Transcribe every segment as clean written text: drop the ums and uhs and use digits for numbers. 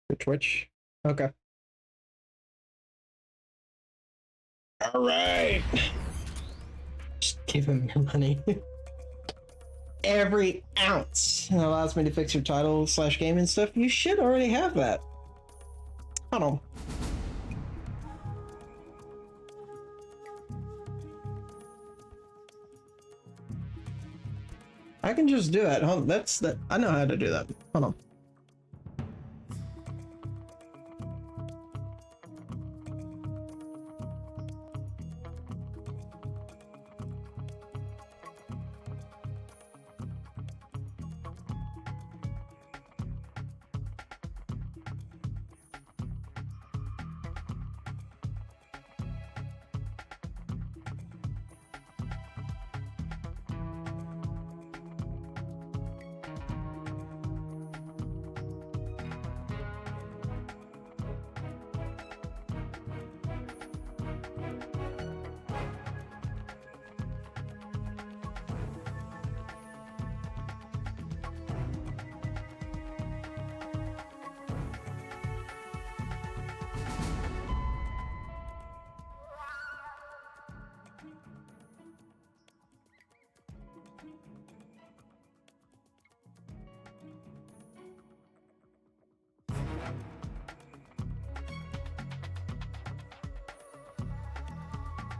For Twitch? Okay. Alright. Just give him your money. Every ounce. It allows me to fix your title / game and stuff. You should already have that. Hold on. I can just do it. Hold on. That's that. I know how to do that. Hold on.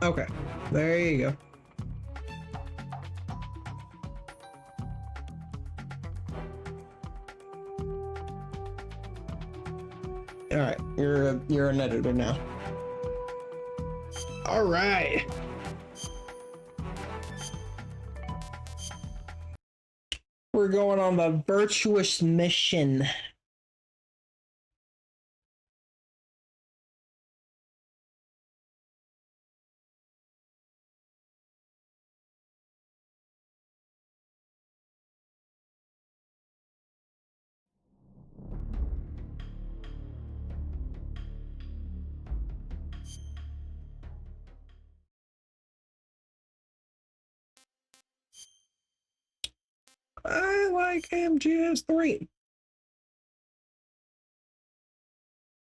Okay, there you go. All right, you're an editor now. All right. We're going on the virtuous mission. I like MGS3.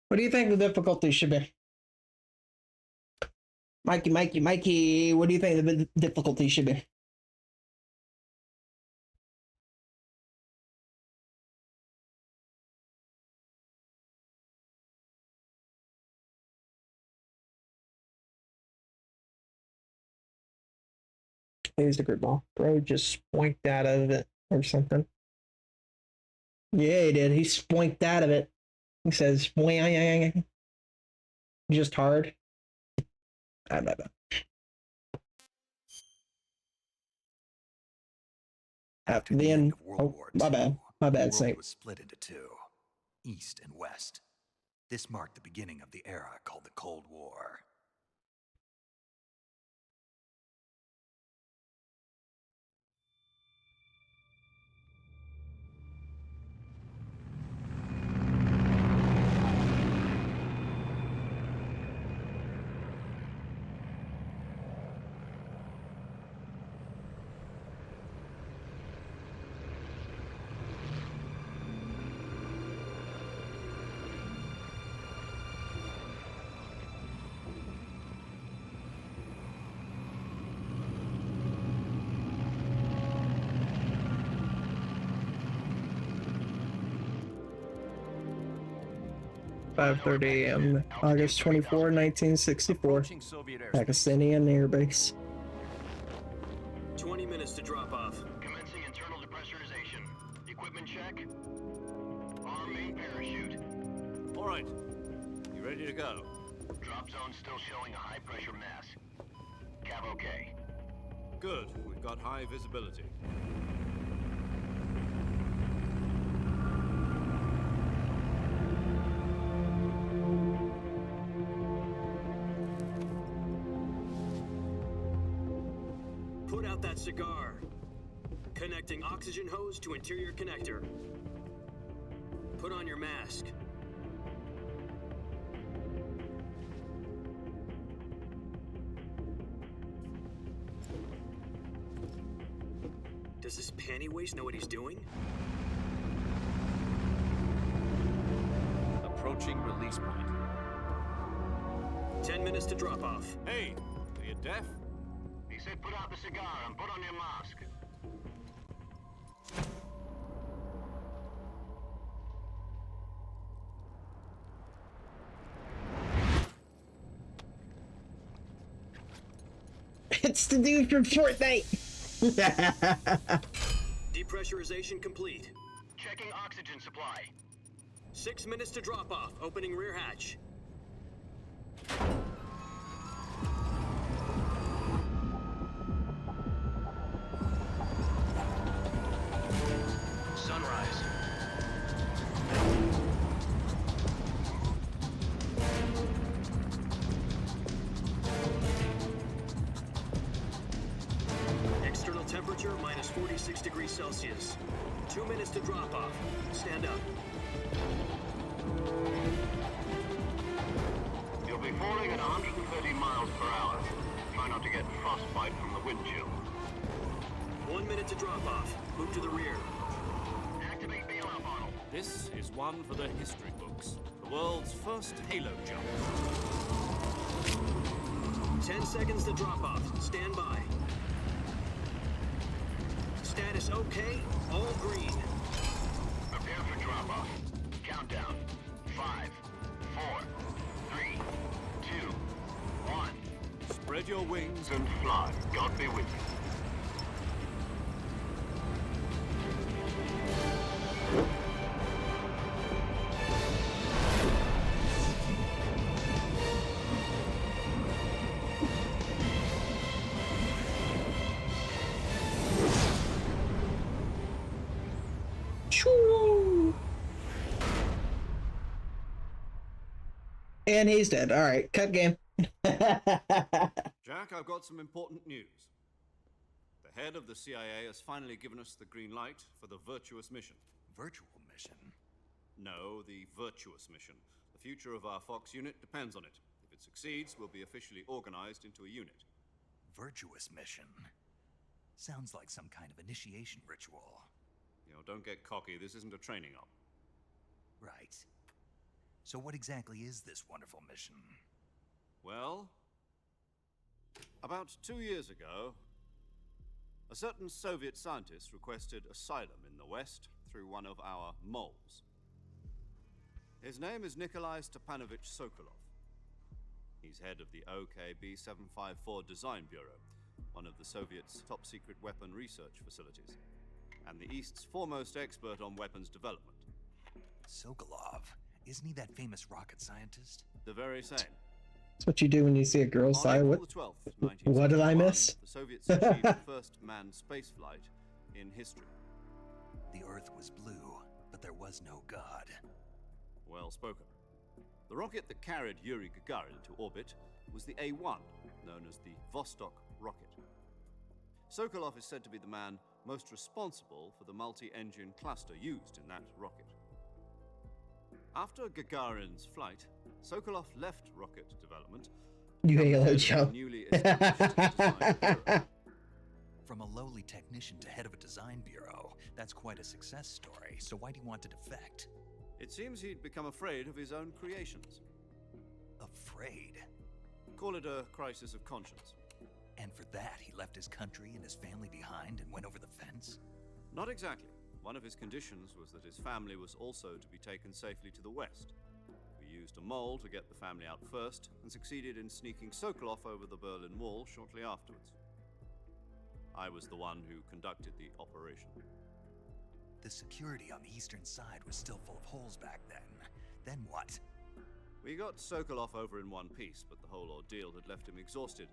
What do you think the difficulty should be? Mikey, what do you think the difficulty should be? Here's the grid ball. Bro just spoinked out of it or something. Yeah, he did. He spoinked out of it. He says, just hard. I don't know. After the end, my bad, Saint. Was split into two, East and West. This marked the beginning of the era called the Cold War. .30 a.m. August 24, 1964. Pakistani Air Base. 20 minutes to drop off. Commencing internal depressurization. Equipment check. Arm main parachute. All right. You ready to go? Drop zone still showing a high pressure mass. Cav okay. Good. We've got high visibility. Put out that cigar. Connecting oxygen hose to interior connector. Put on your mask. Does this panty waste know what he's doing? Approaching release point. 10 minutes to drop off. Hey, are you deaf? He said put out the cigar and put on your mask. It's the dude from Fortnite. Depressurization complete. Checking oxygen supply. 6 minutes to drop off. Opening rear hatch. Sunrise. External temperature minus 46 degrees Celsius. 2 minutes to drop off. Stand up. You'll be falling at 130 miles per hour. Try not to get frostbite from the wind chill. 1 minute to drop off. Move to the rear. Activate bailout model. This is one for the history books. The world's first halo jump. 10 seconds to drop off. Stand by. Status okay. All green. Prepare for drop-off. Countdown. 5, 4, 3, 2, 1. Spread your wings And fly. God be with you. Choo! And he's dead. All right, cut game. Jack, I've got some important news. The head of the CIA has finally given us the green light for the virtuous mission. Virtual mission? No, the virtuous mission. The future of our Fox unit depends on it. If it succeeds, we'll be officially organized into a unit. Virtuous mission? Sounds like some kind of initiation ritual. You know, don't get cocky. This isn't a training op. Right. So what exactly is this wonderful mission? Well, about 2 years ago, a certain Soviet scientist requested asylum in the West through one of our moles. His name is Nikolai Stepanovich Sokolov. He's head of the OKB 754 Design Bureau, one of the Soviets' top-secret weapon research facilities, and the East's foremost expert on weapons development. Sokolov. Isn't he that famous rocket scientist? The very same. That's what you do when you see a girl's On side. April What? the 12th, What did I 1961, miss? The Soviets achieved the first manned spaceflight in history. The Earth was blue, but there was no God. Well spoken. The rocket that carried Yuri Gagarin into orbit was the A-1, known as the Vostok rocket. Sokolov is said to be the man most responsible for the multi-engine cluster used in that rocket. After Gagarin's flight, Sokolov left rocket development. You Halo head of the jump. newly established design bureau. From a lowly technician to head of a design bureau, that's quite a success story. So why do you want to defect? It seems he'd become afraid of his own creations. Afraid? Call it a crisis of conscience. And for that, he left his country and his family behind and went over the fence? Not exactly. One of his conditions was that his family was also to be taken safely to the west. We used a mole to get the family out first, and succeeded in sneaking Sokolov over the Berlin Wall shortly afterwards. I was the one who conducted the operation. The security on the eastern side was still full of holes back then. Then what? We got Sokolov over in one piece, but the whole ordeal had left him exhausted,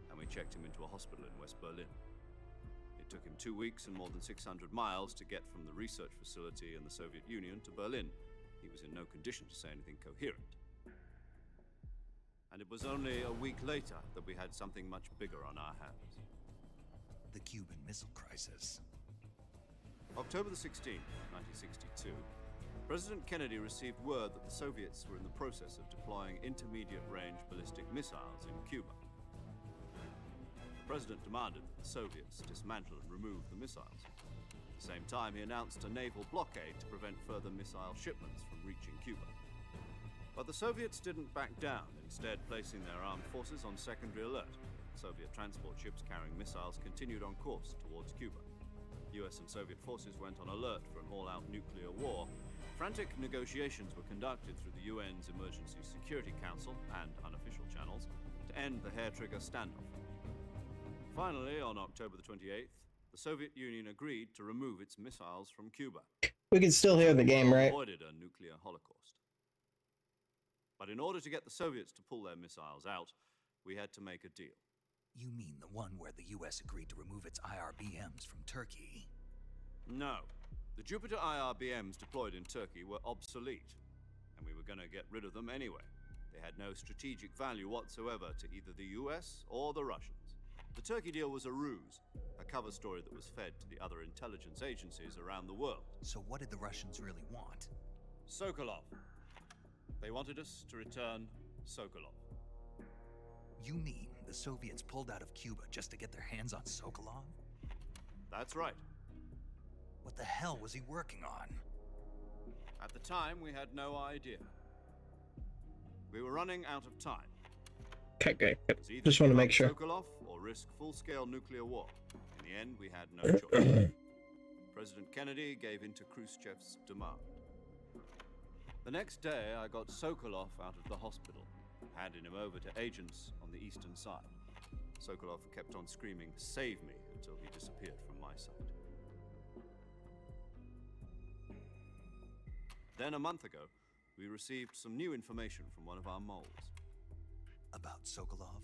and we checked him into a hospital in West Berlin. It took him 2 weeks and more than 600 miles to get from the research facility in the Soviet Union to Berlin. He was in no condition to say anything coherent. And it was only a week later that we had something much bigger on our hands. The Cuban Missile Crisis. October the 16th, 1962, President Kennedy received word that the Soviets were in the process of deploying intermediate-range ballistic missiles in Cuba. The President demanded that the Soviets dismantle and remove the missiles. At the same time, he announced a naval blockade to prevent further missile shipments from reaching Cuba. But the Soviets didn't back down, instead placing their armed forces on secondary alert. Soviet transport ships carrying missiles continued on course towards Cuba. US and Soviet forces went on alert for an all-out nuclear war. Frantic negotiations were conducted through the UN's Emergency Security Council and unofficial channels to end the hair-trigger standoff. Finally, on October the 28th, the Soviet Union agreed to remove its missiles from Cuba. We can still hear the game, right? Avoided a nuclear holocaust. But in order to get the Soviets to pull their missiles out, we had to make a deal. You mean the one where the US agreed to remove its IRBMs from Turkey? No. The Jupiter IRBMs deployed in Turkey were obsolete, and we were going to get rid of them anyway. They had no strategic value whatsoever to either the US or the Russians. The Turkey deal was a ruse, a cover story that was fed to the other intelligence agencies around the world. So what did the Russians really want? Sokolov. They wanted us to return Sokolov. You mean the Soviets pulled out of Cuba just to get their hands on Sokolov? That's right. What the hell was he working on? At the time, we had no idea. We were running out of time. Okay. It was either Just want to give make up sure. Sokolov or risk full-scale nuclear war. In the end, we had no choice. President Kennedy gave in to Khrushchev's demand. The next day, I got Sokolov out of the hospital, handing him over to agents on the eastern side. Sokolov kept on screaming, "Save me," until he disappeared from my sight. Then a month ago, we received some new information from one of our moles. About Sokolov?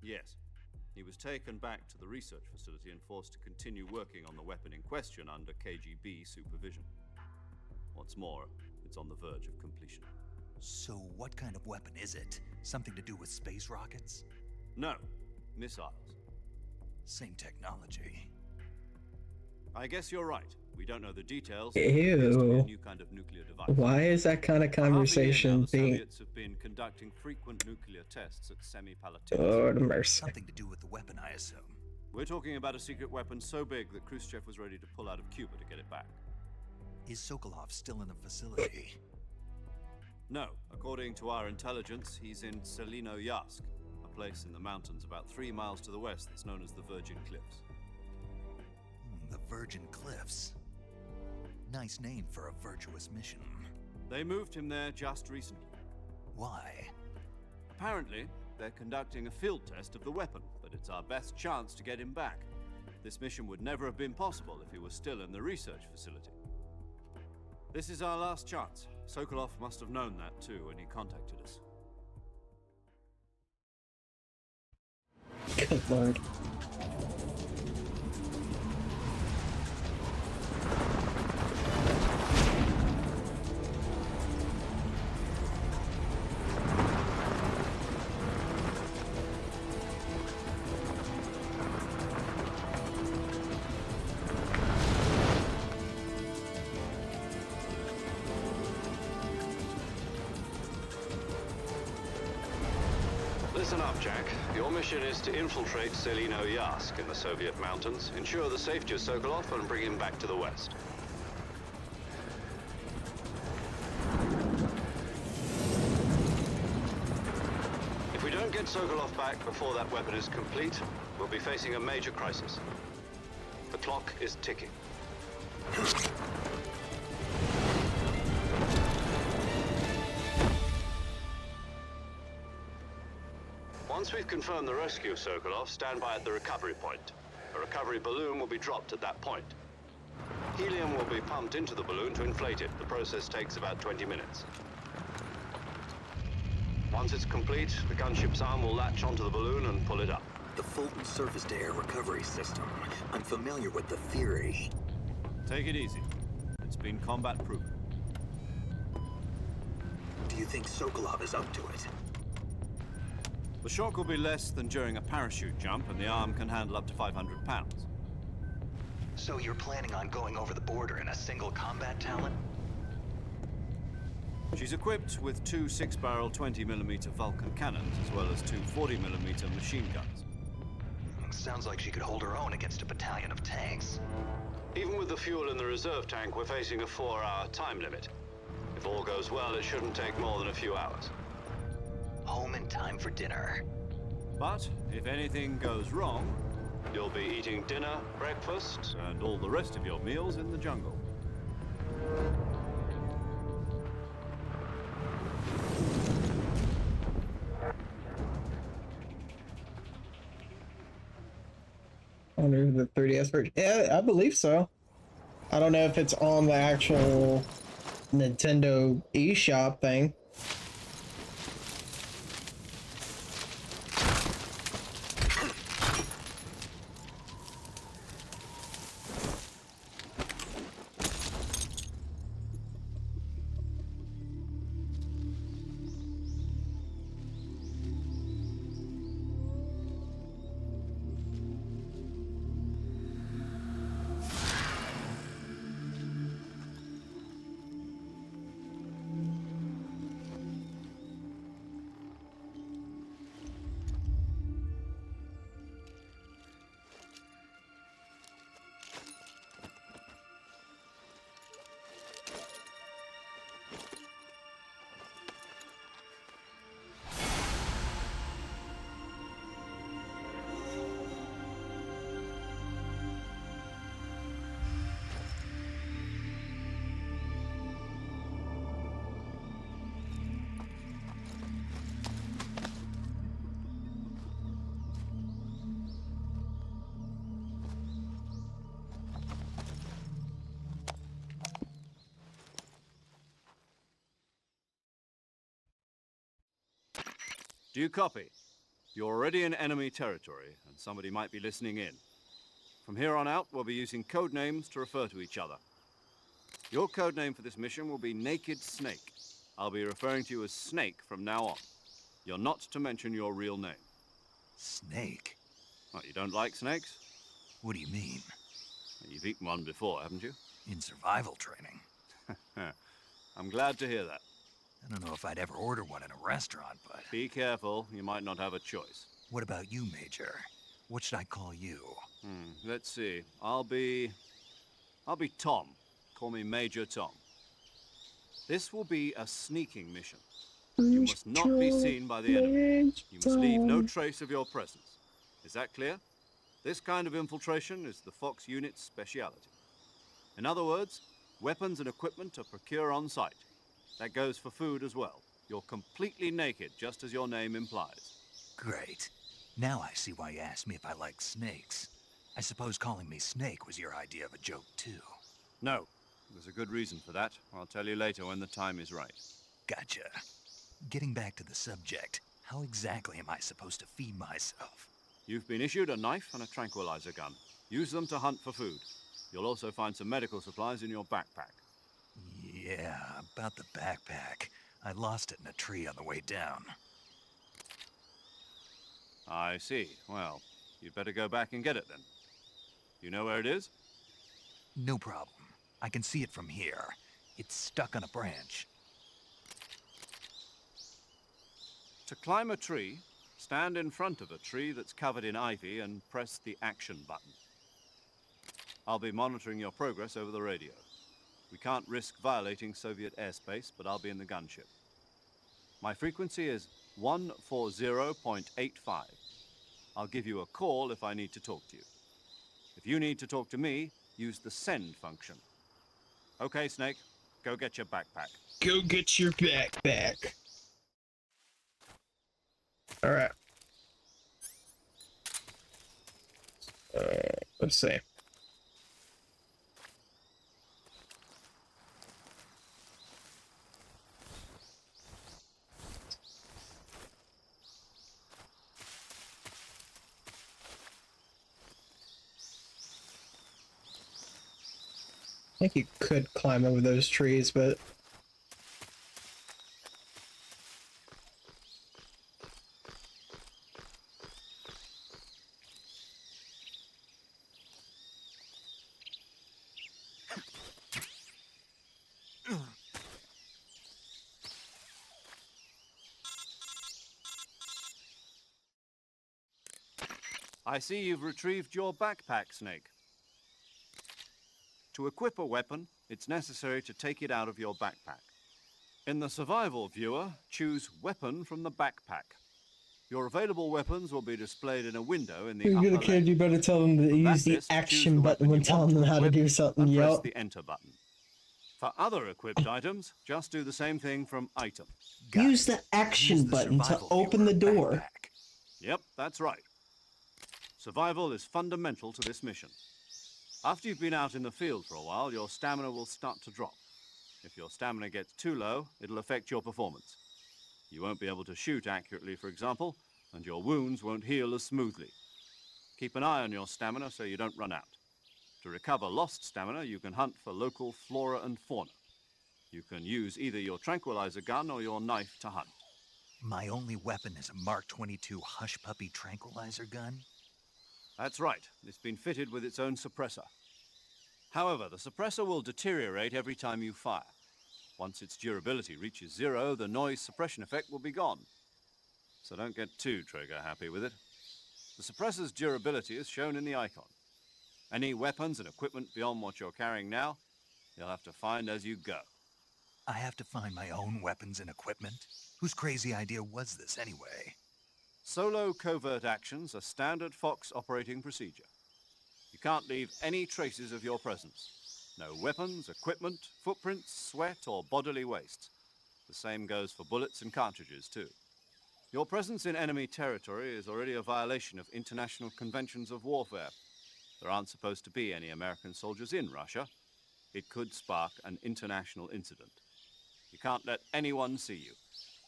Yes. He was taken back to the research facility and forced to continue working on the weapon in question under KGB supervision. What's more, it's on the verge of completion. So what kind of weapon is it? Something to do with space rockets? No, missiles. Same technology. I guess you're right. We don't know the details. Ew. It appears to be a new kind of nuclear device. Why is that kind of For half a year now, conversation the being... Soviets have been conducting frequent nuclear tests at Semipalatinsk. Lord of mercy. Something to do with the weapon, I assume. We're talking about a secret weapon so big that Khrushchev was ready to pull out of Cuba to get it back. Is Sokolov still in the facility? No, according to our intelligence, he's in Selino-Yarsk, a place in the mountains about 3 miles to the west that's known as the Virgin Cliffs. The Virgin Cliffs. Nice name for a virtuous mission. They moved him there just recently. Why? Apparently, they're conducting a field test of the weapon, but it's our best chance to get him back. This mission would never have been possible if he was still in the research facility. This is our last chance. Sokolov must have known that too when he contacted us. Good lord. Listen up, Jack. Your mission is to infiltrate Selino-Yarsk in the Soviet mountains, ensure the safety of Sokolov, and bring him back to the west. If we don't get Sokolov back before that weapon is complete, we'll be facing a major crisis. The clock is ticking. Once we've confirmed the rescue of Sokolov, stand by at the recovery point. A recovery balloon will be dropped at that point. Helium will be pumped into the balloon to inflate it. The process takes about 20 minutes. Once it's complete, the gunship's arm will latch onto the balloon and pull it up. The Fulton surface-to-air recovery system. I'm familiar with the theory. Take it easy. It's been combat-proven. Do you think Sokolov is up to it? The shock will be less than during a parachute jump, and the arm can handle up to 500 pounds. So you're planning on going over the border in a single combat talent? She's equipped with 2 6-barrel 20mm Vulcan cannons, as well as 2 40mm machine guns. Sounds like she could hold her own against a battalion of tanks. Even with the fuel in the reserve tank, we're facing a 4-hour time limit. If all goes well, it shouldn't take more than a few hours. Home in time for dinner. But if anything goes wrong, you'll be eating dinner, breakfast, and all the rest of your meals in the jungle. Under the 3DS version. Yeah, I believe so. I don't know if it's on the actual Nintendo eShop thing. Do you copy? You're already in enemy territory, and somebody might be listening in. From here on out, we'll be using code names to refer to each other. Your code name for this mission will be Naked Snake. I'll be referring to you as Snake from now on. You're not to mention your real name. Snake? What, you don't like snakes? What do you mean? You've eaten one before, haven't you? In survival training? I'm glad to hear that. I don't know if I'd ever order one in a restaurant, but... Be careful, you might not have a choice. What about you, Major? What should I call you? Let's see. I'll be Tom. Call me Major Tom. This will be a sneaking mission. You must not be seen by the enemy. You must leave no trace of your presence. Is that clear? This kind of infiltration is the Fox unit's speciality. In other words, weapons and equipment are procured on site. That goes for food as well. You're completely naked, just as your name implies. Great. Now I see why you asked me if I like snakes. I suppose calling me Snake was your idea of a joke, too. No, there's a good reason for that. I'll tell you later when the time is right. Gotcha. Getting back to the subject, how exactly am I supposed to feed myself? You've been issued a knife and a tranquilizer gun. Use them to hunt for food. You'll also find some medical supplies in your backpack. Yeah, about the backpack. I lost it in a tree on the way down. I see. Well, you'd better go back and get it then. You know where it is? No problem. I can see it from here. It's stuck on a branch. To climb a tree, stand in front of a tree that's covered in ivy and press the action button. I'll be monitoring your progress over the radio. We can't risk violating Soviet airspace, but I'll be in the gunship. My frequency is 140.85. I'll give you a call if I need to talk to you. If you need to talk to me, use the send function. Okay, Snake, go get your backpack. Go get your backpack. All right. Let's see. I think you could climb over those trees, but I see you've retrieved your backpack, Snake. To equip a weapon, it's necessary to take it out of your backpack. In the survival viewer, choose Weapon from the backpack. Your available weapons will be displayed in a window in the You're upper a kid, left. you better tell them to From use that the list, choose action the button weapon when you telling want them to how to equip do something, and press yup. the Enter button. For other equipped items, just do the same thing from Item. Got Use it. the action Use the button to survival open viewer the door. backpack. Yep, that's right. Survival is fundamental to this mission. After you've been out in the field for a while, your stamina will start to drop. If your stamina gets too low, it'll affect your performance. You won't be able to shoot accurately, for example, and your wounds won't heal as smoothly. Keep an eye on your stamina so you don't run out. To recover lost stamina, you can hunt for local flora and fauna. You can use either your tranquilizer gun or your knife to hunt. My only weapon is a Mark 22 Hush Puppy tranquilizer gun? That's right. It's been fitted with its own suppressor. However, the suppressor will deteriorate every time you fire. Once its durability reaches 0, the noise suppression effect will be gone. So don't get too trigger happy with it. The suppressor's durability is shown in the icon. Any weapons and equipment beyond what you're carrying now, you'll have to find as you go. I have to find my own weapons and equipment? Whose crazy idea was this anyway? Solo covert actions are standard Fox operating procedure. You can't leave any traces of your presence. No weapons, equipment, footprints, sweat, or bodily waste. The same goes for bullets and cartridges, too. Your presence in enemy territory is already a violation of international conventions of warfare. There aren't supposed to be any American soldiers in Russia. It could spark an international incident. You can't let anyone see you.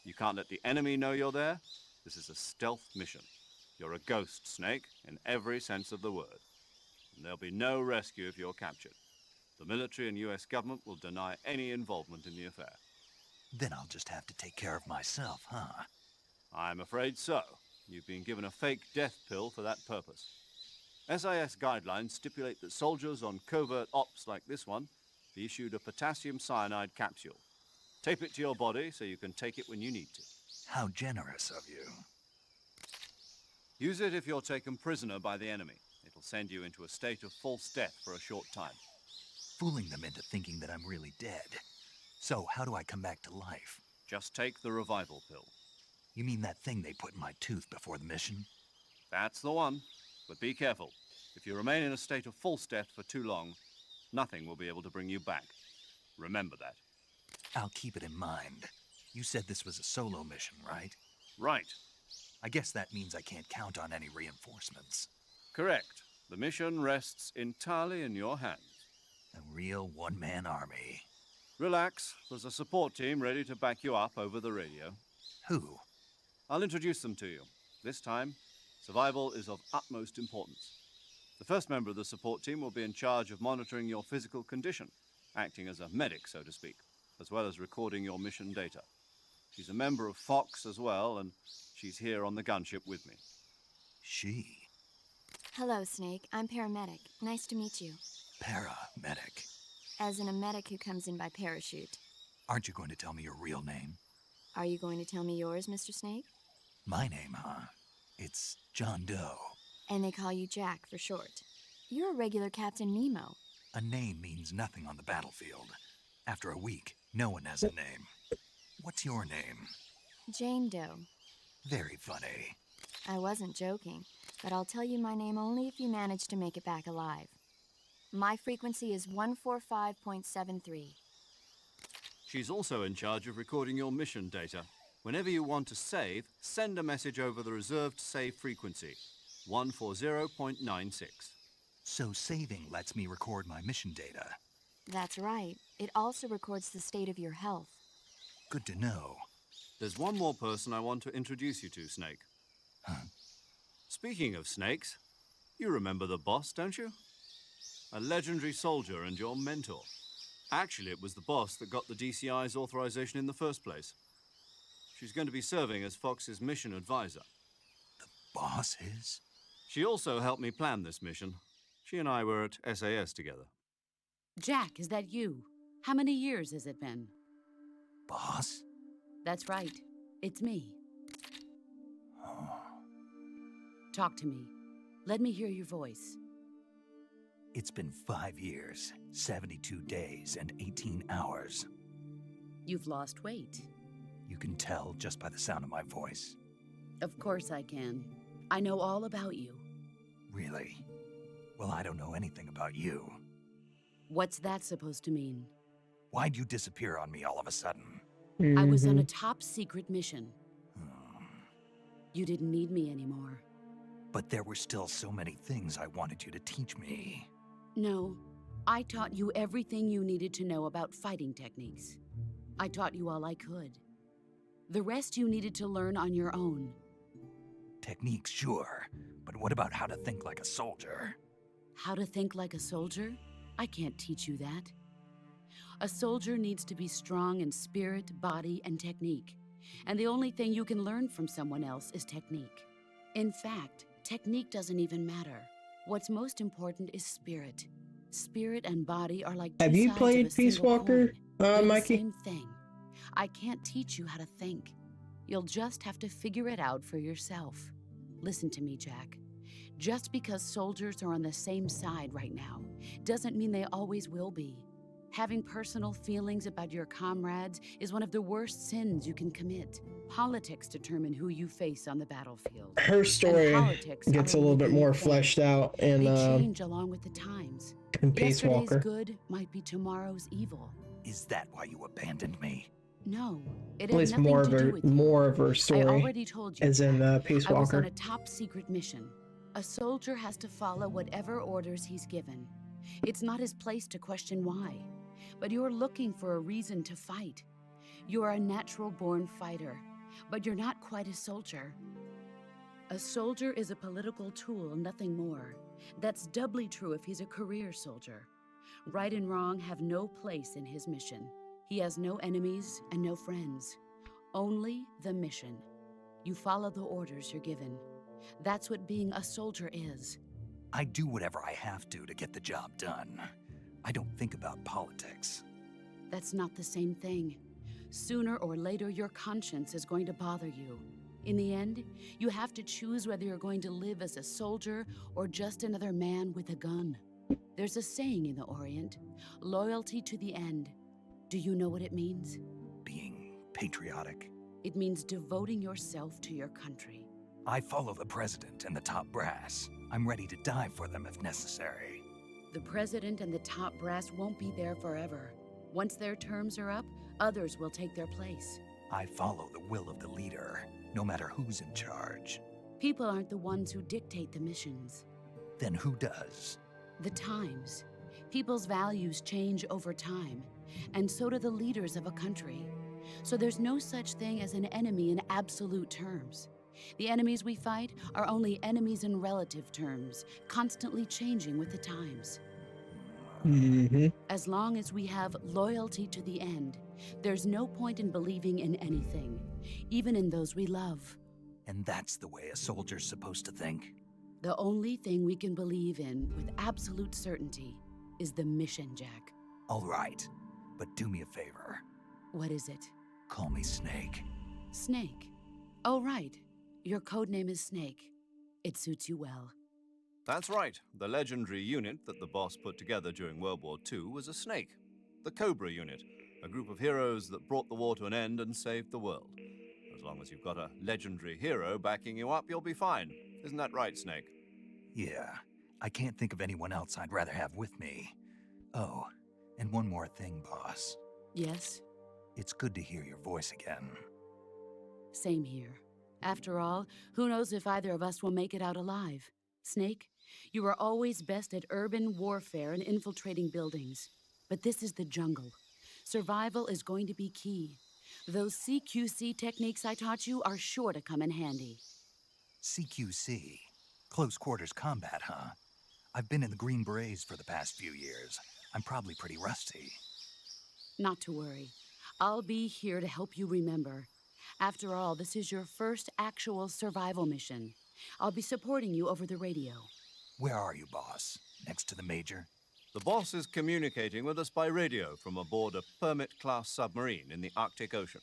You can't let the enemy know you're there. This is a stealth mission. You're a ghost, Snake, in every sense of the word. And there'll be no rescue if you're captured. The military and US government will deny any involvement in the affair. Then I'll just have to take care of myself, huh? I'm afraid so. You've been given a fake death pill for that purpose. SIS guidelines stipulate that soldiers on covert ops like this one be issued a potassium cyanide capsule. Tape it to your body so you can take it when you need to. How generous of you. Use it if you're taken prisoner by the enemy. It'll send you into a state of false death for a short time. Fooling them into thinking that I'm really dead. So, how do I come back to life? Just take the revival pill. You mean that thing they put in my tooth before the mission? That's the one. But be careful. If you remain in a state of false death for too long, nothing will be able to bring you back. Remember that. I'll keep it in mind. You said this was a solo mission, right? Right. I guess that means I can't count on any reinforcements. Correct. The mission rests entirely in your hands. A real one-man army. Relax. There's a support team ready to back you up over the radio. Who? I'll introduce them to you. This time, survival is of utmost importance. The first member of the support team will be in charge of monitoring your physical condition, acting as a medic, so to speak, as well as recording your mission data. She's a member of Fox as well, and she's here on the gunship with me. She? Hello, Snake. I'm paramedic. Nice to meet you. Paramedic. As in a medic who comes in by parachute. Aren't you going to tell me your real name? Are you going to tell me yours, Mr. Snake? My name, huh? It's John Doe. And they call you Jack for short. You're a regular Captain Nemo. A name means nothing on the battlefield. After a week, no one has a name. What's your name? Jane Doe. Very funny. I wasn't joking, but I'll tell you my name only if you manage to make it back alive. My frequency is 145.73. She's also in charge of recording your mission data. Whenever you want to save, send a message over the reserved save frequency, 140.96. So saving lets me record my mission data. That's right. It also records the state of your health. Good to know. There's one more person I want to introduce you to, Snake. Huh? Speaking of snakes, you remember the boss, don't you? A legendary soldier and your mentor. Actually, it was the boss that got the DCI's authorization in the first place. She's going to be serving as Fox's mission advisor. The boss is? She also helped me plan this mission. She and I were at SAS together. Jack, is that you? How many years has it been? Boss? That's right. It's me. Oh. Talk to me. Let me hear your voice. It's been 5 years, 72 days, and 18 hours. You've lost weight. You can tell just by the sound of my voice. Of course I can. I know all about you. Really? Well, I don't know anything about you. What's that supposed to mean? Why'd you disappear on me all of a sudden? I was on a Mhm. top secret mission. You didn't need me anymore. But there were still so many things I wanted you to teach me. No, I taught you everything you needed to know about fighting techniques. I taught you all I could. The rest you needed to learn on your own. Techniques, sure. But what about how to think like a soldier? How to think like a soldier? I can't teach you that. A soldier needs to be strong in spirit, body, and technique. And the only thing you can learn from someone else is technique. In fact, technique doesn't even matter. What's most important is spirit. Spirit and body are like two Have you sides played of a Peace single Walker, coin. They're the Mikey? same thing. I can't teach you how to think. You'll just have to figure it out for yourself. Listen to me, Jack. Just because soldiers are on the same side right now doesn't mean they always will be. Having personal feelings about your comrades is one of the worst sins you can commit. Politics determine who you face on the battlefield. Her story politics gets are a a little bit living more thing. fleshed out They change along with the times. in Peace Yesterday's Walker. good might be tomorrow's evil. Is that why you abandoned me? No, it At had least nothing more to of do her, with you. more of her I story already told you. is in Jack. Peace I was on Walker. a top secret mission. A soldier has to follow whatever orders he's given. It's not his place to question why. But you're looking for a reason to fight. You're a natural-born fighter, but you're not quite a soldier. A soldier is a political tool, nothing more. That's doubly true if he's a career soldier. Right and wrong have no place in his mission. He has no enemies and no friends. Only the mission. You follow the orders you're given. That's what being a soldier is. I do whatever I have to get the job done. I don't think about politics. That's not the same thing. Sooner or later, your conscience is going to bother you. In the end, you have to choose whether you're going to live as a soldier or just another man with a gun. There's a saying in the Orient, loyalty to the end. Do you know what it means? Being patriotic. It means devoting yourself to your country. I follow the president and the top brass. I'm ready to die for them if necessary. The president and the top brass won't be there forever. Once their terms are up, others will take their place. I follow the will of the leader, no matter who's in charge. People aren't the ones who dictate the missions. Then who does? The times. People's values change over time, and so do the leaders of a country. So there's no such thing as an enemy in absolute terms. The enemies we fight are only enemies in relative terms, constantly changing with the times. Mm-hmm. As long as we have loyalty to the end, there's no point in believing in anything, even in those we love. And that's the way a soldier's supposed to think? The only thing we can believe in with absolute certainty is the mission, Jack. All right, but do me a favor. What is it? Call me Snake. Snake. Oh, right. Your code name is Snake. It suits you well. That's right. The legendary unit that the boss put together during World War II was a snake. The Cobra unit, a group of heroes that brought the war to an end and saved the world. As long as you've got a legendary hero backing you up, you'll be fine. Isn't that right, Snake? Yeah, I can't think of anyone else I'd rather have with me. Oh, and one more thing, boss. Yes? It's good to hear your voice again. Same here. After all, who knows if either of us will make it out alive? Snake, you are always best at urban warfare and infiltrating buildings. But this is the jungle. Survival is going to be key. Those CQC techniques I taught you are sure to come in handy. CQC? Close quarters combat, huh? I've been in the Green Berets for the past few years. I'm probably pretty rusty. Not to worry. I'll be here to help you remember. After all, this is your first actual survival mission. I'll be supporting you over the radio. Where are you, boss? Next to the Major? The boss is communicating with us by radio from aboard a Permit-class submarine in the Arctic Ocean.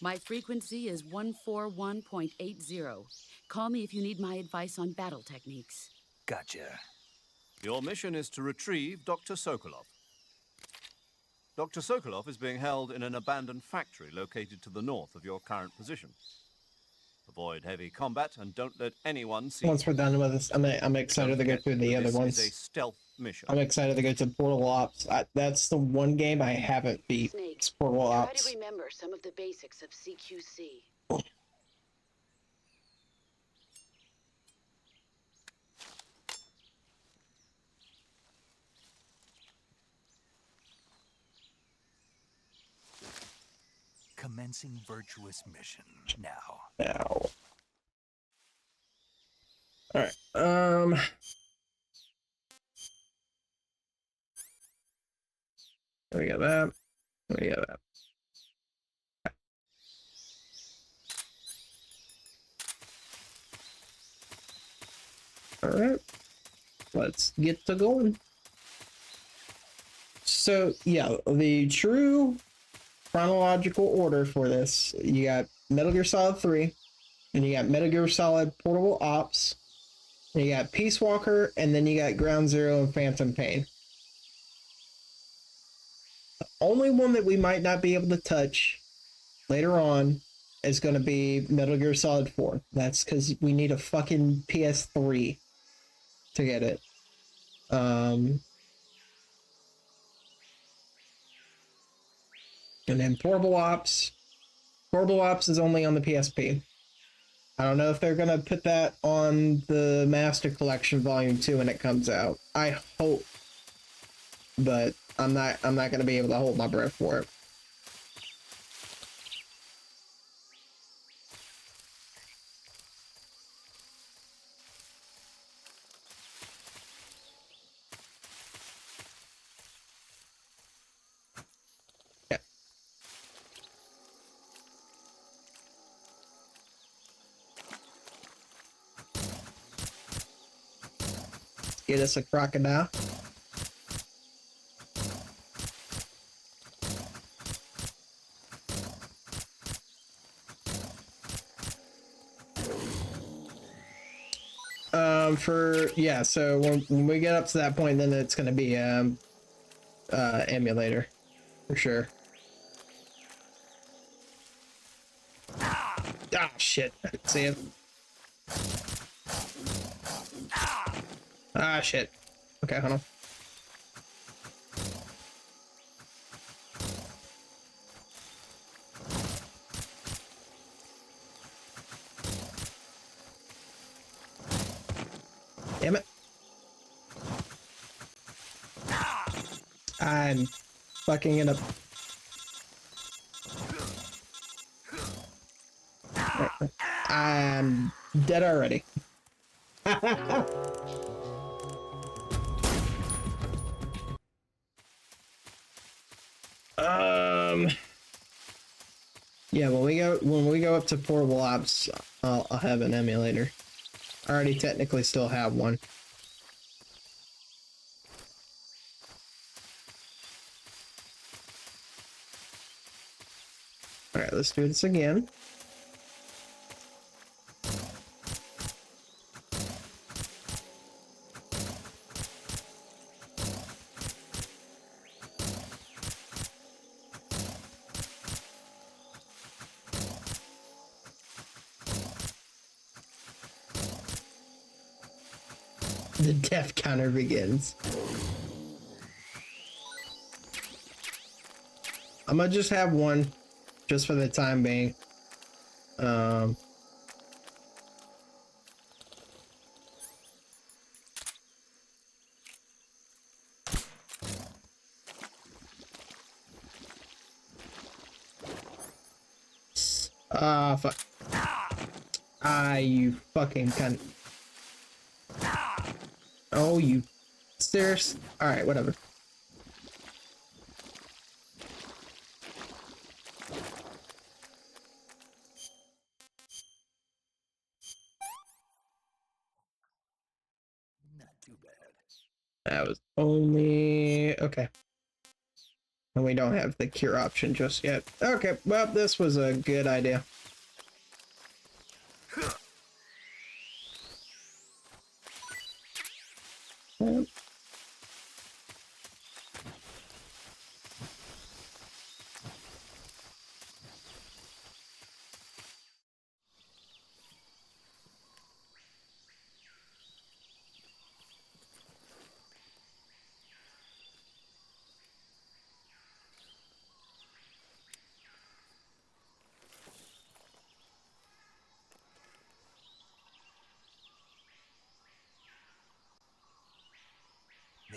My frequency is 141.80. Call me if you need my advice on battle techniques. Gotcha. Your mission is to retrieve Dr. Sokolov. Dr. Sokolov is being held in an abandoned factory located to the north of your current position. Avoid heavy combat and don't let anyone see. Once we're done with this, I'm excited to go through the other ones. This is a stealth mission. I'm excited to go to Portal Ops. That's the one game I haven't beat. Snake, It's Portal Ops. try to remember some of the basics of CQC. Commencing virtuous mission now. Now. Alright, we got that. We got that. Alright, let's get to going. So, yeah, the true chronological order for this, you got Metal Gear Solid 3, and you got Metal Gear Solid Portable Ops, and you got Peace Walker, and then you got Ground Zero and Phantom Pain. The only one that we might not be able to touch later on is going to be Metal Gear Solid 4. That's because we need a fucking PS3 to get it. And then Portable Ops. Portable Ops is only on the PSP. I don't know if they're gonna put that on the Master Collection Volume 2 when it comes out. I hope, but I'm not gonna be able to hold my breath for it. Yeah. Get us a crocodile. So when we get up to that point, then it's gonna be emulator for sure. Ah shit! I didn't see it. Ah shit. Okay, hold on. Damn it. I'm fucking it up. I'm dead already. Yeah, when we go up to Portable Ops, I'll have an emulator. I already technically still have one. Alright, let's do this again. The death counter begins. I'm gonna just have one, just for the time being. Fuck. Ah, you fucking cunt. Oh, you serious? Alright, whatever. Not too bad. That was only... okay. And we don't have the cure option just yet. Okay, well, this was a good idea.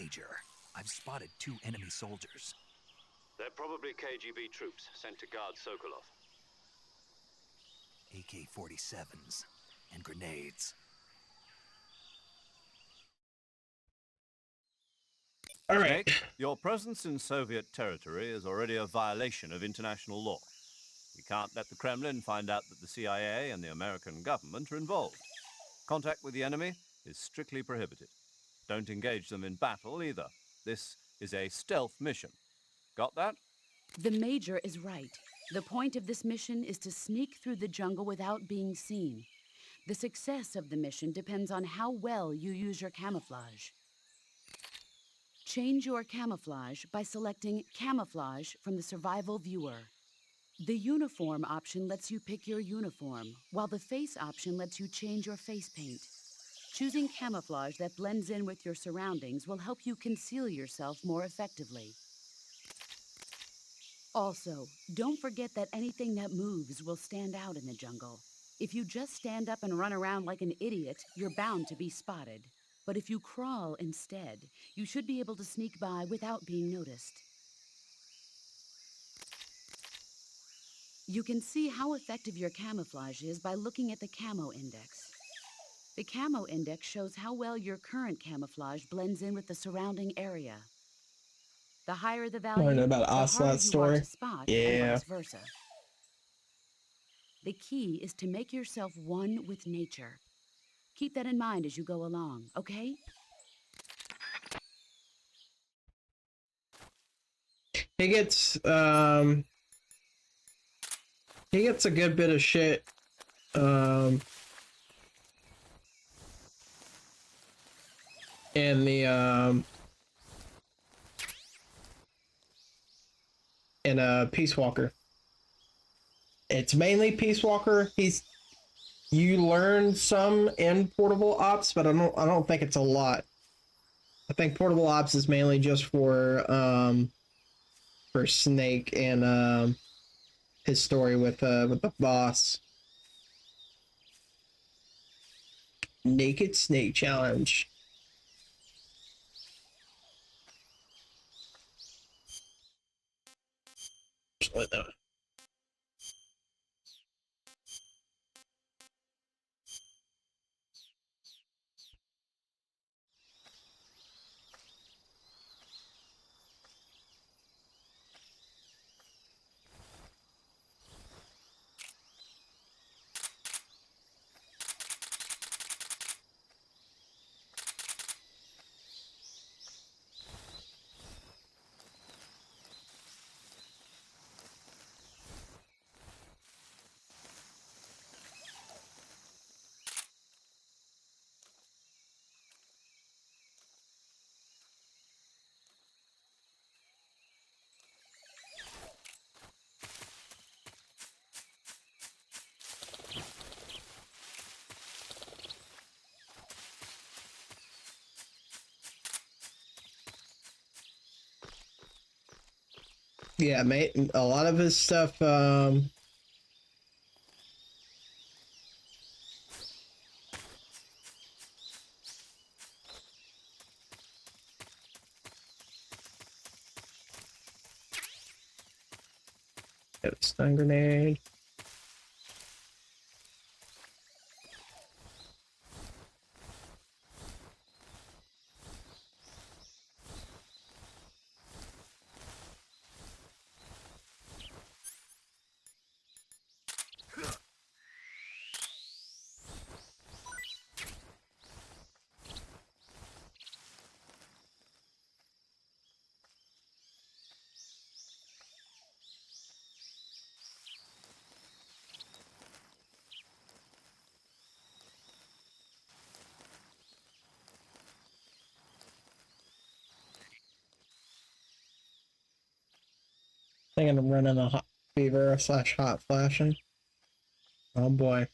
Major. I've spotted 2 enemy soldiers. They're probably KGB troops sent to guard Sokolov. AK-47s and grenades. All right. Snake, your presence in Soviet territory is already a violation of international law. We can't let the Kremlin find out that the CIA and the American government are involved. Contact with the enemy is strictly prohibited. Don't engage them in battle either. This is a stealth mission. Got that? The Major is right. The point of this mission is to sneak through the jungle without being seen. The success of the mission depends on how well you use your camouflage. Change your camouflage by selecting Camouflage from the Survival Viewer. The Uniform option lets you pick your uniform, while the Face option lets you change your face paint. Choosing camouflage that blends in with your surroundings will help you conceal yourself more effectively. Also, don't forget that anything that moves will stand out in the jungle. If you just stand up and run around like an idiot, you're bound to be spotted. But if you crawl instead, you should be able to sneak by without being noticed. You can see how effective your camouflage is by looking at the Camo Index. The Camo Index shows how well your current camouflage blends in with the surrounding area. The higher the value, Learning about the harder Ocelot you story. are to spot, and Yeah. vice versa. The key is to make yourself one with nature. Keep that in mind as you go along, okay? He gets a good bit of shit in the Peace Walker. It's mainly Peace Walker. You learn some in Portable Ops, but I don't think it's a lot. I think Portable Ops is mainly just for Snake and his story with the boss. Naked Snake Challenge. What the? Yeah, mate. A lot of his stuff. Get a stun grenade. I think I'm running a hot fever / hot flashing. Oh boy.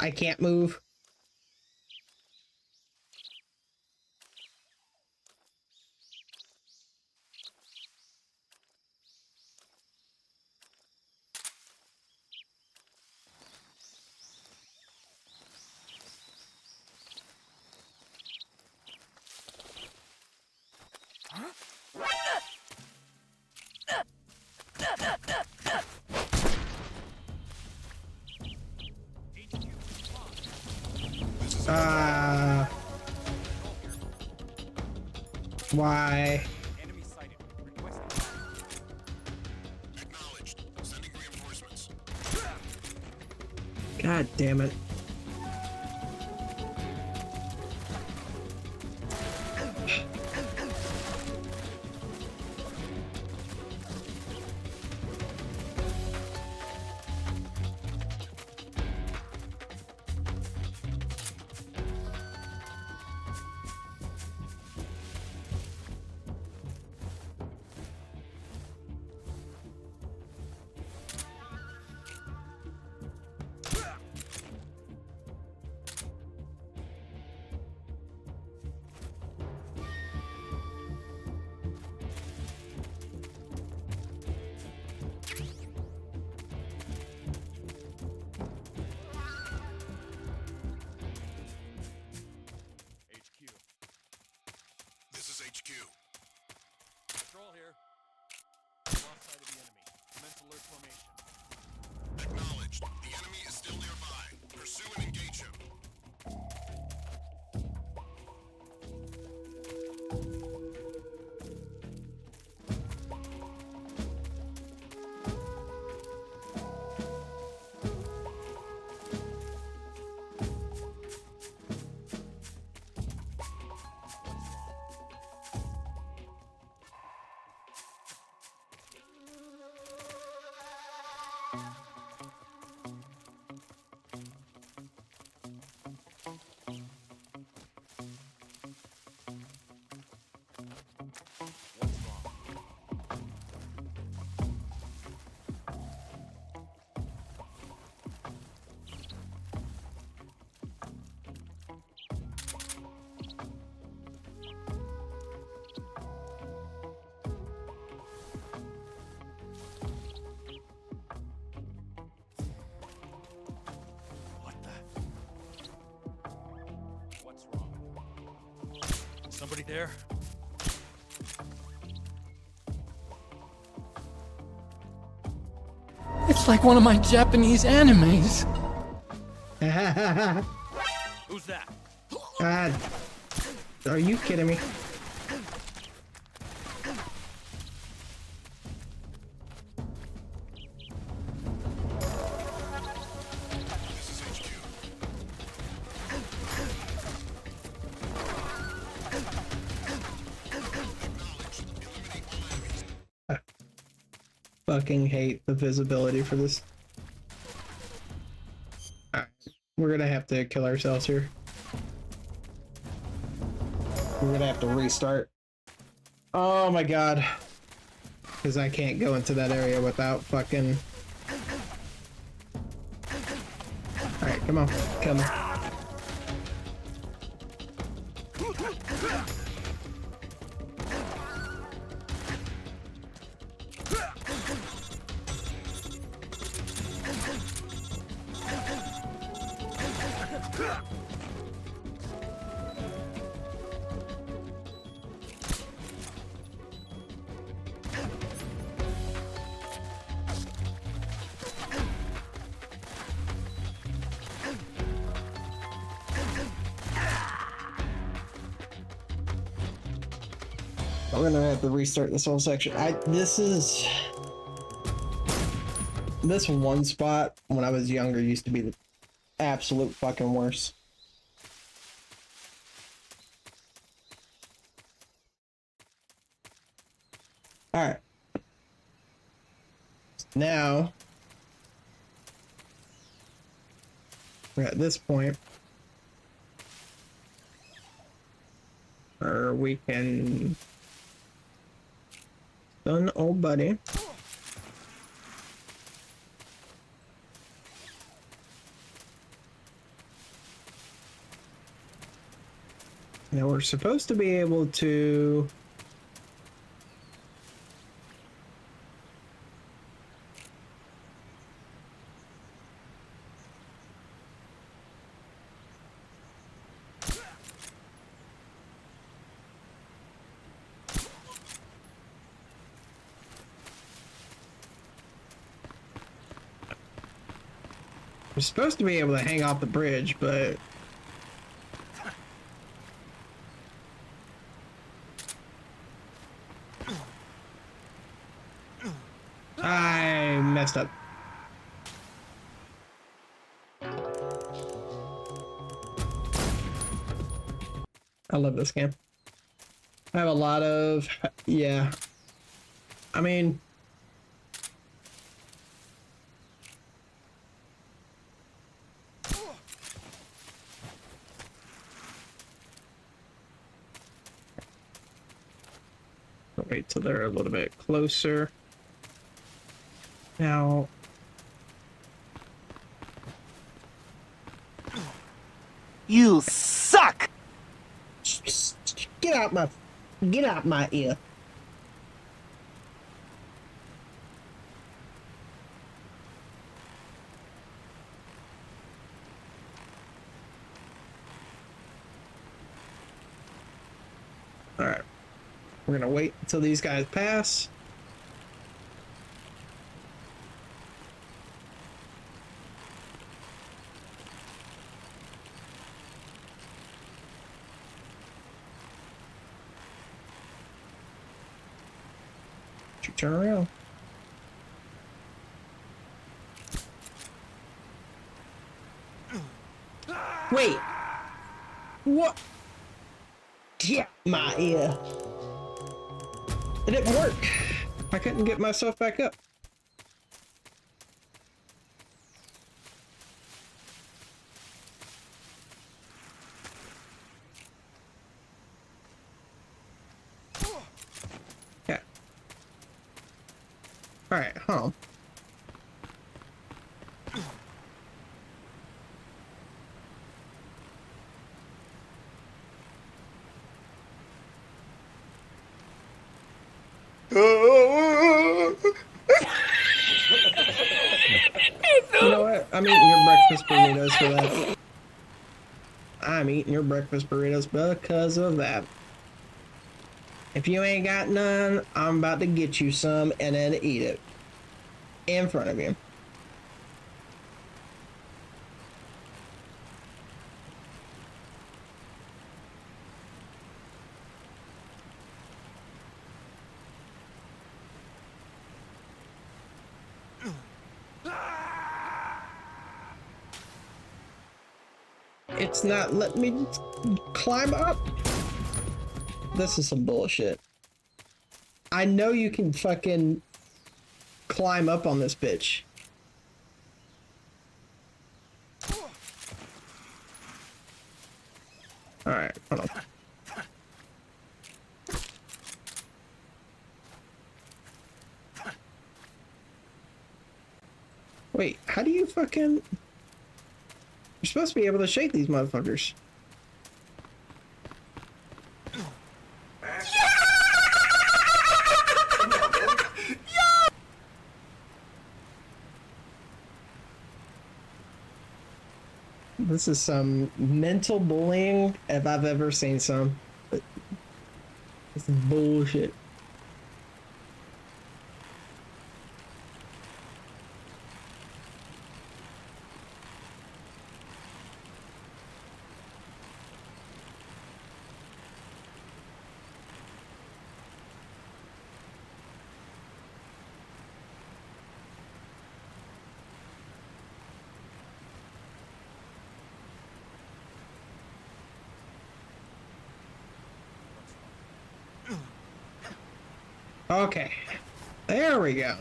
I can't move. Why? Acknowledged. Sending reinforcements. God damn it. This is HQ. Patrol here. Lost sight of the enemy. Commence alert formation. Acknowledged. The enemy is still nearby. Pursue and engage him. What's wrong? Somebody there? It's like one of my Japanese animes. Who's that? God. Are you kidding me? This is HQ. Acknowledged. Eliminate all enemies. Fucking hate the visibility for this. Alright. We're gonna have to kill ourselves here. We're gonna have to restart. Oh my god. Because I can't go into that area without fucking... Alright, come on. Come on. We're gonna have to restart this whole section. This one spot when I was younger used to be the absolute fucking worst. Alright. Now we're at this point where we can stun old buddy. Now we're supposed to be able to... We're supposed to be able to hang off the bridge, but... I messed up. I love this game. I have a lot of... Yeah. I mean... I'll wait till they're a little bit closer. Now... You suck! Get out my ear. All right. We're gonna wait until these guys pass. You turn around. Wait. What? Get my ear. It didn't work. I couldn't get myself back up. Yeah. All right, huh? You know what? I'm eating your breakfast burritos for that. I'm eating your breakfast burritos because of that. If you ain't got none, I'm about to get you some and then eat it. In front of you. It's not letting me climb up. This is some bullshit. I know you can fucking climb up on this bitch. Alright, hold on. Wait, how do you fucking... You're supposed to be able to shake these motherfuckers. This is some mental bullying if I've ever seen some. This is bullshit. Okay, there we go.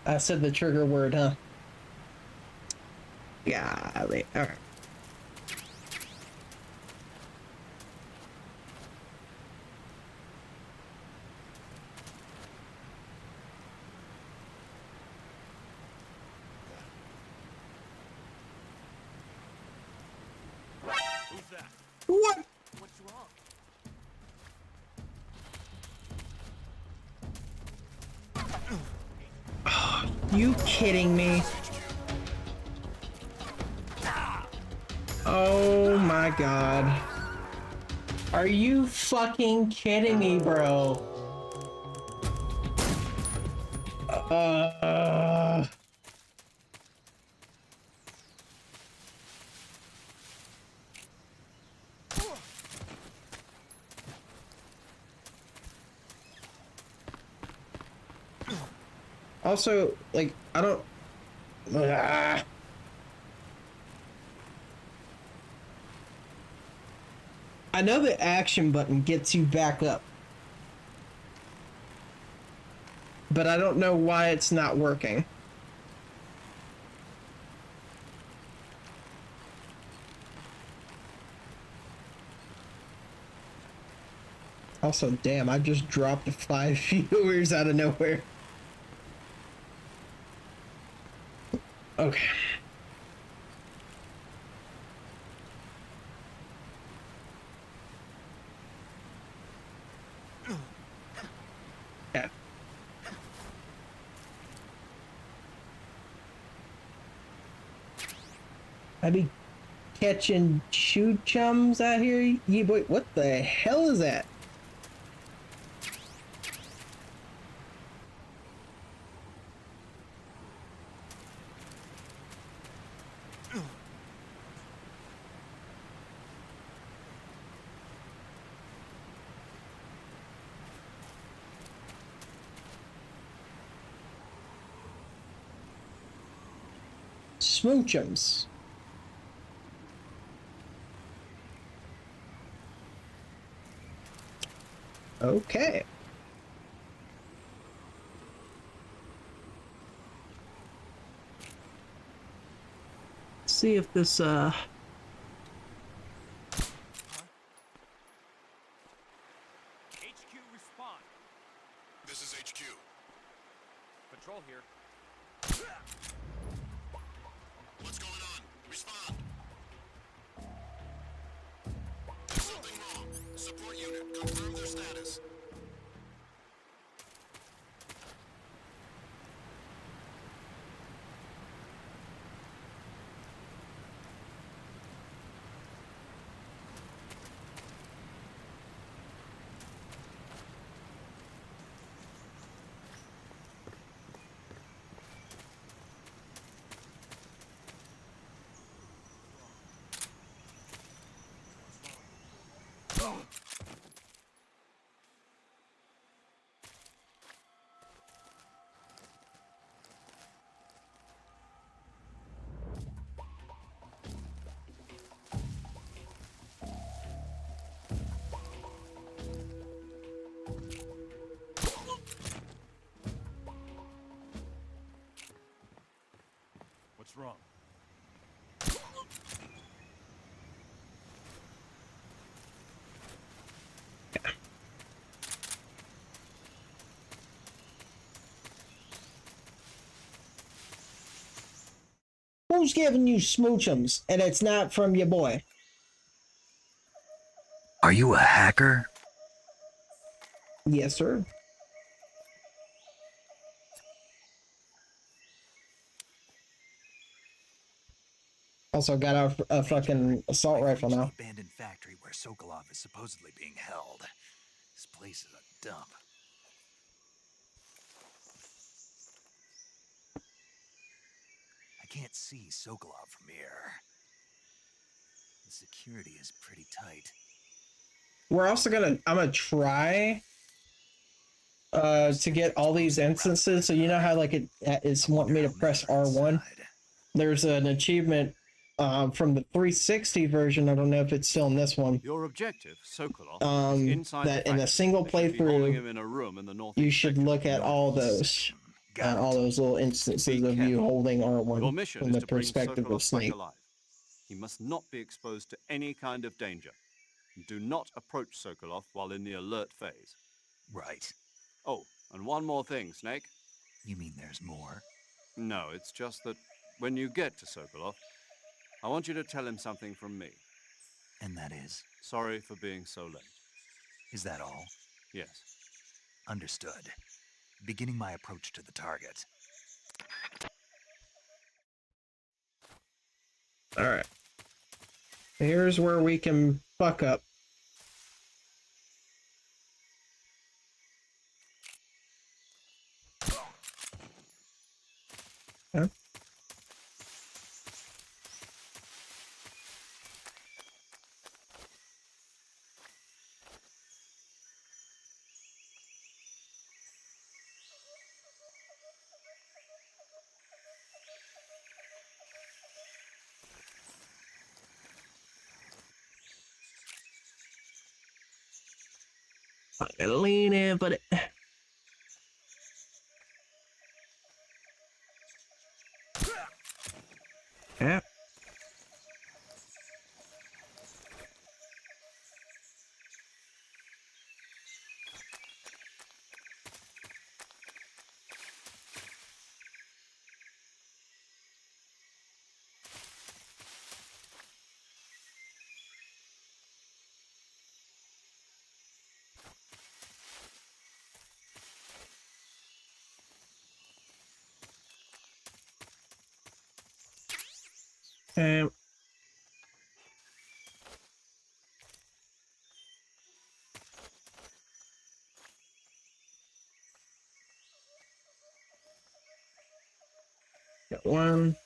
I said the trigger word, huh? Golly, all right. that? What? What's wrong? You kidding me? Oh my god. Are you fucking kidding me, bro? Also, like, I don't... Ah. I know the action button gets you back up. But I don't know why it's not working. Also, damn, I just dropped 5 viewers out of nowhere. Okay. Yeah. I be catching shoe chums out here. Yeah, boy, what the hell is that? Smoochums. Okay. See if this HQ respond. This is HQ. Patrol here. What's going on? Respond. There's something wrong. Support unit, confirm their status. What's wrong? Who's giving you smoochums and it's not from your boy? Are you a hacker? Yes, sir. Also got a fucking assault rifle now. The abandoned factory where Sokolov is supposedly being held. This place is a dump. I can't see Sokolov from here. The security is pretty tight. We're also I'm gonna try to get all these instances. So you know how like it is wanting me to press R1. There's an achievement from the 360 version. I don't know if it's still in this one. Your objective, Sokolov, is inside that the in a single They should be holding playthrough, him in a room in the you northeast should sector. look at all those and all those little instances of you holding Your R1 mission from is the to bring perspective Sokolov of Snake. back alive. He must not be exposed to any kind of danger. Do not approach Sokolov while in the alert phase. Right. Oh, and one more thing, Snake. You mean there's more? No, it's just that when you get to Sokolov, I want you to tell him something from me. And that is? Sorry for being so late. Is that all? Yes. Understood. Beginning my approach to the target. Alright. Here's where we can fuck up. Huh? Lean in, but yeah. Um, got one.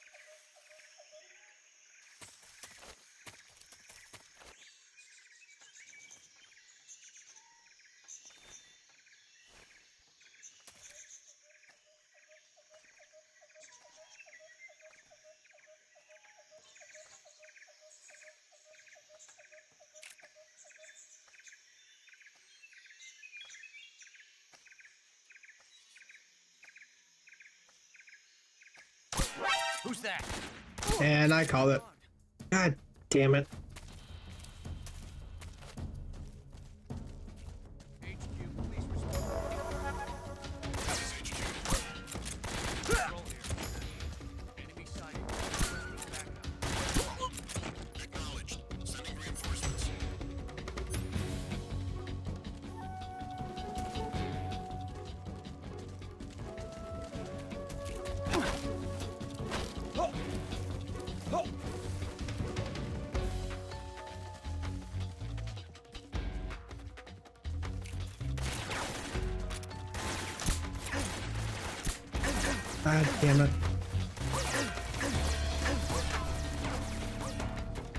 Who's that? And I call it. God damn it. HQ, please respond. Control here. Enemy sighting. Requesting backup. Acknowledged. Sending reinforcements. God damn it.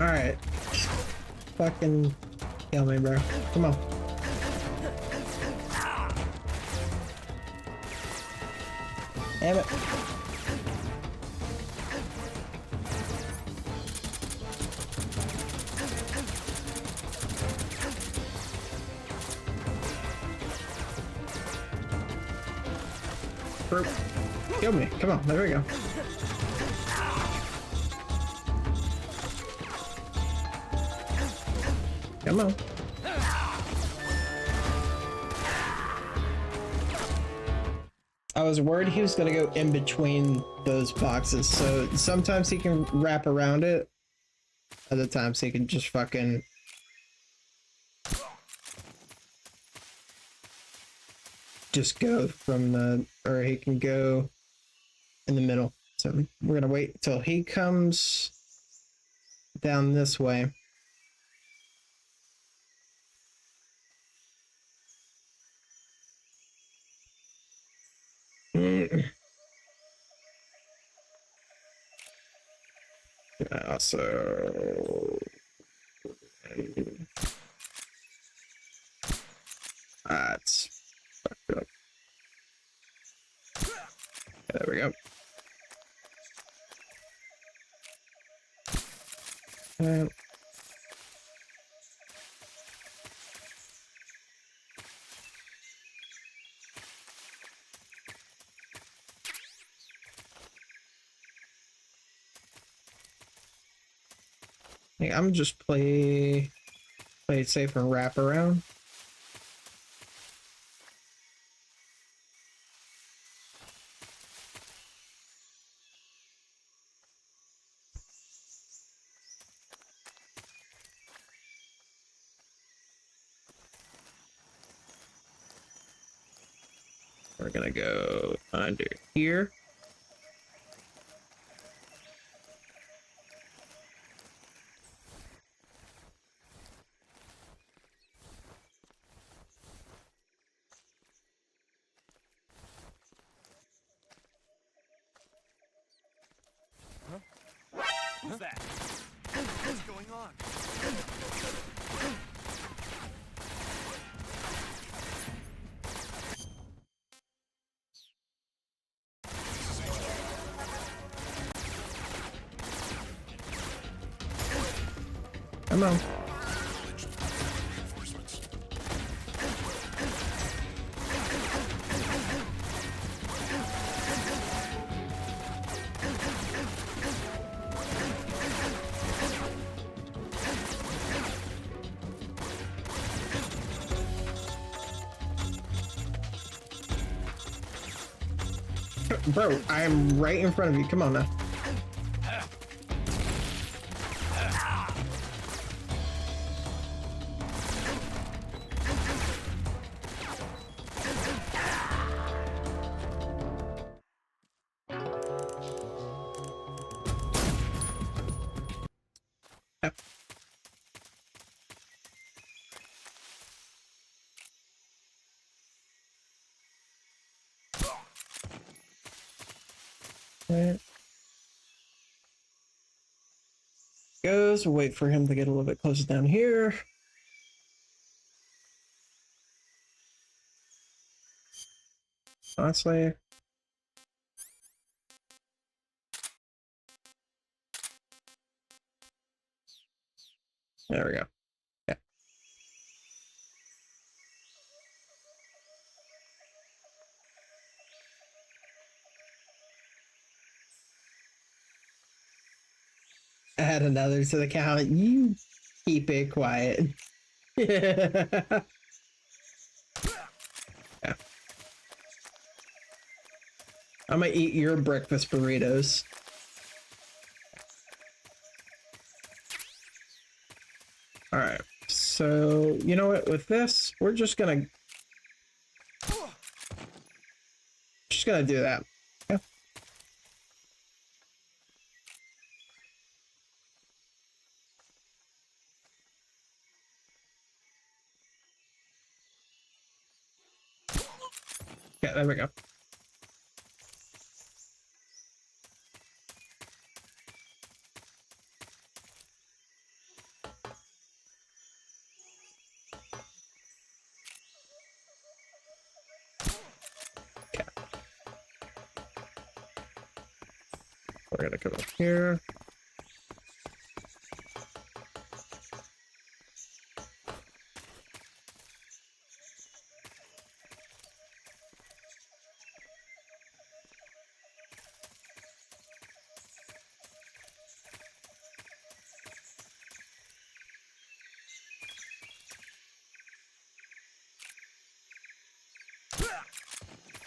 Alright. Fucking kill me, bro. Come on. Damn it. Bro. Kill me. Come on. There we go. Come on. I was worried he was gonna go in between those boxes, so sometimes he can wrap around it. Other times he can just fucking just go from the, or he can go in the middle. So we're gonna wait until he comes down this way. So that's fucked up. There we go. Yeah, I'm just play it safe and wrap around. we're gonna go under here. Who's that? What's going on? Come on. Reinforcements. Bro, I'm right in front of you. Come on now. Yep. There goes. We'll wait for him to get a little bit closer down here. Honestly. There we go. Yeah. Add another to the count. You keep it quiet. Yeah. I'm gonna eat your breakfast burritos. All right. So, you know what? With this, we're just gonna do that. Yeah. Yeah, there we go. Okay. We're gonna come up here.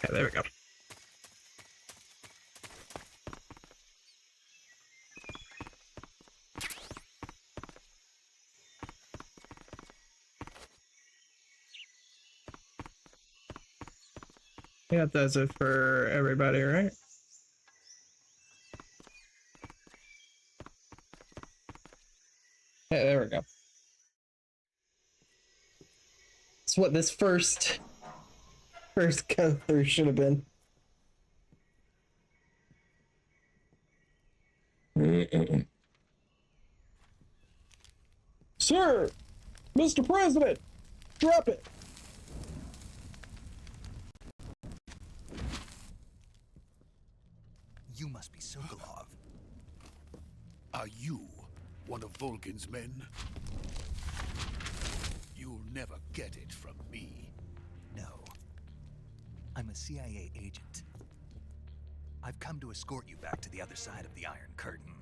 Okay, there we go. Yeah, that does it for everybody, right? Yeah, there we go. That's what this first go through should have been. Sir, Mr. President, drop it. You must be Sokolov. Are you one of Volgin's men? You'll never get it from me. No. I'm a CIA agent. I've come to escort you back to the other side of the Iron Curtain.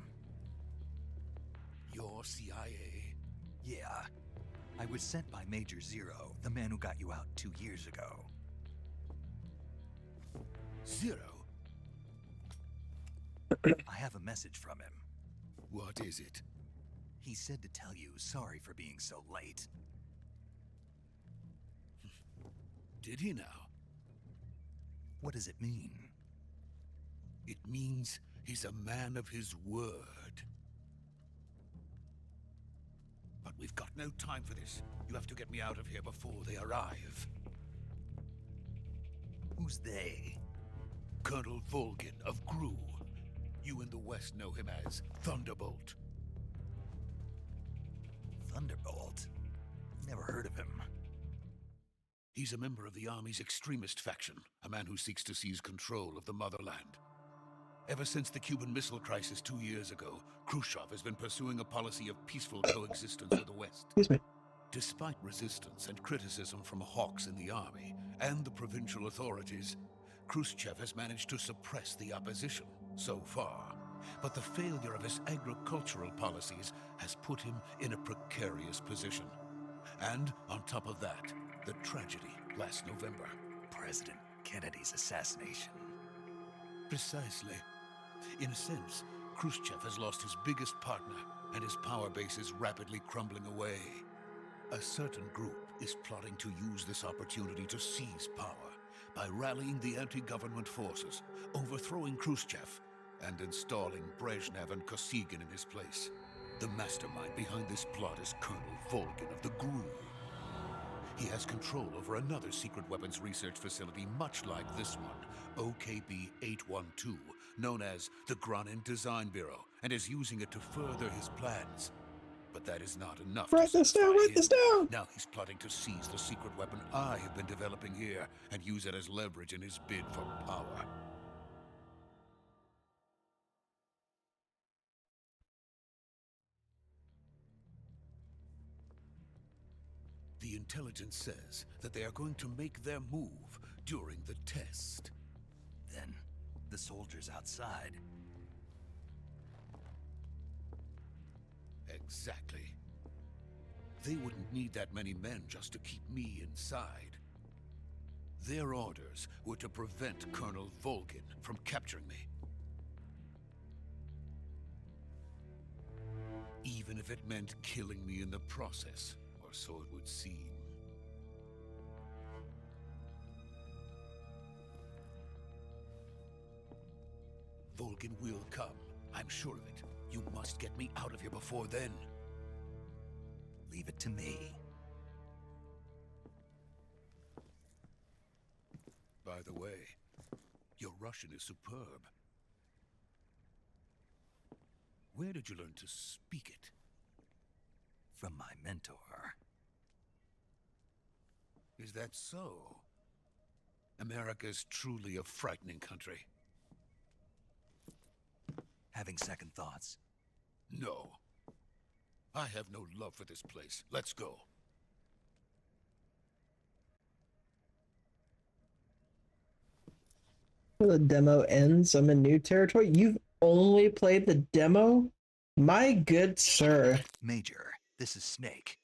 You're CIA? Yeah. I was sent by Major Zero, the man who got you out 2 years ago. Zero? I have a message from him. What is it? He said to tell you sorry for being so late. Did he now? What does it mean? It means he's a man of his word. But we've got no time for this. You have to get me out of here before they arrive. Who's they? Colonel Volgin of Gru. You in the West know him as Thunderbolt. Thunderbolt? Never heard of him. He's a member of the Army's extremist faction, a man who seeks to seize control of the motherland. Ever since the Cuban Missile Crisis 2 years ago, Khrushchev has been pursuing a policy of peaceful coexistence with the West. Excuse me. Despite resistance and criticism from hawks in the army and the provincial authorities, Khrushchev has managed to suppress the opposition so far. But the failure of his agricultural policies has put him in a precarious position. And on top of that, the tragedy last November. President Kennedy's assassination. Precisely. In a sense, Khrushchev has lost his biggest partner, and his power base is rapidly crumbling away. A certain group is plotting to use this opportunity to seize power by rallying the anti-government forces, overthrowing Khrushchev, and installing Brezhnev and Kosygin in his place. The mastermind behind this plot is Colonel Volgin of the GRU. He has control over another secret weapons research facility much like this one, OKB-812, known as the Granin Design Bureau, and is using it to further his plans. But that is not enough. Write this down, write this down! Now he's plotting to seize the secret weapon I have been developing here and use it as leverage in his bid for power. The intelligence says that they are going to make their move during the test. Then, the soldiers outside. Exactly. They wouldn't need that many men just to keep me inside. Their orders were to prevent Colonel Volgin from capturing me. Even if it meant killing me in the process, or so it would seem. Volgin will come. I'm sure of it. You must get me out of here before then. Leave it to me. By the way, your Russian is superb. Where did you learn to speak it? From my mentor. Is that so? America is truly a frightening country. Having second thoughts? No. I have no love for this place. Let's go. The demo ends. I'm in new territory. You've only played the demo? My good sir. Major, this is Snake.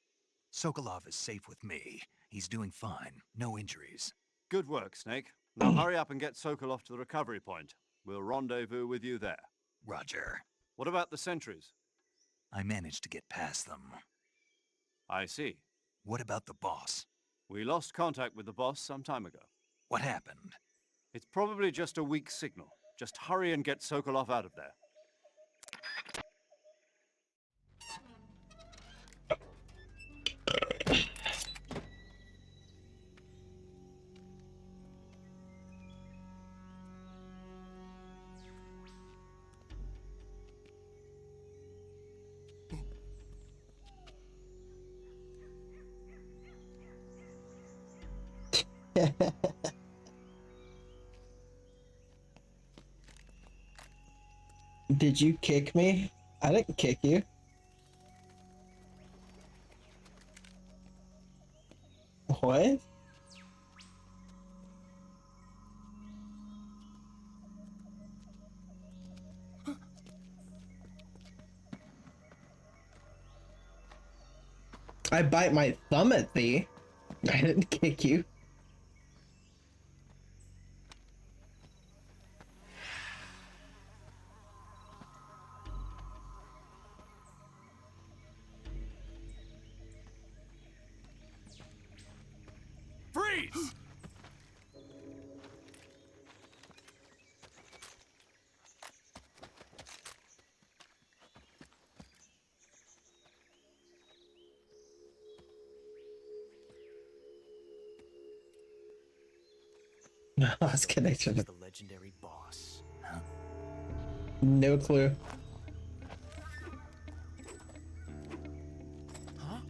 Sokolov is safe with me. He's doing fine. No injuries. Good work, Snake. Now hurry up and get Sokolov to the recovery point. We'll rendezvous with you there. Roger. What about the sentries? I managed to get past them. I see. What about the boss? We lost contact with the boss some time ago. What happened? It's probably just a weak signal. Just hurry and get Sokolov out of there. Did you kick me? I didn't kick you. What? I bite my thumb at thee. I didn't kick you. Freeze! Lost connection. Who's the legendary boss? No clue. Huh?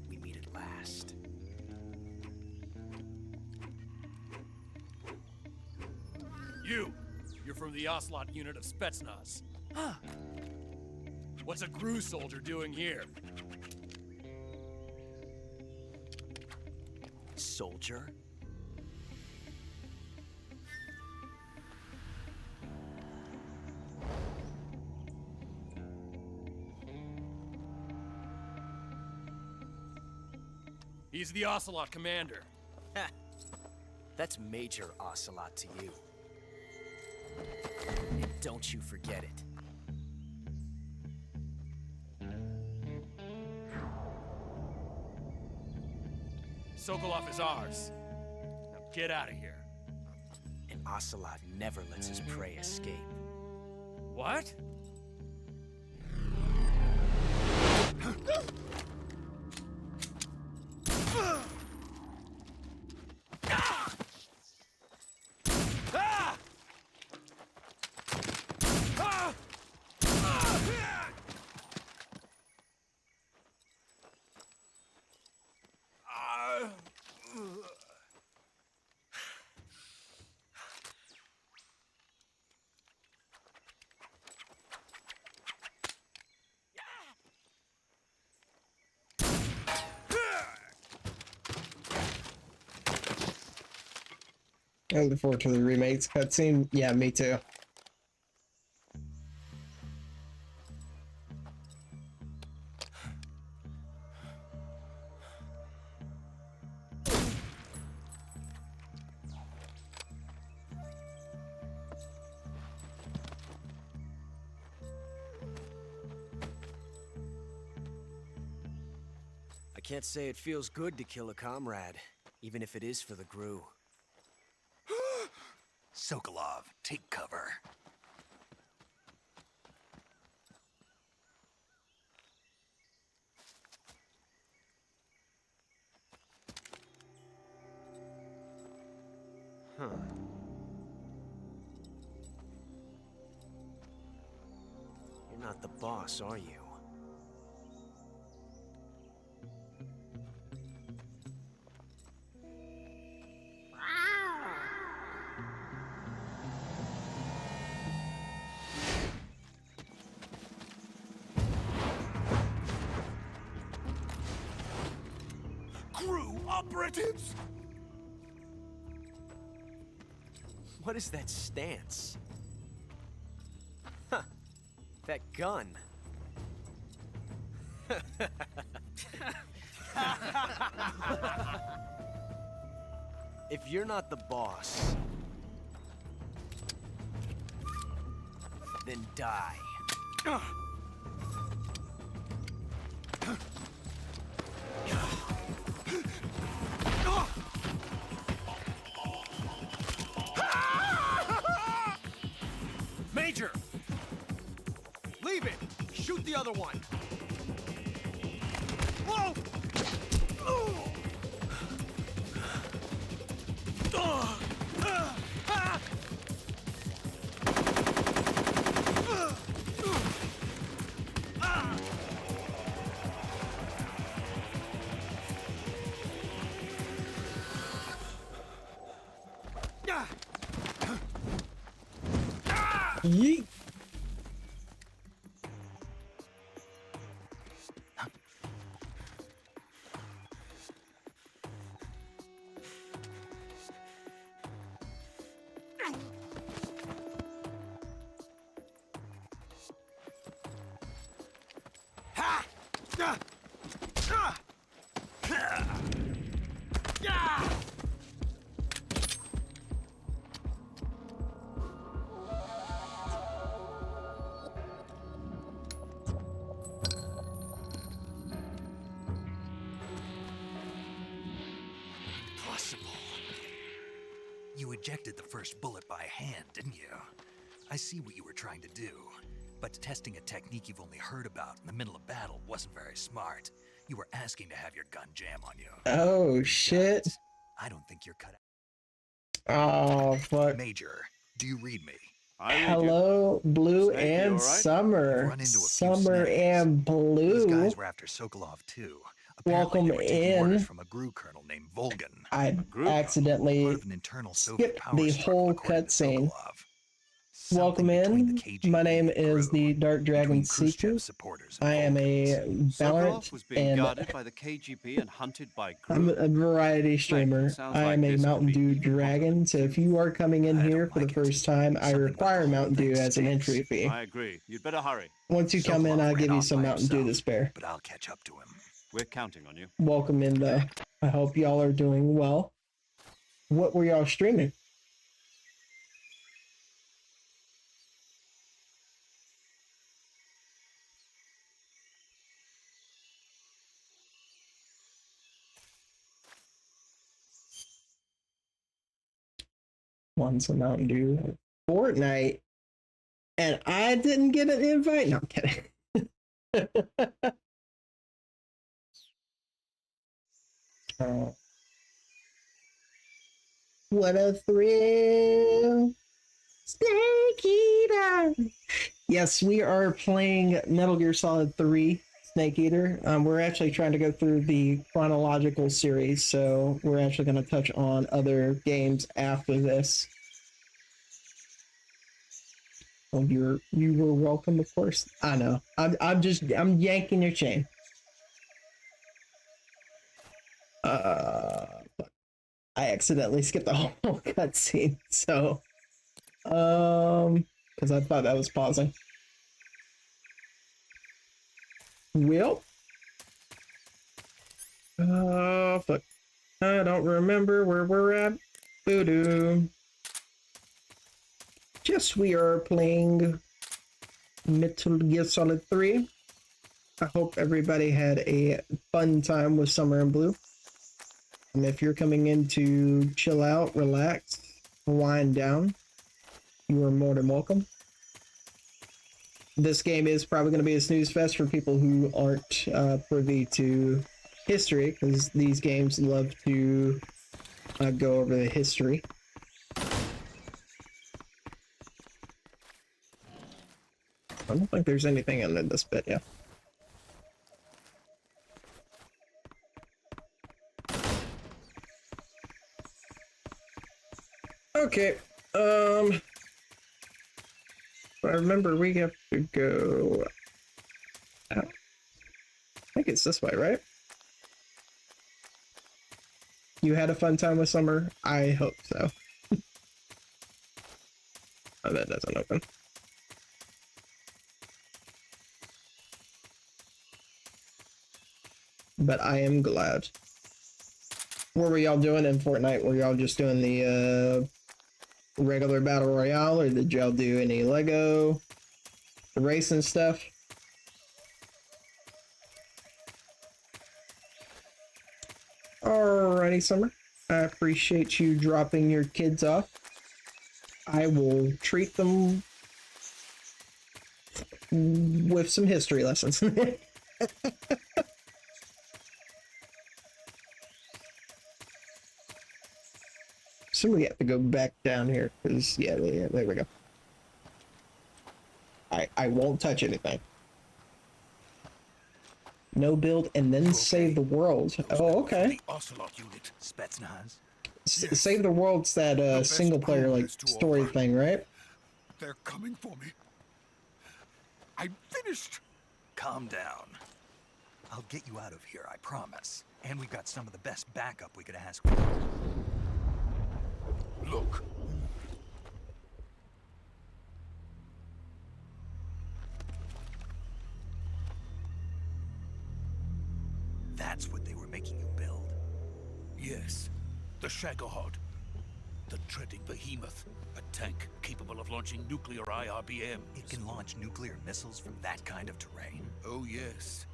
We meet at last. You're from the Ocelot unit of Spetsnaz. Huh. What's a GRU soldier doing here? Soldier? He's the Ocelot commander. Ha! That's Major Ocelot to you. And don't you forget it. Sokolov is ours. Now get out of here. And Ocelot never lets his prey escape. What? I look forward to the remakes cutscene. Yeah, me too. I can't say it feels good to kill a comrade, even if it is for the GRU. Sokolov, take cover. Huh. You're not the boss, are you? GRU operatives! What is that stance? Huh. That gun. If you're not the boss, then die. Major! Leave it! Shoot the other one! Whoa! Yeet. Impossible. You ejected the first bullet by hand, didn't you? I see what you were trying to do, but testing a technique you've only heard about in the middle of battle wasn't very smart. You were asking to have your gun jam on you. Oh shit. I don't think you're cut out. Oh, fuck. Major, do you read me? I read you. Hello, Blue Snake, you and all right? Summer. Run into a few Summer snags. and These Blue. guys were after Sokolov too. Apparently Welcome they were taking orders in. from a GRU colonel named Volgan. I Group Part accidentally of an internal Soviet skipped power the struggle, whole according to cutscene. Sokolov. Welcome Something between the in. KGB My name and is GRU, the Dark Dragon between Seeker. Khrushchev's supporters and I am a Volgan's. Valorant Sokolov was being and guarded by the KGB and hunted by I'm GRU. a variety streamer. sounds I like am a this could Mountain be Dew even hotter Dragon, than so if you are coming in I here don't for the like it. first time, I Something about require the whole Mountain Dew thing as an stinks. entry fee. I agree. You'd better hurry. Once you come in, Sokolov I'll ran give you off some by Mountain Dew to himself, spare. but I'll catch up to him. We're counting on you. Welcome in, though. I hope y'all are doing well. What were y'all streaming? One's a Mountain Dew. Fortnite. And I didn't get an invite? No, I'm kidding. What a thrill. Snake Eater. Yes, we are playing Metal Gear Solid 3 Snake Eater. We're actually trying to go through the chronological series, so we're actually going to touch on other games after this. Oh, you were welcome, of course. I know. I'm yanking your chain. I accidentally skipped the whole cutscene, so because I thought that was pausing. Well, fuck. I don't remember where we're at. Voodoo. Yes, we are playing Metal Gear Solid 3. I hope everybody had a fun time with Summer and Blue. And if you're coming in to chill out, relax, wind down, you are more than welcome. This game is probably going to be a snooze fest for people who aren't privy to history, because these games love to go over the history. I don't think there's anything in this bit, yeah. Okay, I remember we have to go out. I think it's this way, right? You had a fun time with Summer? I hope so. Oh, that doesn't open. But I am glad. What were y'all doing in Fortnite? Were y'all just doing the regular battle royale, or did y'all do any Lego racing stuff? Alrighty, Summer. I appreciate you dropping your kids off. I will treat them with some history lessons. So we have to go back down here, because, yeah, there we go. I won't touch anything. No build and then save the world. Oh, okay. Ocelot unit. Spetsnaz? Save the world's that single player like story thing, right? They're coming for me. I'm finished. Calm down. I'll get you out of here, I promise. And we've got some of the best backup we could ask for. Look. That's what they were making you build? Yes. The Shagohod. The treading behemoth. A tank capable of launching nuclear IRBMs. It can launch nuclear missiles from that kind of terrain? Oh, yes.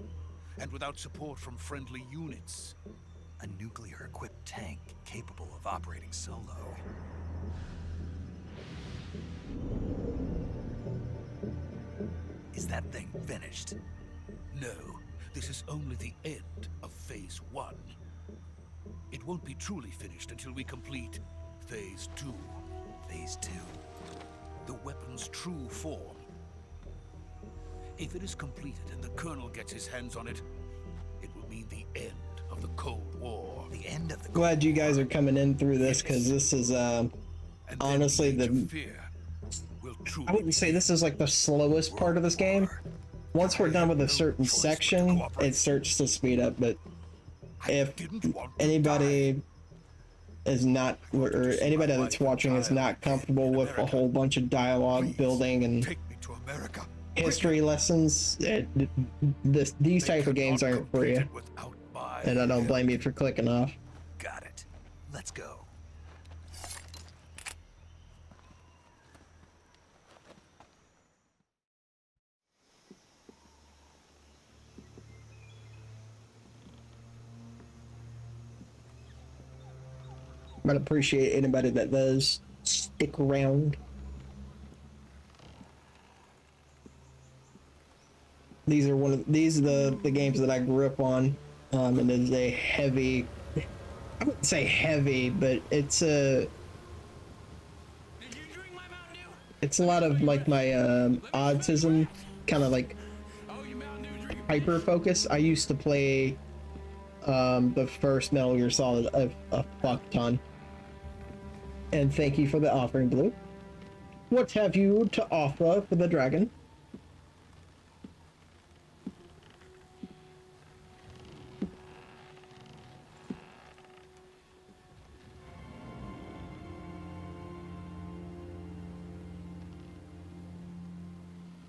And without support from friendly units. A nuclear-equipped tank capable of operating solo. Is that thing finished? No, this is only the end of Phase 1. It won't be truly finished until we complete Phase 2. Phase 2. The weapon's true form. If it is completed and the Colonel gets his hands on it, it will mean the end of the Cold War. The end of the Glad you guys are coming in through this, because this is honestly I wouldn't say this is like the slowest part of this game. Once we're done with a certain section, it starts to speed up, but if anybody is not, or anybody that's watching is not comfortable with a whole bunch of dialogue building and history lessons, these type of games aren't for you. And I don't blame you for clicking off. Got it. Let's go. I'd appreciate anybody that does stick around. These are the games that I grew up on, and it's a heavy, I wouldn't say heavy, but it's a lot of like my autism kind of like hyper focus. I used to play the first Metal Gear Solid a fuck ton. And thank you for the offering, Blue. What have you to offer for the dragon?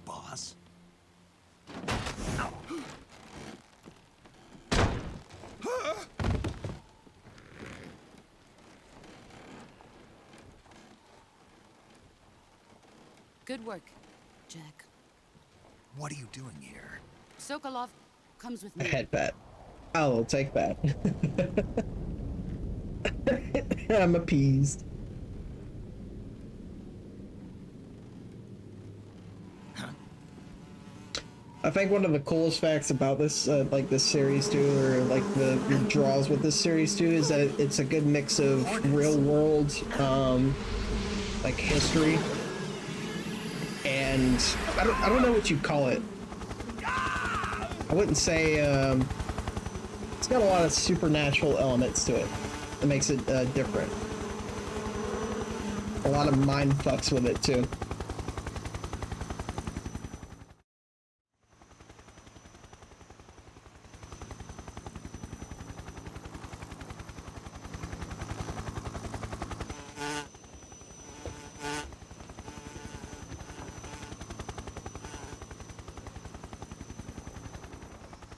Boss? Good work, Jack. What are you doing here? Sokolov comes with A me. headbat. I'll take that. I'm appeased. I think one of the coolest facts about this, like this series too, or like the draws with this series too, is that it's a good mix of real world, like history, and I don't know what you call it. I wouldn't say it's got a lot of supernatural elements to it. That makes it different. A lot of mind fucks with it too.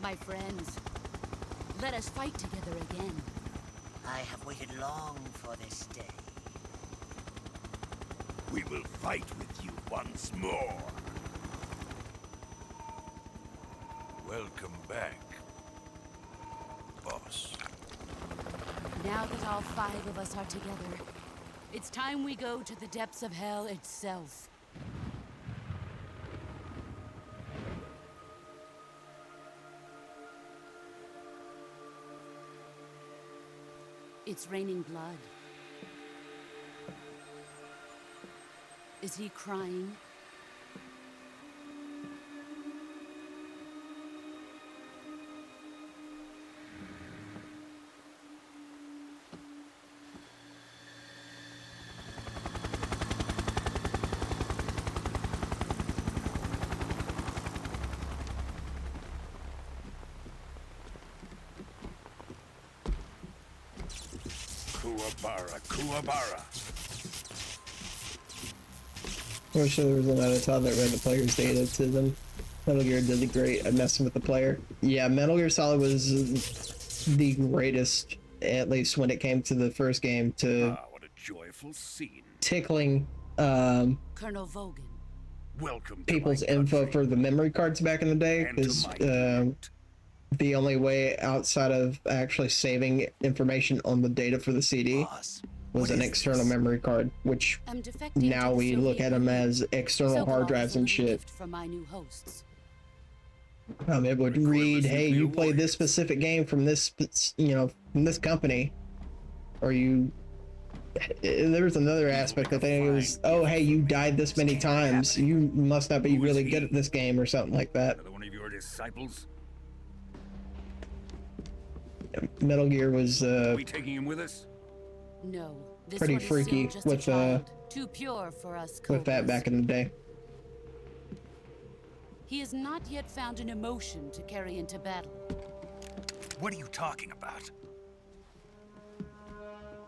My friends, let us fight together again. I have waited long for this day. We will fight with you once more. Welcome back, boss. Now that all 5 of us are together, it's time we go to the depths of hell itself. It's raining blood. Is he crying? Kuwabara. I wish there was another tab that read the player's data to them. Metal Gear did great at messing with the player. Yeah, Metal Gear Solid was the greatest, at least when it came to the first game, to what a joyful scene. tickling Colonel Vogan. Welcome people's info for the memory cards back in the day, because the only way outside of actually saving information on the data for the CD was an external memory card, which now we look at them as external hard drives and shit. From my new hosts. It would read, hey, you played this specific game from this, from this company, or you There was another aspect. I think it was, oh hey, you died this many times. You must not be really good at this game or something like that. Another one of your disciples? Metal Gear was Are we taking him with us? No, this pretty one is freaky still just a with child, too pure for us with that Cobras. back in the day. He has not yet found an emotion to carry into battle. What are you talking about?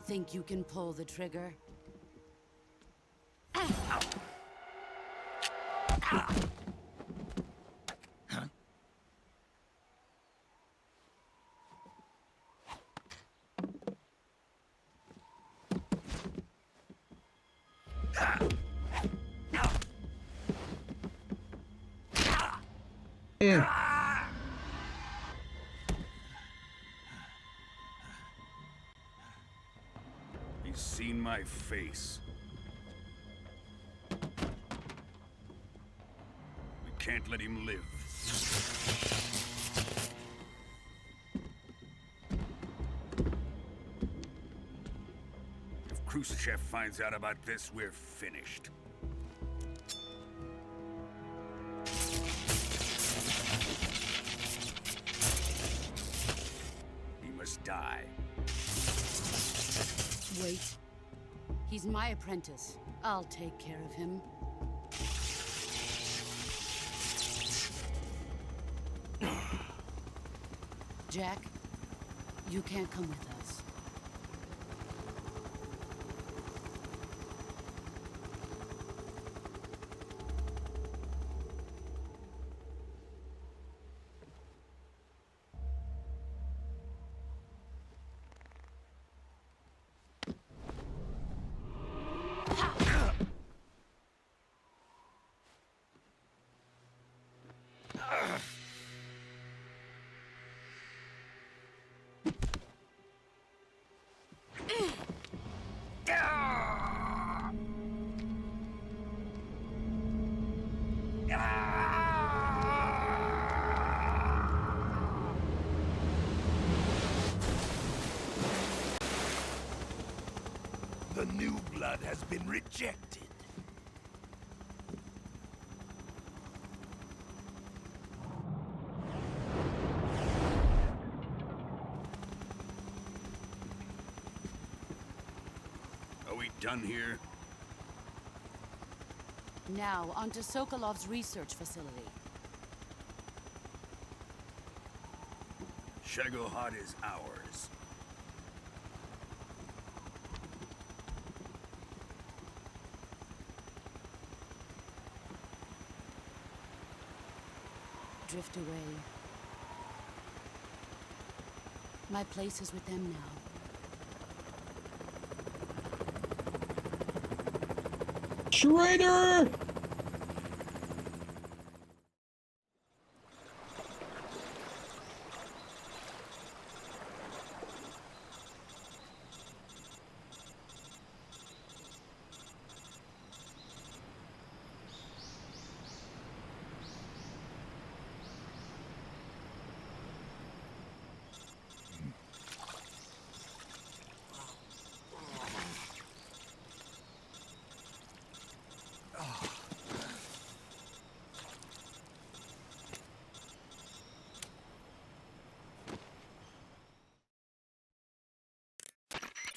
Think you can pull the trigger? He's seen my face. We can't let him live. If Khrushchev finds out about this, we're finished. He must die. Wait. He's my apprentice. I'll take care of him. Jack, you can't come with us. The new blood has been rejected. Are we done here? Now, onto Sokolov's research facility. Shagohod is ours. Drift away. My place is with them now. Traitor!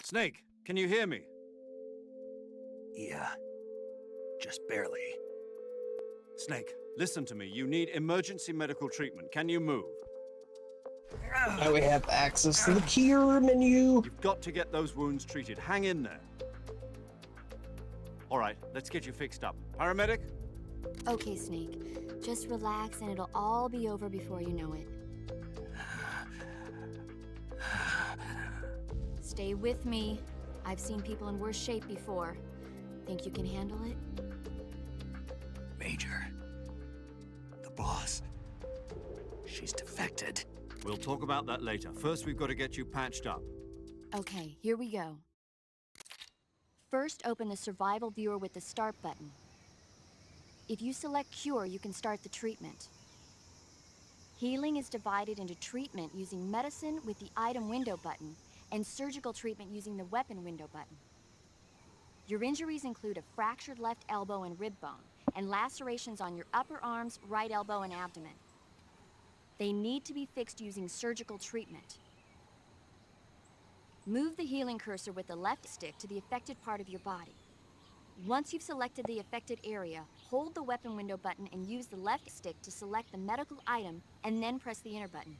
Snake, can you hear me? Yeah. Just barely. Snake, listen to me. You need emergency medical treatment. Can you move? Now we have access to the cure menu. You've got to get those wounds treated. Hang in there. All right, let's get you fixed up. Paramedic? Okay, Snake. Just relax and it'll all be over before you know it. Stay with me. I've seen people in worse shape before. Think you can handle it? Major. The boss. She's defected. We'll talk about that later. First, we've got to get you patched up. Okay, here we go. First, open the survival viewer with the start button. If you select cure, you can start the treatment. Healing is divided into treatment using medicine with the item window button and surgical treatment using the weapon window button. Your injuries include a fractured left elbow and rib bone, and lacerations on your upper arms, right elbow, and abdomen. They need to be fixed using surgical treatment. Move the healing cursor with the left stick to the affected part of your body. Once you've selected the affected area, hold the weapon window button and use the left stick to select the medical item, and then press the enter button.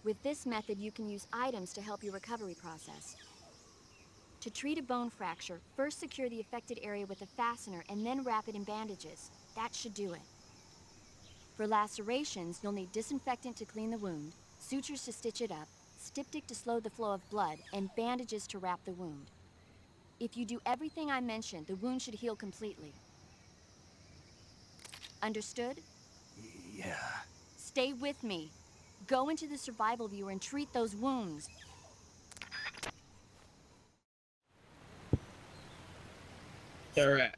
With this method, you can use items to help your recovery process. To treat a bone fracture, first secure the affected area with a fastener and then wrap it in bandages. That should do it. For lacerations, you'll need disinfectant to clean the wound, sutures to stitch it up, styptic to slow the flow of blood, and bandages to wrap the wound. If you do everything I mentioned, the wound should heal completely. Understood? Yeah. Stay with me. Go into the survival viewer and treat those wounds. All right.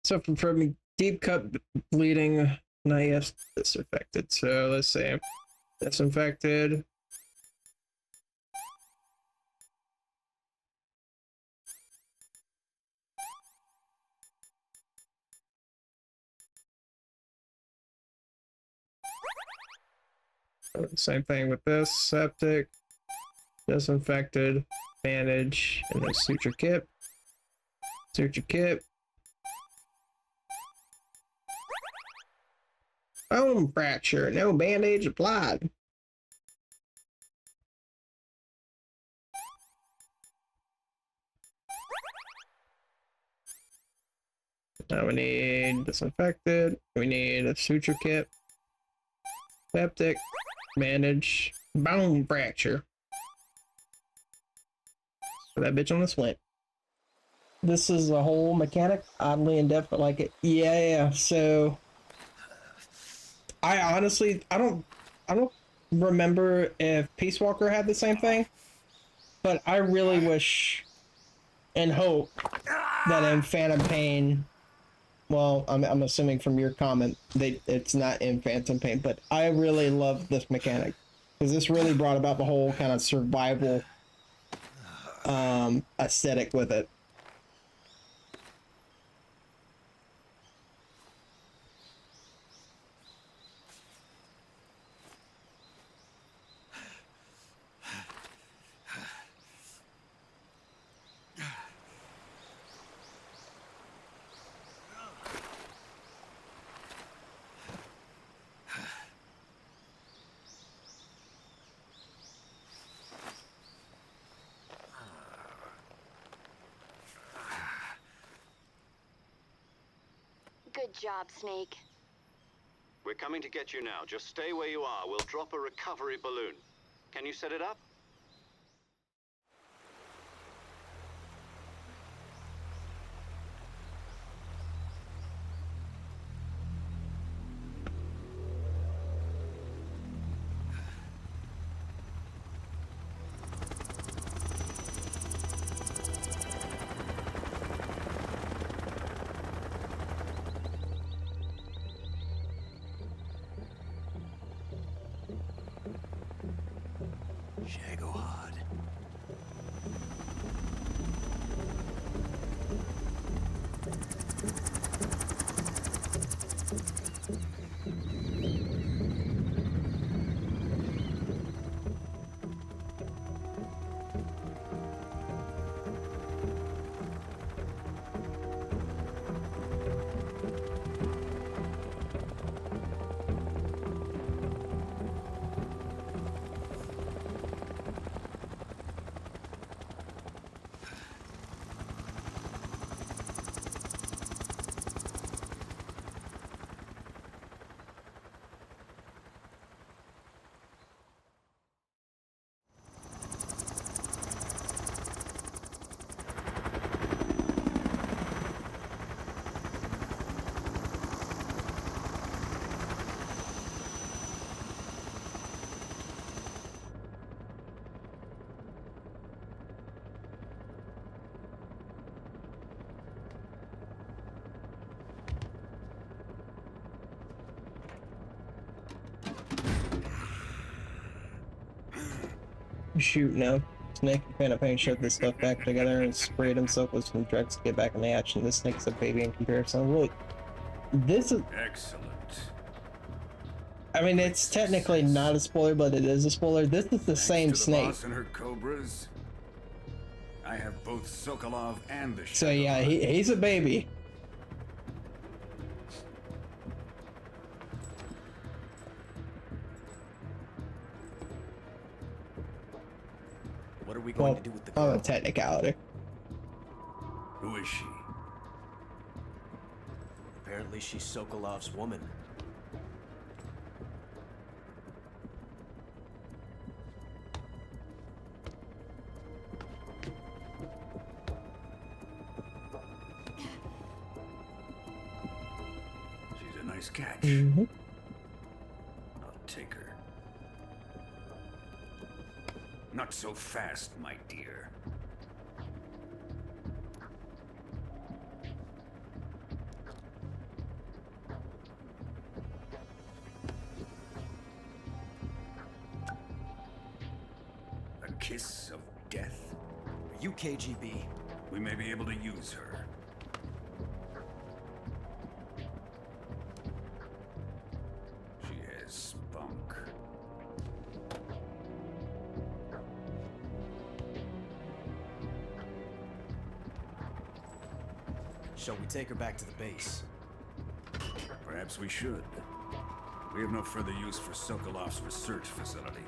Suffering from deep cut bleeding. Not yet disinfected. So let's see. Disinfected. Same thing with this. Septic. Disinfected. Bandage. And then suture kit. Suture kit. Bone fracture. No bandage applied. Now we need disinfected. We need a suture kit. Septic. Bandage. Bone fracture. Put that bitch on the splint. This is a whole mechanic, oddly in depth, but like it. Yeah. So I honestly, I don't remember if Peace Walker had the same thing, but I really wish and hope that in Phantom Pain, well, I'm assuming from your comment it's not in Phantom Pain, but I really love this mechanic because this really brought about the whole kind of survival aesthetic with it. Good job, Snake. We're coming to get you now. Just stay where you are. We'll drop a recovery balloon. Can you set it up? Shagohod. Shoot, no. Snake and Phantom Pain shoved this stuff back together and sprayed himself with some drugs to get back in the action. This snake's a baby in comparison. Look, this is... Excellent. I mean, it's technically not a spoiler, but it is a spoiler. This is the same To the snake. boss and her cobras. I have both Sokolov and the So yeah, he's a baby. What are we going to do with the Oh, girl? a technicality. Who is she? Apparently she's Sokolov's woman. She's a nice catch. Mm-hmm. I'll take her. Not so fast, my dear. A kiss of death? Are you KGB? We may be able to use her. She has spunk. Shall we take her back to the base? Perhaps we should. We have no further use for Sokolov's research facility.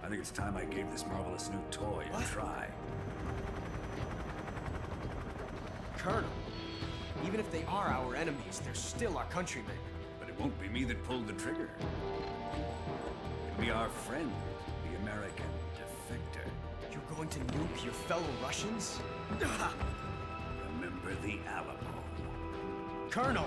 I think it's time I gave this marvelous new toy a try. Colonel, even if they are our enemies, they're still our countrymen. But it won't be me that pulled the trigger. It'll be our friend, the American defector. You're going to nuke your fellow Russians? Remember the Alamo. Colonel!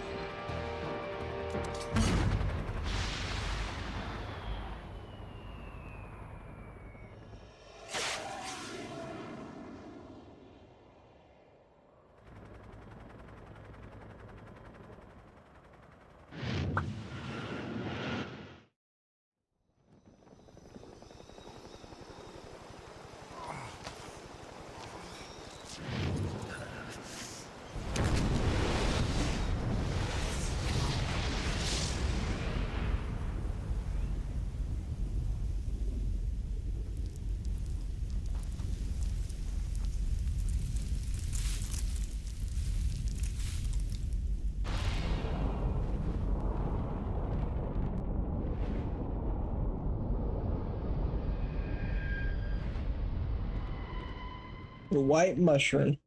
The white mushroom.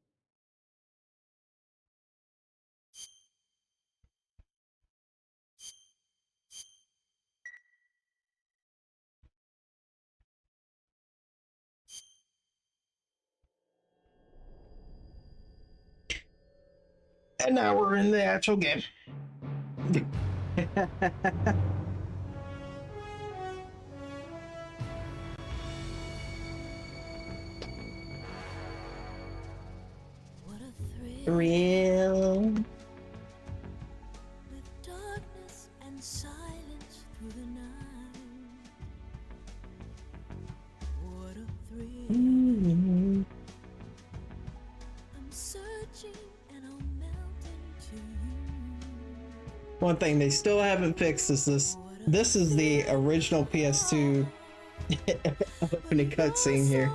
And now we're in the actual game. Real. With darkness and silence through the night. What a thrill. I'm searching and I'll melt into you. One thing they still haven't fixed is this. This is the original PS2 opening cutscene here.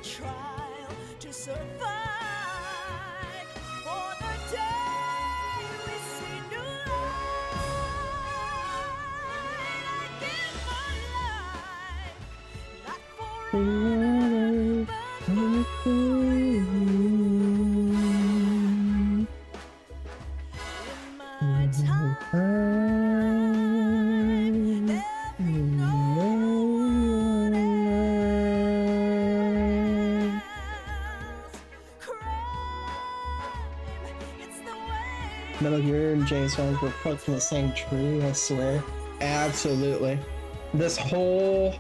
trial to survive. For the day we see new light, I give my life, not for honor, but for you. In my time, there'll be no one else. Crime, it's the way. Metal Gear and James Bond were plucked from the same tree, I swear. Absolutely. This whole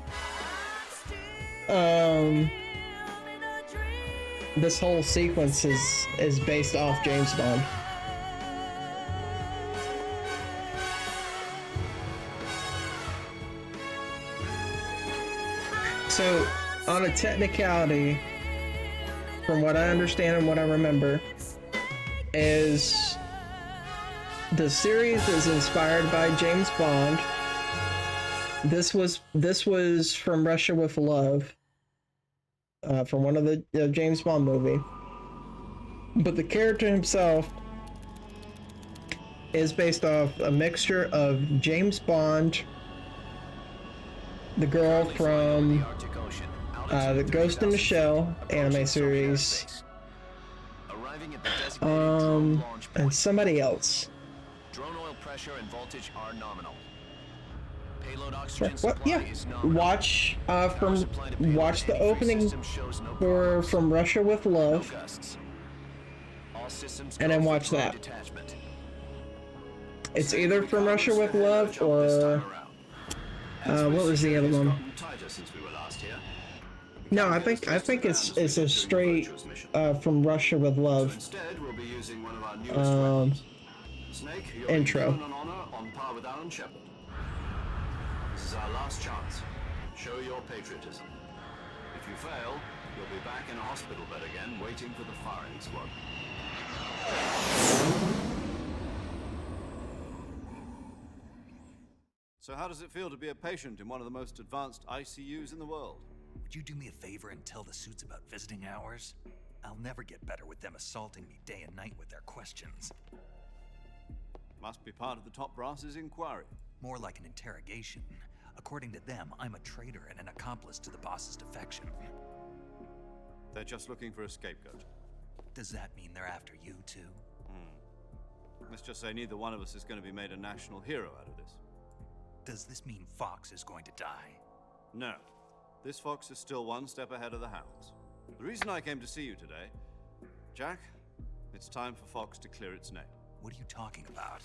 this whole sequence is based off James Bond. So, on a technicality, from what I understand and what I remember, is the series is inspired by James Bond. This was from Russia with Love, from one of the James Bond movie. But the character himself is based off a mixture of James Bond, the girl from the Ghost in the Shell anime series, and somebody else. Drone oil pressure and voltage are nominal. Payload oxygen What? Yeah. Watch watch the opening for From Russia with Love, and then watch that. It's either From Russia with Love or what was the other one? No, I think it's a straight From Russia with Love intro. This is our last chance. Show your patriotism. If you fail, you'll be back in a hospital bed again, waiting for the firing squad. So how does it feel to be a patient in one of the most advanced ICUs in the world? Would you do me a favor and tell the suits about visiting hours? I'll never get better with them assaulting me day and night with their questions. Must be part of the top brass's inquiry. More like an interrogation. According to them, I'm a traitor and an accomplice to the boss's defection. They're just looking for a scapegoat. Does that mean they're after you too? Let's just say neither one of us is going to be made a national hero out of this. Does this mean Fox is going to die? No. This fox is still one step ahead of the hounds. The reason I came to see you today, Jack, it's time for Fox to clear its name. What are you talking about?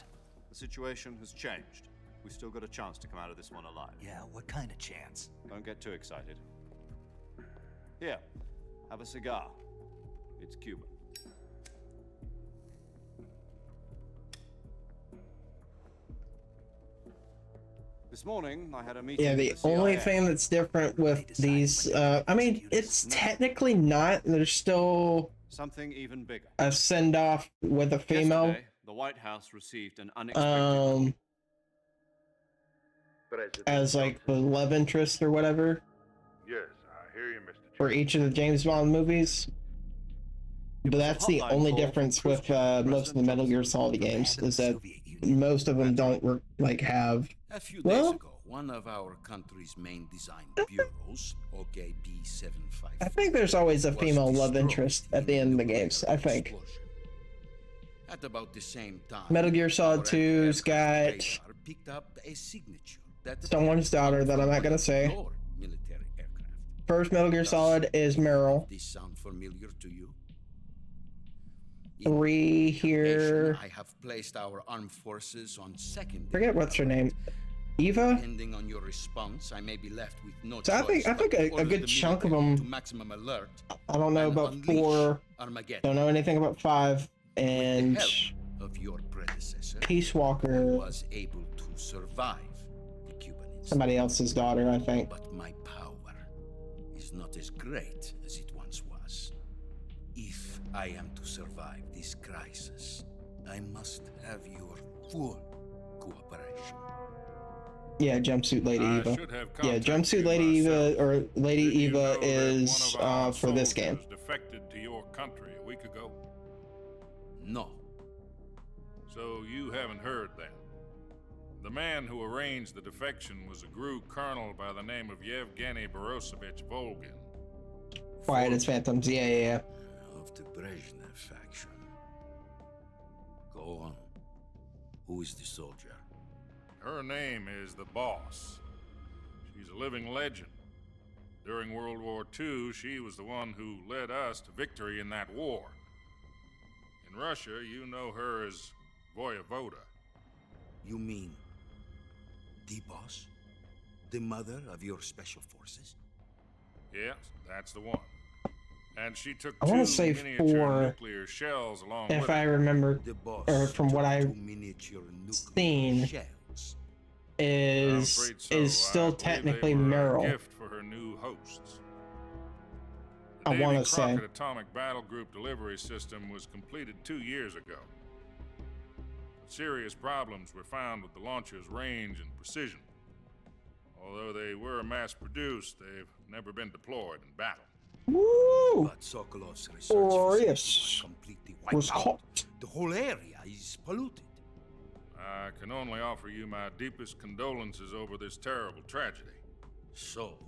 The situation has changed. We still got a chance to come out of this one alive. Yeah, what kind of chance? Don't get too excited. Here, have a cigar. It's Cuban. This morning, I had a meeting. Yeah, the with the only CIA. thing that's different with these, I mean, it's technically not. There's still Something even bigger. a send-off with a female. Yesterday, the White House received an unexpected As like the love interest or whatever Yes, I hear you, Mr. for each of the James Bond movies. But that's the only difference with most of the Metal Gear Solid games, is that most of them don't have. A few days Well, ago, one of our country's main design bureaus, OKB-75, I think there's always a female love interest at the end of the games. I think at about the same time, Metal Gear Solid 2's got picked up a signature that someone's daughter that I'm not gonna say. military aircraft. First Metal Gear Solid is Meryl. This sound familiar to you? 3 here. I have placed our armed forces on second. Forget what's her name. Eva. Depending on your response, I may be left with no So I choice think but to a order good the chunk of military them. to maximum alert. I don't know and about unleash 4. Armageddon. Don't know anything about 5 and Of your predecessor, Peace who Walker. was able to survive the Cuban incident. Somebody else's daughter, I think. But my power is not as great as it once was. If I am to survive this crisis, I must have your full cooperation. Yeah, Jumpsuit Lady I Eva. should have Yeah, contacted Jumpsuit you Lady Eva, myself. or Lady Did you Eva know that is one of our for this game. soldiers defected to your country a week ago? No. So you haven't heard then. The man who arranged the defection was a GRU colonel by the name of Yevgeny Borosovich Volgin. Quiet as Phantoms. Yeah, yeah, yeah. Of the Brezhnev faction. Go on. Who is the soldier? Her name is the Boss. She's a living legend. During World War II, she was the one who led us to victory in that war. In Russia, you know her as Voyevoda. You mean the boss? The mother of your special forces? Yes, that's the one. And she took I two want to say miniature 4, nuclear shells along if with I her. remember, The boss or from what I've miniature nuclear seen, shells. I'm is afraid so. is I still believe technically they were a Meryl. gift for her new hosts. The I Davy want to say. Crockett Atomic Battle Group delivery system was completed 2 years ago. Serious problems were found with the launcher's range and precision. Although they were mass-produced, they've never been deployed in battle. Woo! But Sokolov's research Glorious. facilities are completely Was wiped out. hot. The whole area is polluted. I can only offer you my deepest condolences over this terrible tragedy. So,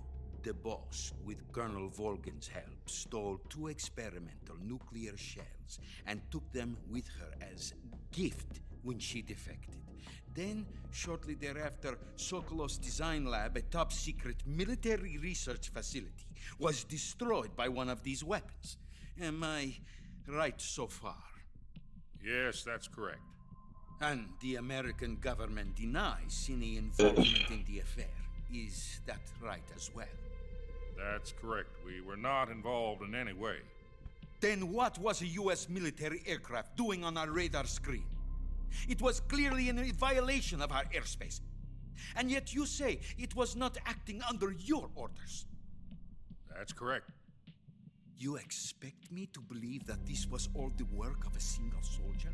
the boss, with Colonel Volgin's help, stole 2 experimental nuclear shells and took them with her as gift when she defected. Then, shortly thereafter, Sokolov's design lab, a top-secret military research facility, was destroyed by one of these weapons. Am I right so far? Yes, that's correct. And the American government denies any involvement in the affair. Is that right as well? That's correct. We were not involved in any way. Then what was a U.S. military aircraft doing on our radar screen? It was clearly in violation of our airspace. And yet you say it was not acting under your orders. That's correct. You expect me to believe that this was all the work of a single soldier?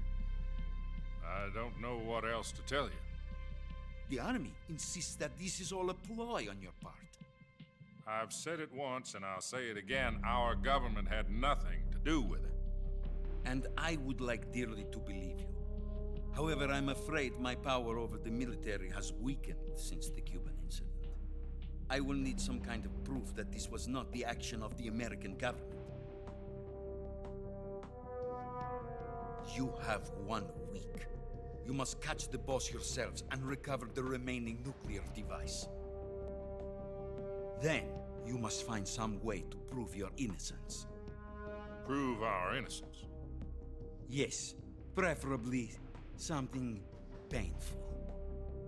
I don't know what else to tell you. The army insists that this is all a ploy on your part. I've said it once and I'll say it again. Our government had nothing to do with it. And I would like dearly to believe you. However, I'm afraid my power over the military has weakened since the Cuban incident. I will need some kind of proof that this was not the action of the American government. You have 1 week. You must catch the boss yourselves and recover the remaining nuclear device. Then, you must find some way to prove your innocence. Prove our innocence? Yes, preferably something painful.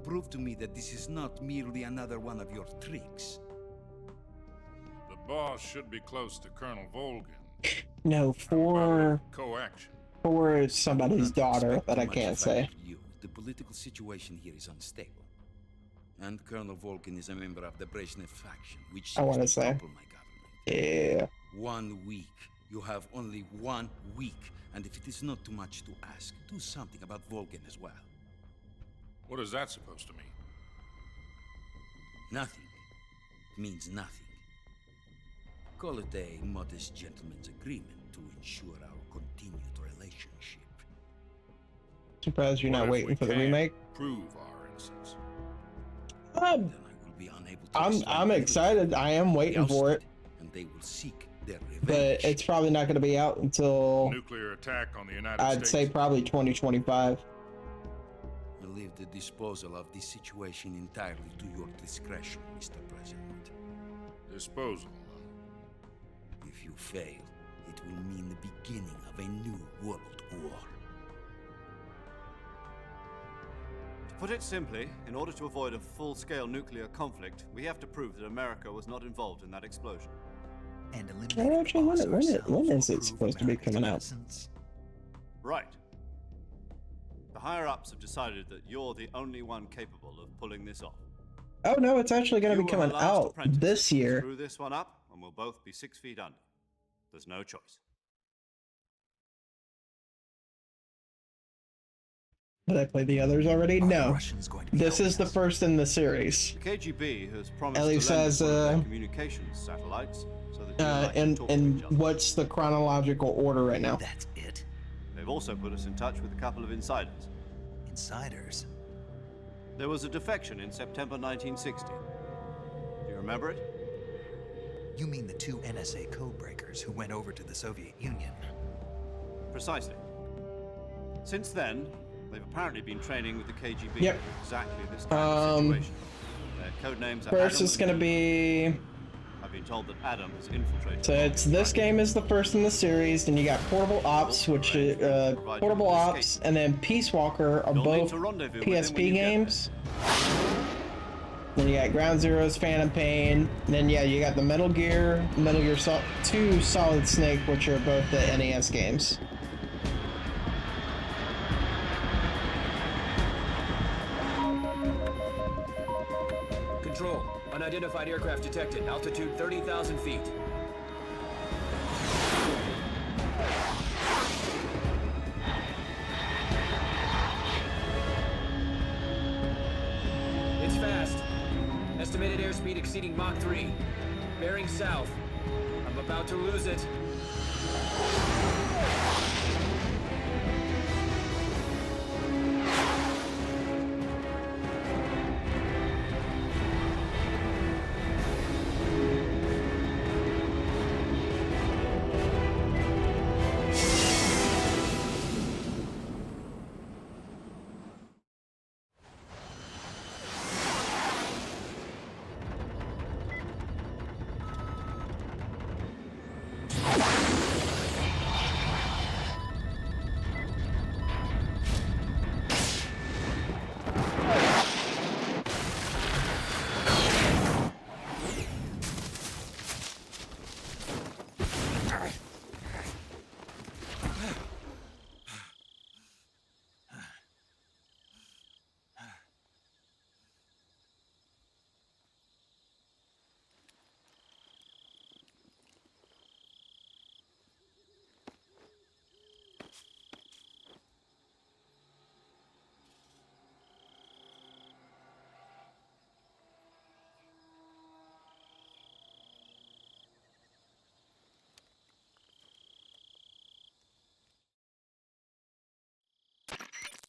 Prove to me that this is not merely another one of your tricks. The boss should be close to Colonel Volgin. No, for Coaction. for somebody's daughter that I Much can't in say. fact, you. The political situation here is unstable. And Colonel Volgin is a member of the Brezhnev faction, which I seems want to to say. topple my government. Yeah. 1 week. You have only 1 week. And if it is not too much to ask, do something about Volgin as well. What is that supposed to mean? Nothing. It means nothing. Call it a modest gentleman's agreement to ensure our continued relationship. Surprised you're not What if waiting we for the can't remake. Prove our innocence. Then I will be unable to restore I'm the excited. I am waiting for it, and they will seek their but revenge. it's probably not going to be out until Nuclear attack on the United I'd States. say probably 2025. I leave the disposal of this situation entirely to your discretion, Mr. President. Disposal. If you fail, it will mean the beginning of a new world war. To put it simply, in order to avoid a full-scale nuclear conflict, we have to prove that America was not involved in that explosion. And Well, actually, when is it supposed to be coming out? Right. The higher-ups have decided that you're the only one capable of pulling this off. Oh no, it's actually going to be You were coming my last out apprentice. this year. Screw this one up, and we'll both be 6 feet under. There's no choice. Did I play the others already? No. Russians going to be This is the first in the series. The KGB has promised At least to lend as us one of their communications satellites so that you and I can and talk to each other. what's the chronological order right now? That's it. They've also put us in touch with a couple of insiders. Insiders? There was a defection in September 1960. Do you remember it? You mean the two NSA codebreakers who went over to the Soviet Union? Precisely. Since then, they've apparently been training with the KGB Yep. for exactly this kind of situation. Their code names are First Adam is going to be... I've been told that Adam has infiltrated. So it's this game is the first in the series, then you got Portable Ops, which Portable Ops, and then Peace Walker are both PSP games. Then you got Ground Zeroes, Phantom Pain, and then yeah, you got the Metal Gear 2 Solid Snake, which are both the NES games. Control, unidentified aircraft detected, altitude 30,000 feet. It's fast. Estimated airspeed exceeding Mach 3. Bearing south. I'm about to lose it.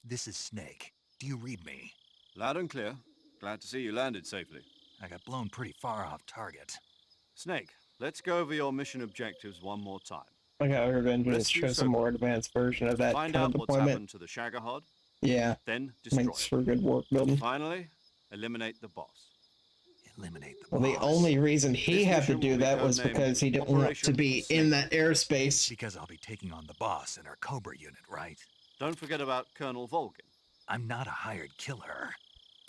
This is Snake. Do you read me? Loud and clear. Glad to see you landed safely. I got blown pretty far off target. Snake, let's go over your mission objectives one more time. I got Revenge and Rescue show some more advanced version of that Find kind out of what's deployment. happened to the Shagohod. Yeah. Then destroy Makes it. for good work building. Finally, eliminate the boss. Eliminate the Well, the only reason he had to do that was because he didn't want to be in that airspace. Because I'll be taking on the boss in our Cobra unit, right? Don't forget about Colonel Volgin. I'm not a hired killer.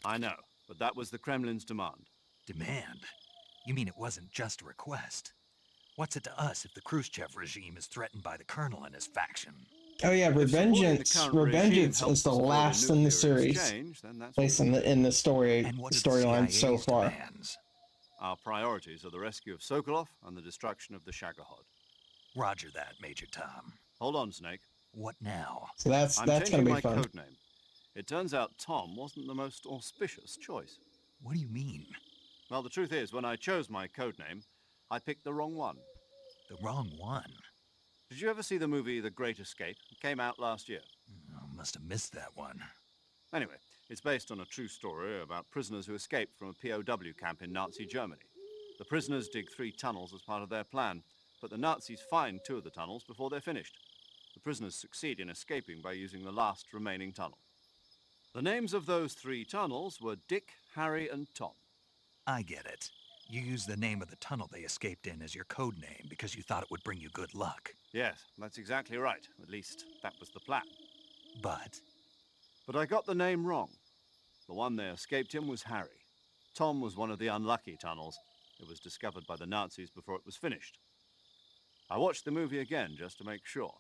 I know, but that was the Kremlin's demand. Demand? You mean it wasn't just a request? What's it to us if the Khrushchev regime is threatened by the Colonel and his faction? Oh yeah, Revengeance is the last in the series, at least in the storyline so far. Our priorities are the rescue of Sokolov and the destruction of the Shagohod. Roger that, Major Tom. Hold on, Snake. What now? So that's gonna be fun. Code name. It turns out Tom wasn't the most auspicious choice. What do you mean? Well, the truth is, when I chose my code name, I picked the wrong one. The wrong one? Did you ever see the movie The Great Escape? It came out last year. Oh, must have missed that one. Anyway, it's based on a true story about prisoners who escaped from a POW camp in Nazi Germany. The prisoners dig 3 tunnels as part of their plan, but the Nazis find 2 of the tunnels before they're finished. The prisoners succeed in escaping by using the last remaining tunnel. The names of those 3 tunnels were Dick, Harry, and Tom. I get it. You used the name of the tunnel they escaped in as your code name because you thought it would bring you good luck. Yes, that's exactly right. At least, that was the plan. But I got the name wrong. The one they escaped in was Harry. Tom was one of the unlucky tunnels. It was discovered by the Nazis before it was finished. I watched the movie again just to make sure.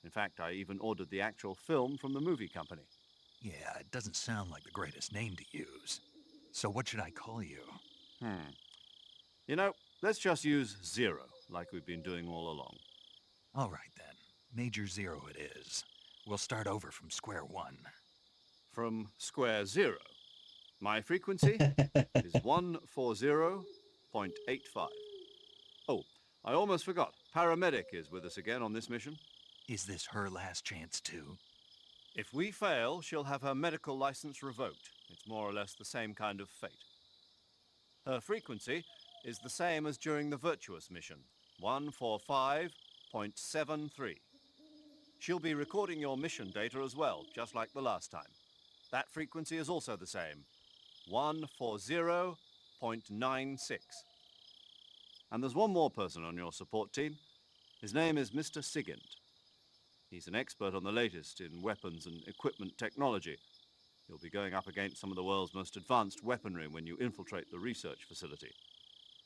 In fact, I even ordered the actual film from the movie company. yeah, it doesn't sound like the greatest name to use. So what should I call you? You know, let's just use Zero, like we've been doing all along. All right then. Major Zero it is. We'll start over from square one. from square zero. My frequency is 140.85. Oh, I almost forgot. Paramedic is with us again on this mission. Is this her last chance, too? If we fail, she'll have her medical license revoked. It's more or less the same kind of fate. Her frequency is the same as during the Virtuous mission, 145.73. She'll be recording your mission data as well, just like the last time. That frequency is also the same, 140.96. And there's one more person on your support team. His name is Mr. Sigint. He's an expert on the latest in weapons and equipment technology. You'll be going up against some of the world's most advanced weaponry when you infiltrate the research facility.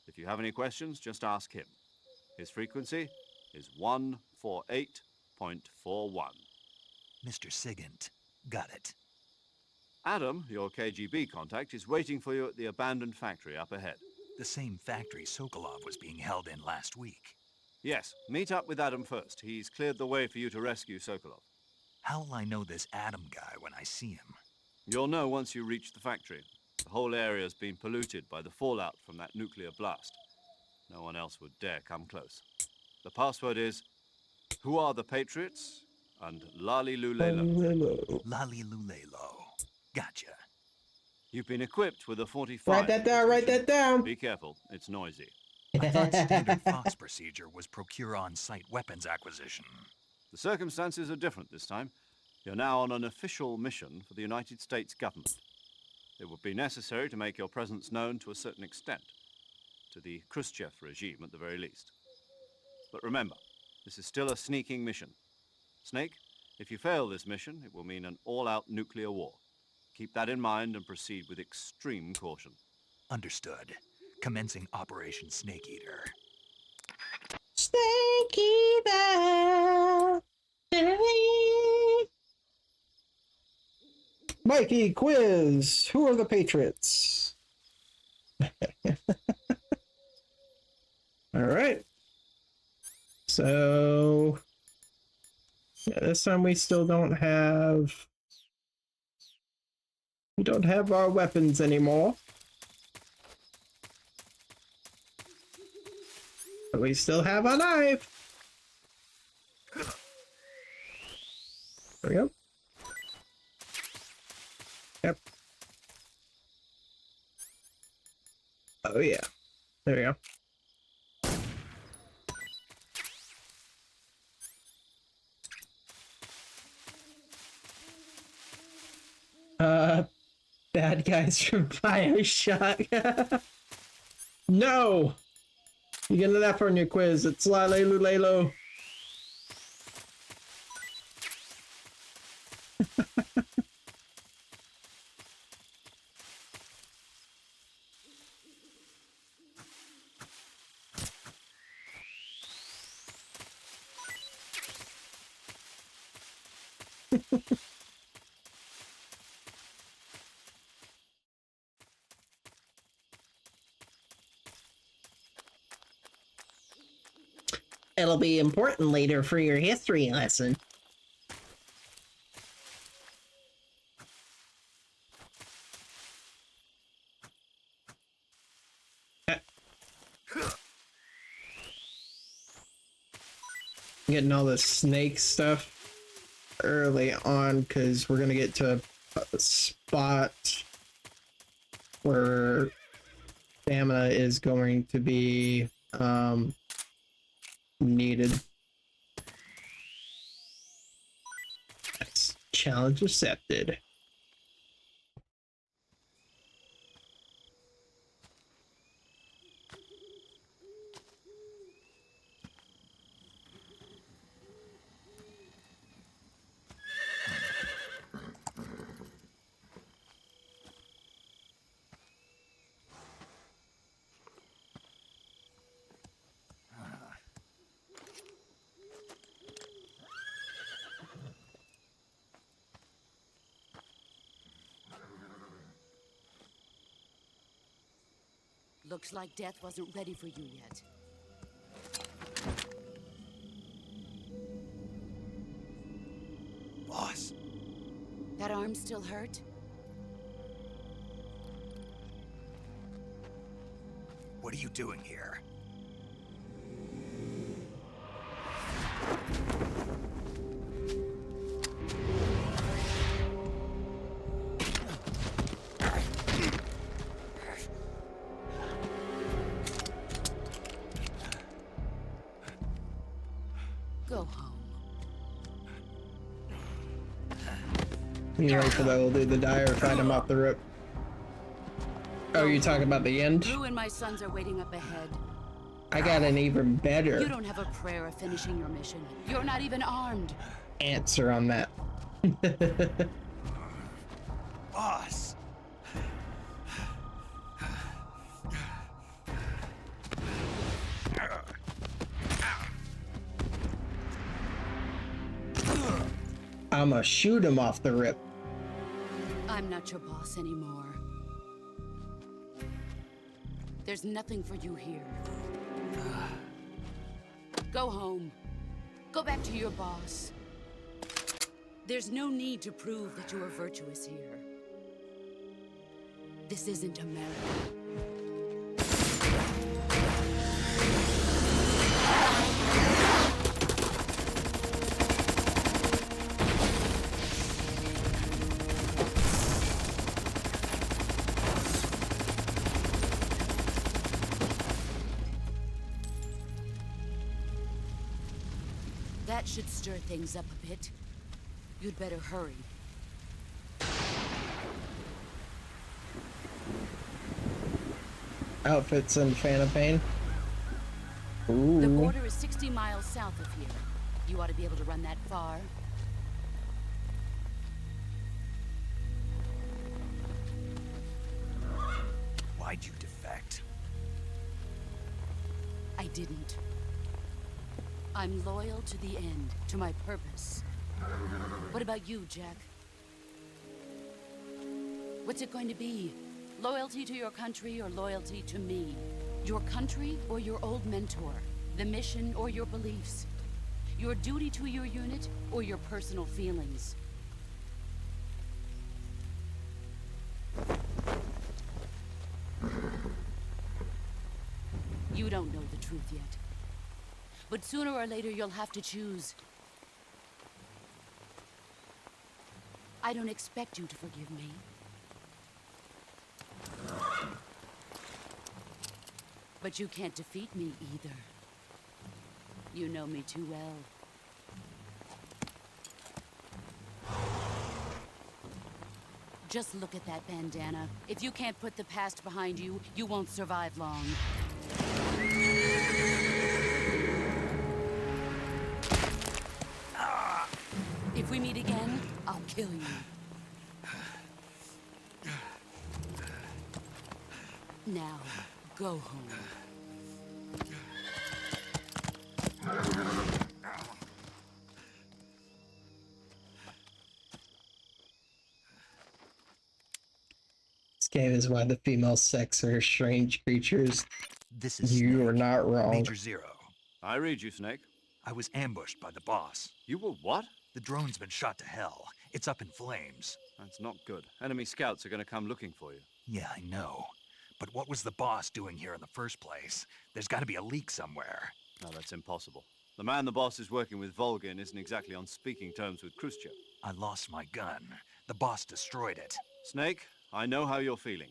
If you have any questions, just ask him. His frequency is 148.41. Mr. Sigint. Got it. Adam, your KGB contact, is waiting for you at the abandoned factory up ahead. The same factory Sokolov was being held in last week. Yes, meet up with Adam first. He's cleared the way for you to rescue Sokolov. How will I know this Adam guy when I see him? You'll know once you reach the factory. The whole area's been polluted by the fallout from that nuclear blast. No one else would dare come close. The password is, "Who are the Patriots?" and Lali Lulelo. Lali Lulelo. Gotcha. You've been equipped with a 45. Write that down, write that down. Be careful, it's noisy. I thought standard Fox procedure was procure on-site weapons acquisition. The circumstances are different this time. You're now on an official mission for the United States government. It would be necessary to make your presence known to a certain extent, to the Khrushchev regime at the very least. But remember, this is still a sneaking mission. Snake, if you fail this mission, it will mean an all-out nuclear war. Keep that in mind and proceed with extreme caution. Understood. Commencing Operation Snake Eater. Snake Eater! Mikey quiz. Who are the Patriots? All right. So yeah, this time we still don't have. We don't have our weapons anymore. But we still have a knife. There we go. Yep. Oh yeah. There we go. Bad guys from BioShock. No! You get an F on your quiz. It's Lalo Lalo. It'll be important later for your history lesson. Getting all the snake stuff early on because we're gonna get to a spot where stamina is going to be needed. Nice. Challenge accepted. Looks like death wasn't ready for you yet. Boss. That arm still hurt? What are you doing here? Go home. You wait for that, we'll do the die or fight him off the rip. Oh, you talking about the end? Drew and my sons are waiting up ahead. I got an even better You don't have a prayer of finishing your mission. You're not even armed. answer on that. Boss! I'ma shoot him off the rip. I'm not your boss anymore. There's nothing for you here. Go home. Go back to your boss. There's no need to prove that you are virtuous here. This isn't America. That should stir things up a bit. You'd better hurry. Outfits and Fan of Pain. Ooh. The border is 60 miles south of here. You ought to be able to run that far. Why'd you defect? I didn't. I'm loyal to the end, to my purpose. What about you, Jack? What's it going to be? Loyalty to your country or loyalty to me? Your country or your old mentor? The mission or your beliefs? Your duty to your unit or your personal feelings? You don't know the truth yet. But sooner or later, you'll have to choose. I don't expect you to forgive me. But you can't defeat me either. You know me too well. Just look at that bandana. If you can't put the past behind you, you won't survive long. If we meet again, I'll kill you. Now, go home. This game is why the female sex are strange creatures. This is You Snake. are not wrong. Major Zero. I read you, Snake. I was ambushed by the boss. You were what? The drone's been shot to hell. It's up in flames. That's not good. Enemy scouts are going to come looking for you. Yeah, I know. But what was the boss doing here in the first place? There's got to be a leak somewhere. No, that's impossible. The man the boss is working with, Volgin, isn't exactly on speaking terms with Khrushchev. I lost my gun. The boss destroyed it. Snake, I know how you're feeling.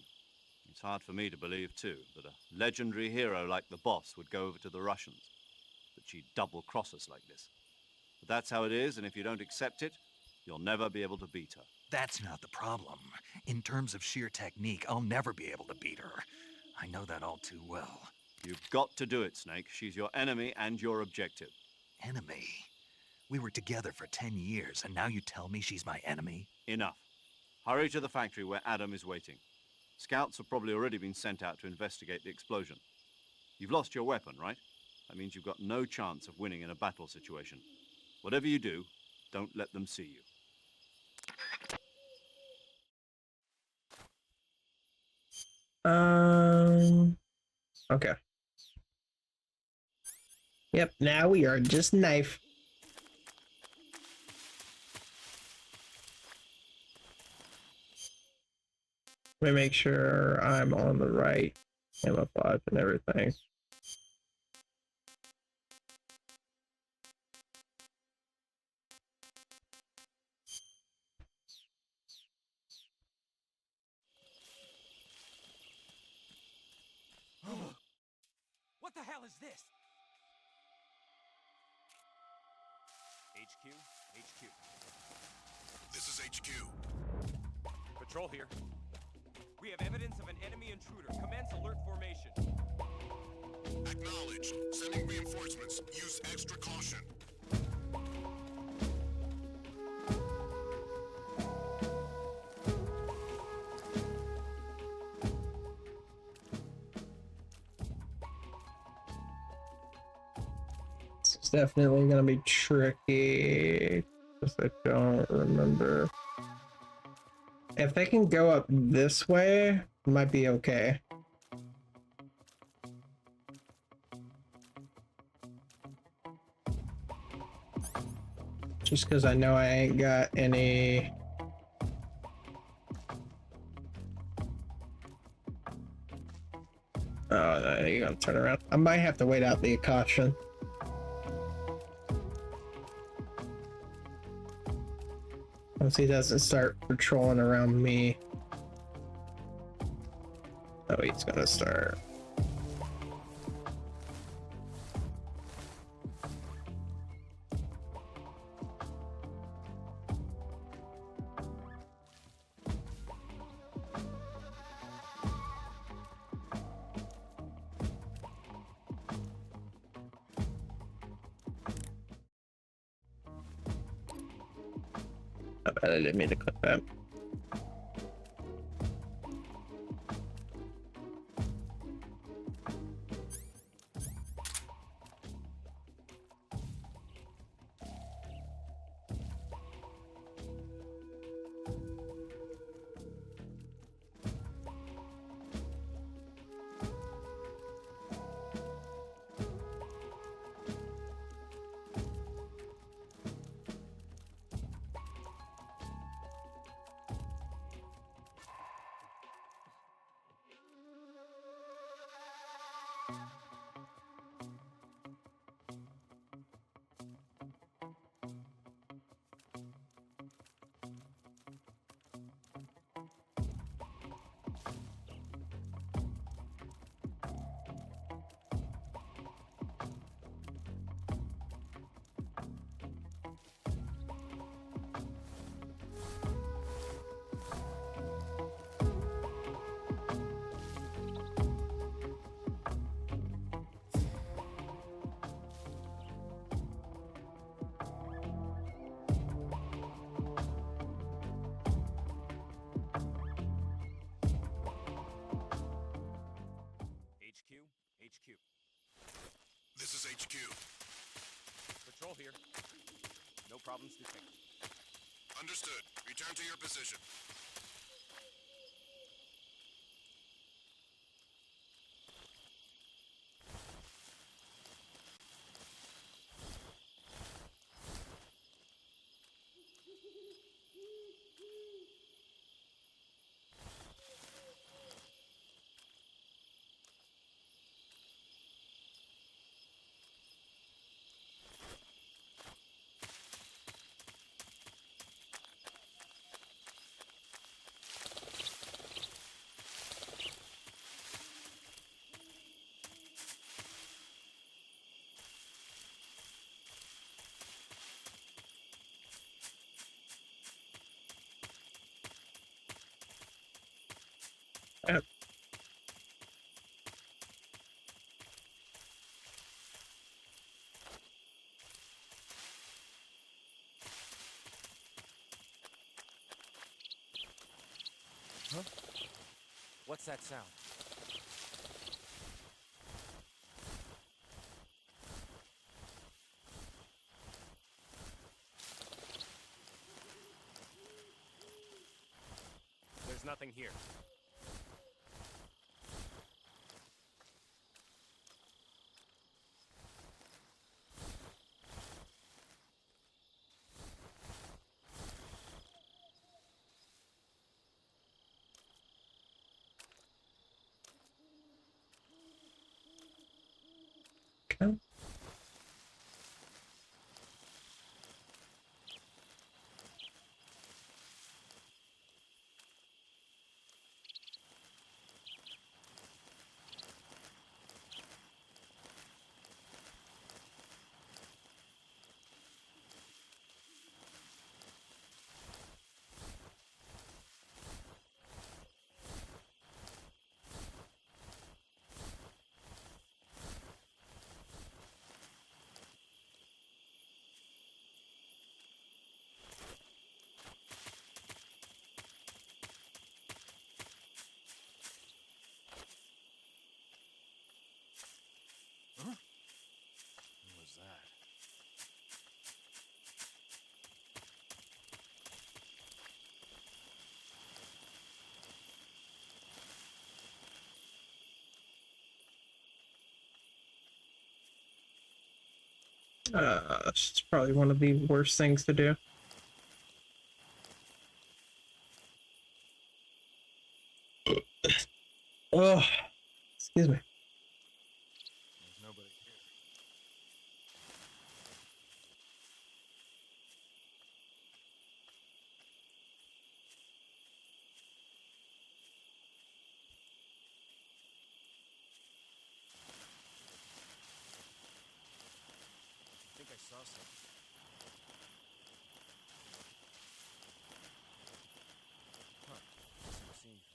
It's hard for me to believe, too, that a legendary hero like the boss would go over to the Russians. That she'd double-cross us like this. But that's how it is, and if you don't accept it, you'll never be able to beat her. That's not the problem. In terms of sheer technique, I'll never be able to beat her. I know that all too well. You've got to do it, Snake. She's your enemy and your objective. Enemy? We were together for 10 years, and now you tell me she's my enemy? Enough. Hurry to the factory where Adam is waiting. Scouts have probably already been sent out to investigate the explosion. You've lost your weapon, right? That means you've got no chance of winning in a battle situation. Whatever you do, don't let them see you. Okay. Yep, now we are just knife. Let me make sure I'm on the right camouflage and everything. What the hell is this? HQ, HQ. This is HQ. Patrol here. We have evidence of an enemy intruder. Commence alert formation. Acknowledged. Sending reinforcements. Use extra caution. It's definitely gonna be tricky because I don't remember. If they can go up this way, it might be okay. Just because I know I ain't got any... Oh, no, you're gonna turn around. I might have to wait out the caution. Once he doesn't start patrolling around me. Oh, he's gonna start. I bet I didn't mean to click that. HQ. This is HQ. Patrol here. No problems detected. Understood. Return to your position. Huh? What's that sound? There's nothing here. It's probably one of the worst things to do. Oh, excuse me. There's nobody here. I think I saw something. Huh. Doesn't see anything.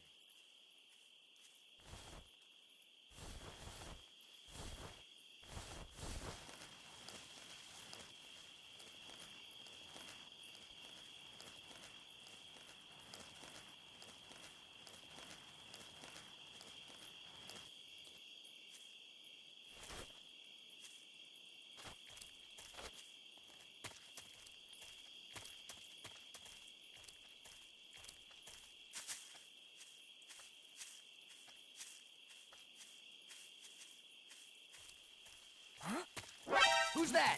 Who's that?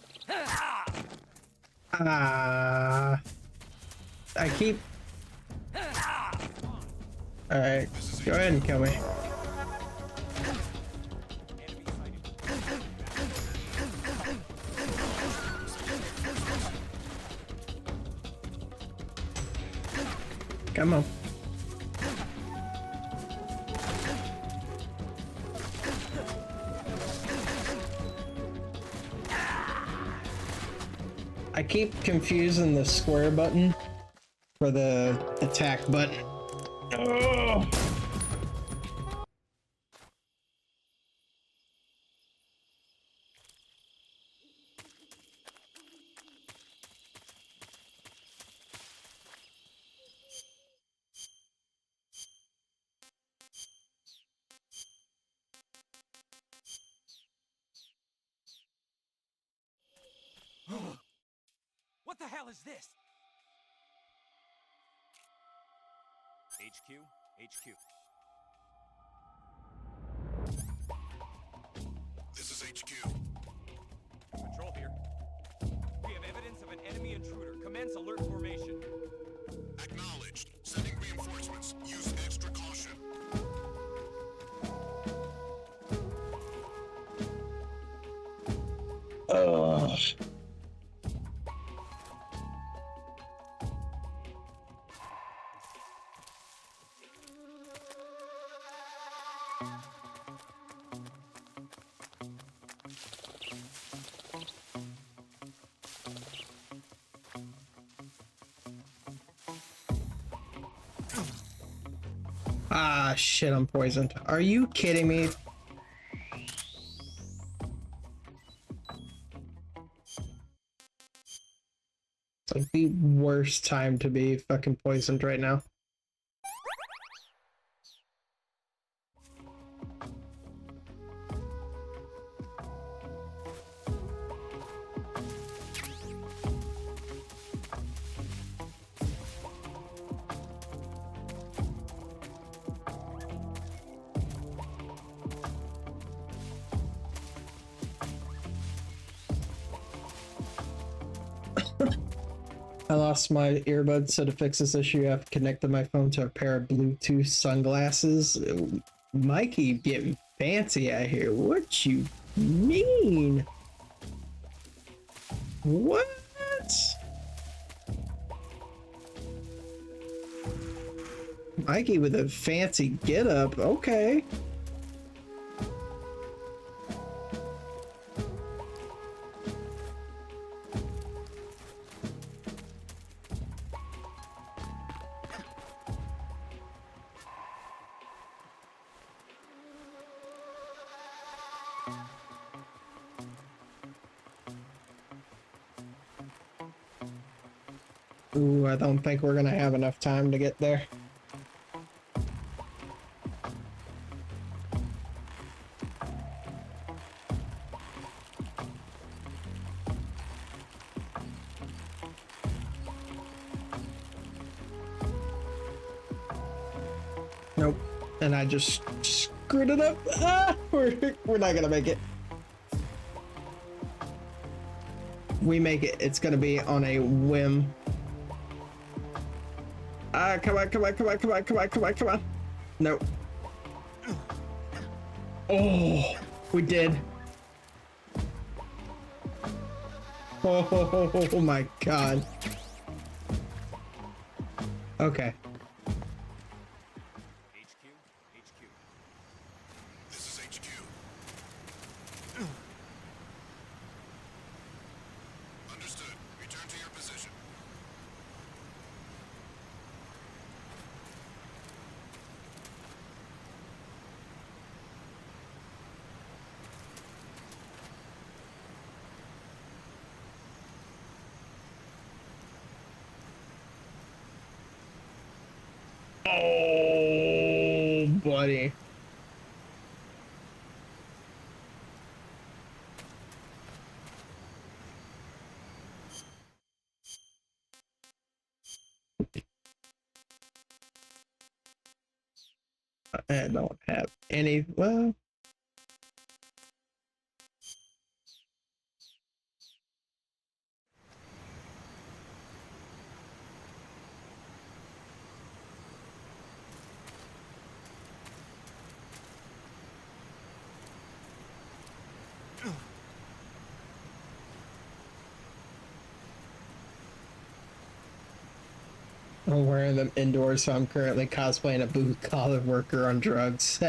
I keep... Alright, go ahead and kill me. Come on. I keep confusing the square button for the attack button. Oh. What the hell is this? HQ? HQ. This is HQ. Patrol here. We have evidence of an enemy intruder. Commence alert formation. Acknowledged. Sending reinforcements. Use extra caution. Ah, shit, I'm poisoned. Are you kidding me? It's like the worst time to be fucking poisoned right now. I lost my earbuds, so to fix this issue, I've connected my phone to a pair of Bluetooth sunglasses. Mikey getting fancy out here. What you mean? What? Mikey with a fancy get-up. Okay. Ooh, I don't think we're gonna have enough time to get there. Nope. And I just screwed it up. Ah, we're not gonna make it. we make it, it's gonna be on a whim. Come on, come on, come on, come on, come on, come on, come on. Nope. Oh, we did. Oh my god. Okay. This is HQ. Understood. Return to your position. Oh, buddy. I don't have any, well. I'm wearing them indoors, so I'm currently cosplaying a blue collar worker on drugs.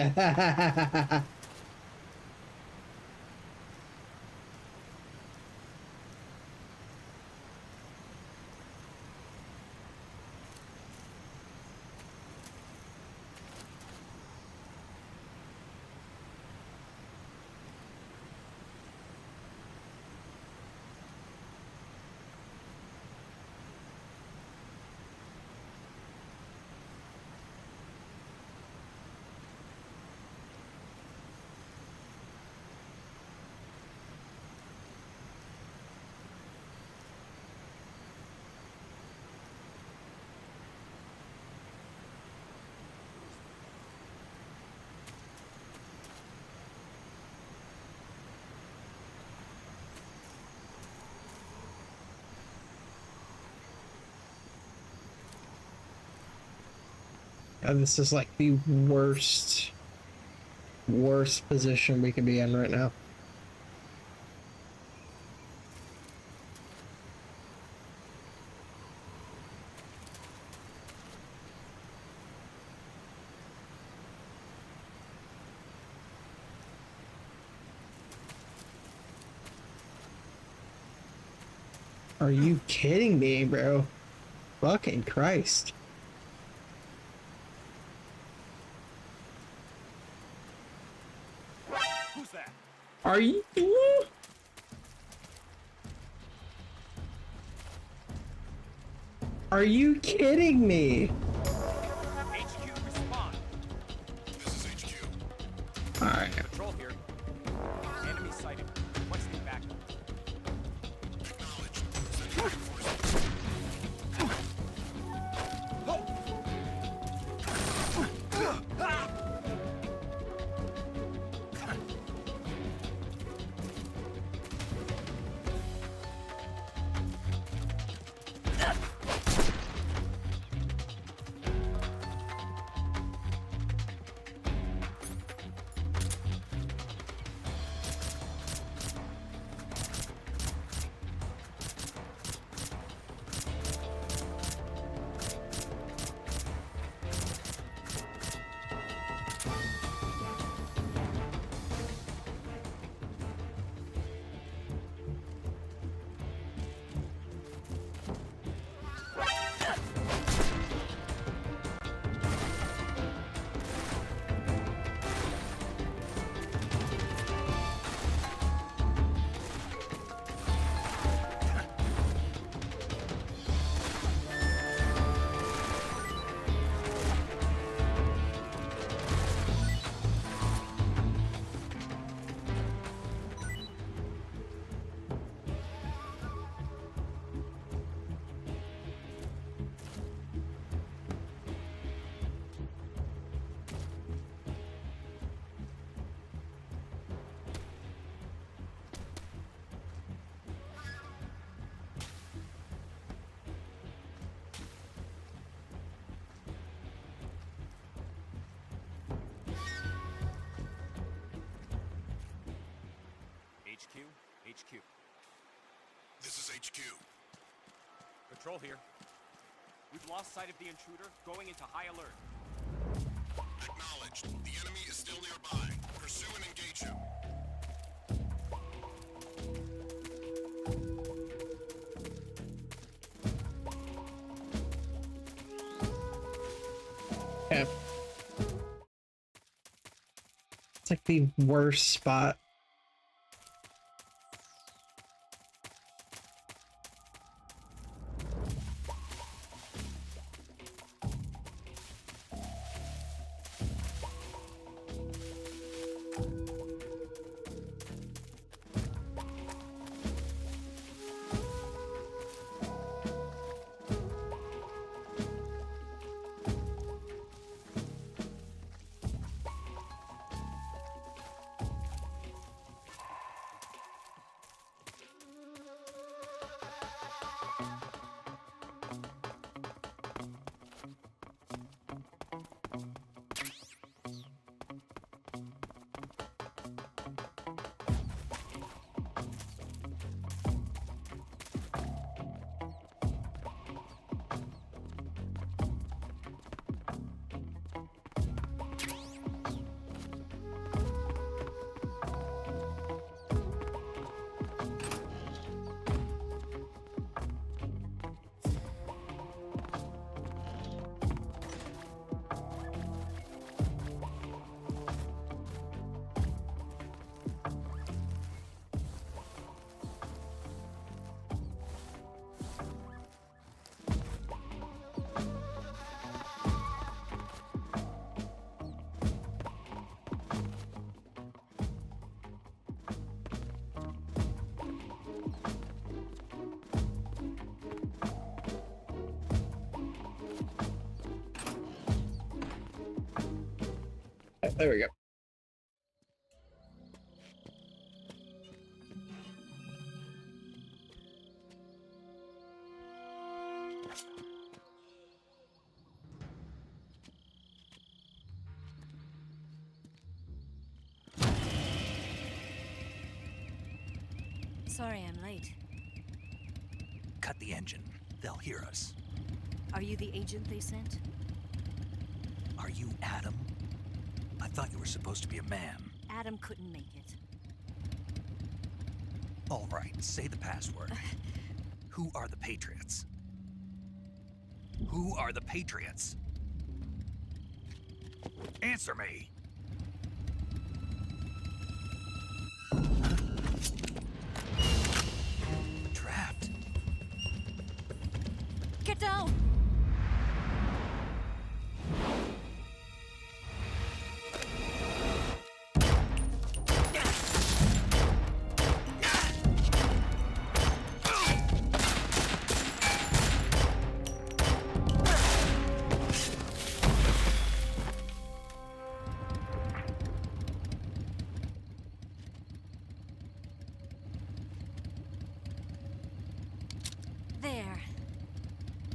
This is like the worst position we could be in right now. Are you kidding me, bro? Fucking Christ. Who's that? Are you? Are you kidding me? HQ, respond. This is HQ. Alright. Patrol here. Enemy sighted. Requesting backup. Acknowledged. Sending reinforcements. HQ. This is HQ. Patrol here. We've lost sight of the intruder, going into high alert. Acknowledged. The enemy is still nearby. Pursue and engage him. Okay. It's like the worst spot. There we go. Sorry I'm late. Cut the engine. They'll hear us. Are you the agent they sent? Are you Adam? I thought you were supposed to be a man. Adam couldn't make it. All right, say the password. Who are the Patriots? Who are the Patriots? Answer me! Trapped. Get down! There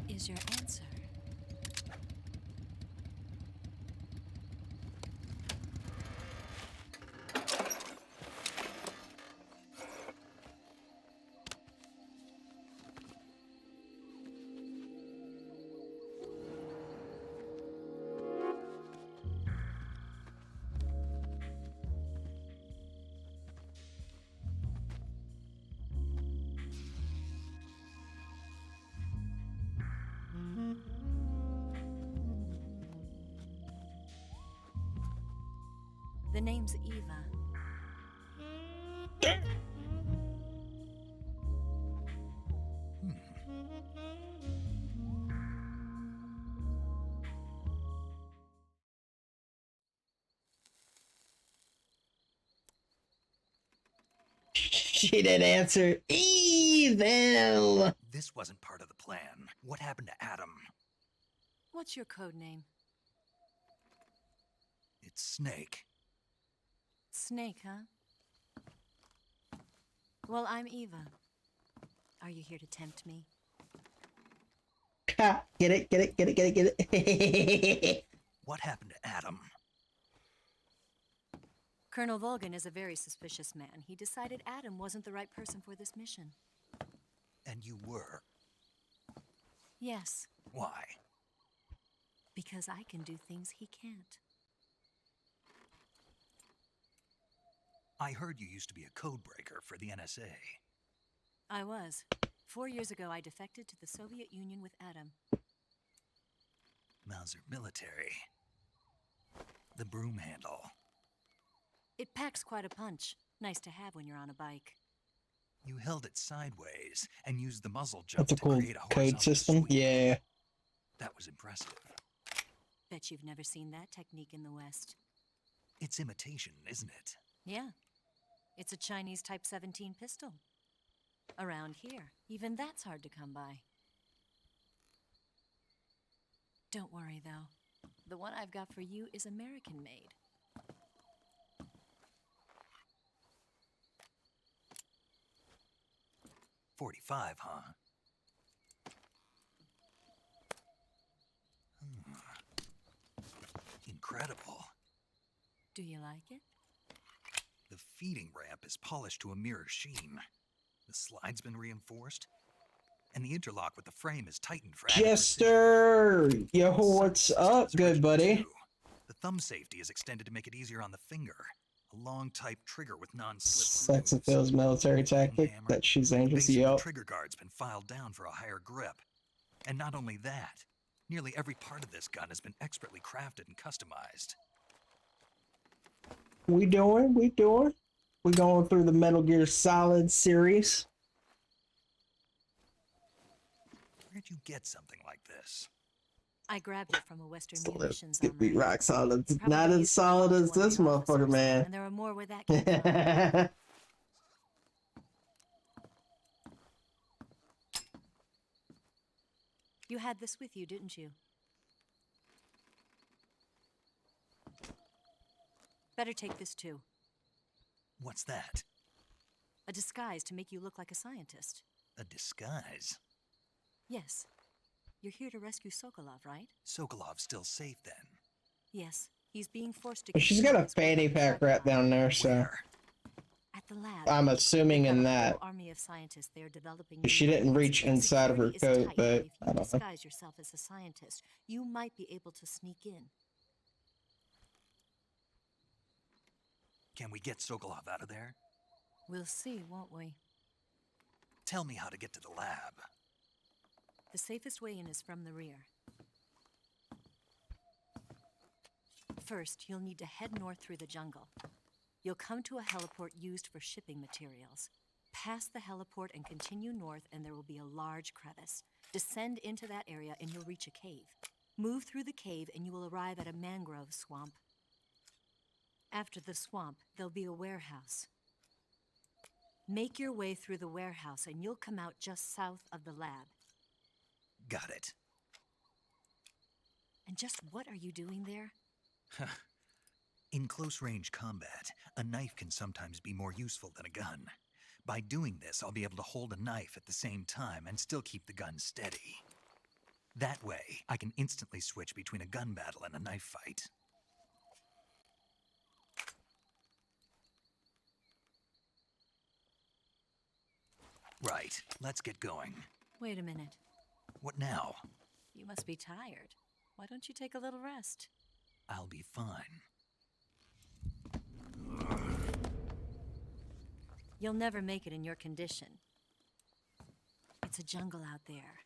is your answer. The name's Eva. She didn't answer. Evil! This wasn't part of the plan. What happened to Adam? What's your code name? It's Snake. Snake, huh? Well, I'm Eva. Are you here to tempt me? Get it, get it, get it, get it, get it. What happened to Adam? Colonel Volgan is a very suspicious man. He decided Adam wasn't the right person for this mission. And you were. Yes, Why? because I can do things he can't. I heard you used to be a codebreaker for the NSA. I was. 4 years ago, I defected to the Soviet Union with Adam. Mauser military. The broom handle. It packs quite a punch. Nice to have when you're on a bike. You held it sideways and used the muzzle jump That's a to cool create a code horizontal system. sweep. Yeah. That was impressive. Bet you've never seen that technique in the West. It's imitation, isn't it? Yeah. It's a Chinese Type 17 pistol. Around here, even that's hard to come by. Don't worry, though. The one I've got for you is American-made. .45, huh? Incredible. Do you like it? The feeding ramp is polished to a mirror sheen. The slide's been reinforced, and the interlock with the frame is tightened for added Jester! Yo, what's up, good buddy? precision. The thumb safety is extended to make it easier on the finger. A long type trigger with non-slip grooves. Sexaphile's military tactic that she's angels. The Yup. trigger guard's been filed down for a higher grip. And not only that, nearly every part of this gun has been expertly crafted and customized. We doing? We going through the Metal Gear Solid series. Where'd you get something like this? I grabbed it from a Western So munitions it be armory. rock solid. Probably Not as used to solid belong as to one of this the motherfucker, officers, man. And there are more where that came from. You had this with you, didn't you? Better take this too. What's that? A disguise to make you look like a scientist. A disguise? Yes. You're here to rescue Sokolov, right? Sokolov's still safe then. Yes. He's being forced to... But she's got a fanny pack right down there, so At the lab. I'm assuming They've got in a that. whole army of scientists there developing... She didn't reach inside of her coat, but If I you don't know. disguise yourself as a scientist, you might be able to sneak in. Can we get Sokolov out of there? We'll see, won't we? Tell me how to get to the lab. The safest way in is from the rear. First, you'll need to head north through the jungle. You'll come to a heliport used for shipping materials. Pass the heliport and continue north, and there will be a large crevice. Descend into that area and you'll reach a cave. Move through the cave and you will arrive at a mangrove swamp. After the swamp, there'll be a warehouse. Make your way through the warehouse and you'll come out just south of the lab. Got it. And just what are you doing there? In close-range combat, a knife can sometimes be more useful than a gun. By doing this, I'll be able to hold a knife at the same time and still keep the gun steady. That way, I can instantly switch between a gun battle and a knife fight. Right, let's get going. Wait a minute. What now? You must be tired. Why don't you take a little rest? I'll be fine. You'll never make it in your condition. It's a jungle out there.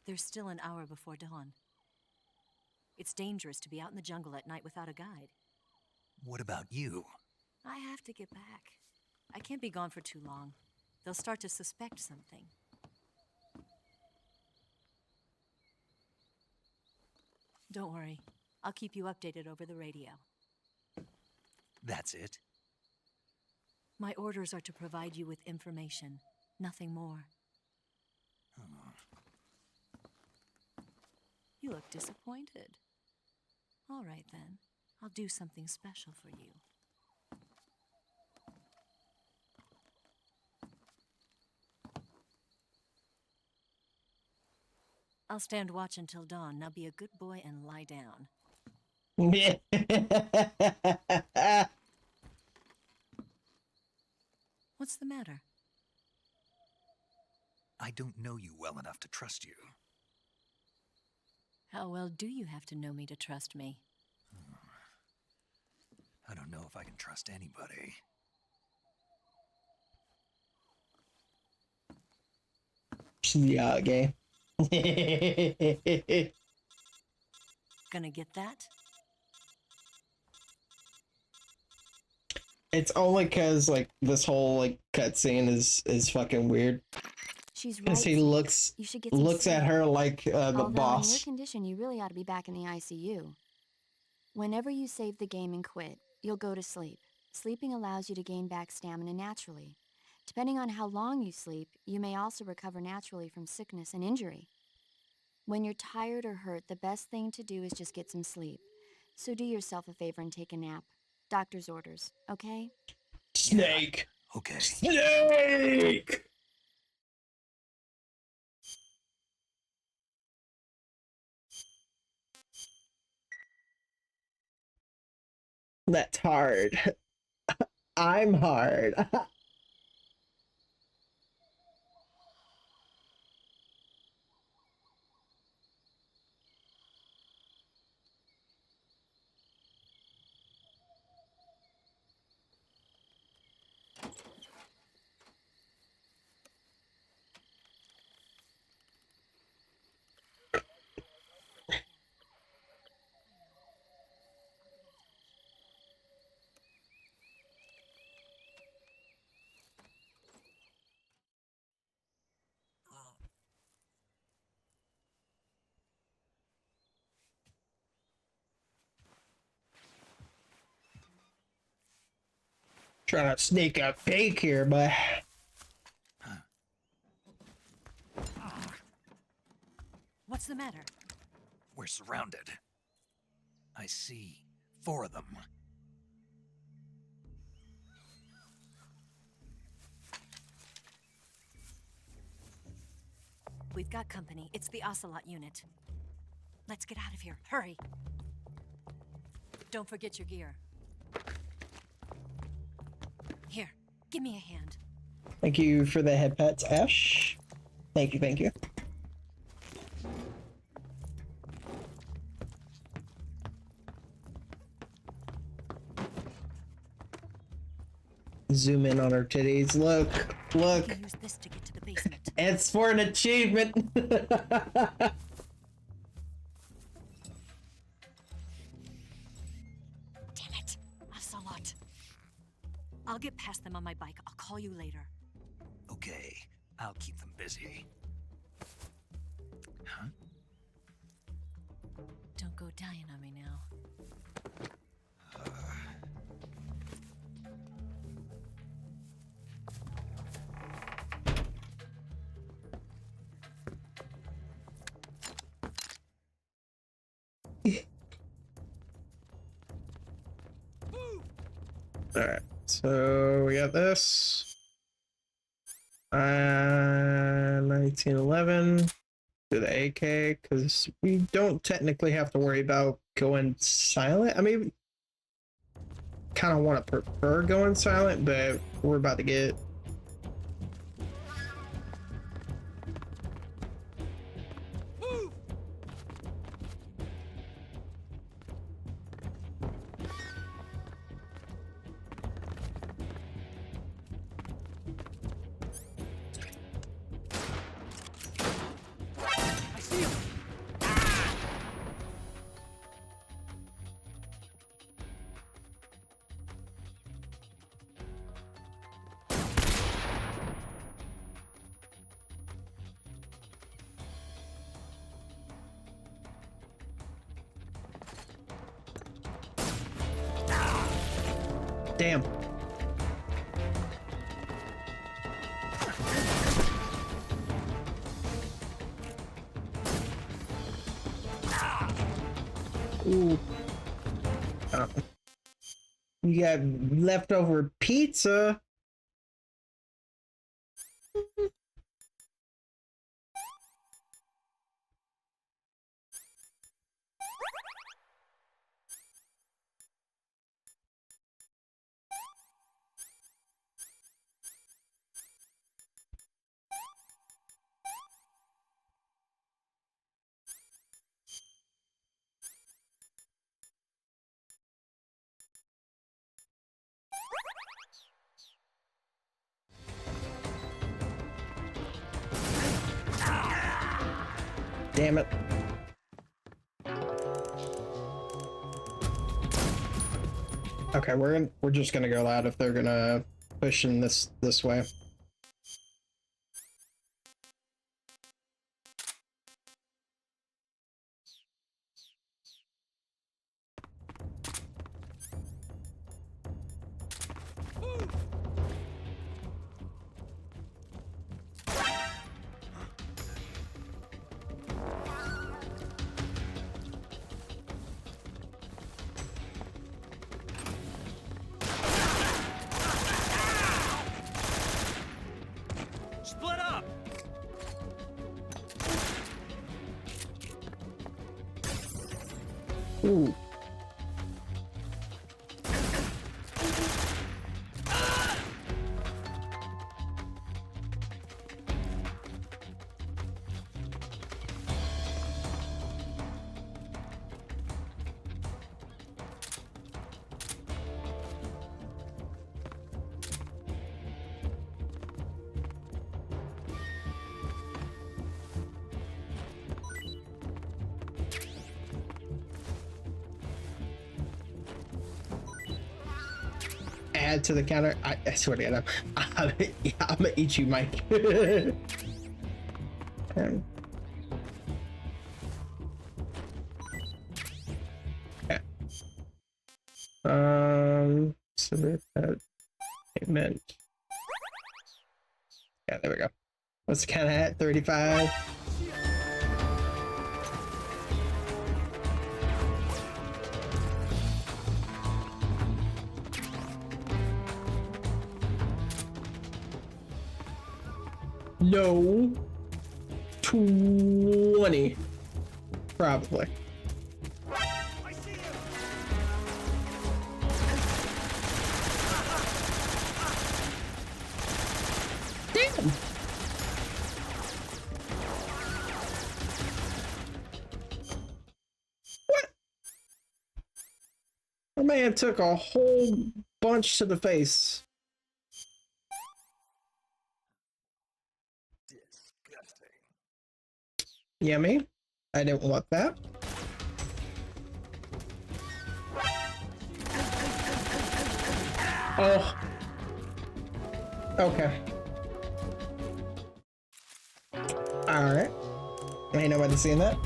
There's still an hour before dawn. It's dangerous to be out in the jungle at night without a guide. What about you? I have to get back. I can't be gone for too long. They'll start to suspect something. Don't worry. I'll keep you updated over the radio. That's it? My orders are to provide you with information, nothing more. You look disappointed. All right, then. I'll do something special for you. I'll stand watch until dawn. Now be a good boy and lie down. What's the matter? I don't know you well enough to trust you. How well do you have to know me to trust me? I don't know if I can trust anybody. Yeah, okay. Gonna get that? It's only cause like this whole like cutscene is fucking weird. She's right. Cause he Snake. You should get some looks at sleep. her like the Although boss. in your condition, you really ought to be back in the ICU. Whenever you save the game and quit, you'll go to sleep. Sleeping allows you to gain back stamina naturally. Depending on how long you sleep, you may also recover naturally from sickness and injury. When you're tired or hurt, the best thing to do is just get some sleep. So do yourself a favor and take a nap. Doctor's orders, okay? Snake. Yeah, okay. Snake. That's hard. I'm hard. Trying to sneak a fake here, but What's the matter? We're surrounded. I see 4 of them. We've got company. It's the Ocelot unit. Let's get out of here. Hurry. Don't forget your gear. Here, give me a hand. thank you for the head pets, Ash. Thank you, thank you. Zoom in on her titties. Look, look. You can use this to get to the basement. It's for an achievement. Damn it, Ocelot. I'll get past them on my bike. I'll call you later. Okay, I'll keep them busy. Huh? Don't go dying on me now. Alright, so we got this. 1911. Do the AK, because we don't technically have to worry about going silent. I mean, kind of want to prefer going silent, but we're about to get... Damn. Ooh. You got leftover pizza. Damn it. Okay, we're just gonna go loud if they're gonna push in this way. Split up! Ooh. Add to the counter. I swear to God, I'm gonna eat you, Mike. Submit that payment. Yeah, there we go. What's the count at? 35. No. 20. Probably. Damn. What? My man took a whole bunch to the face. Yummy. I didn't want that. Oh. Okay. Alright. Ain't nobody seen that.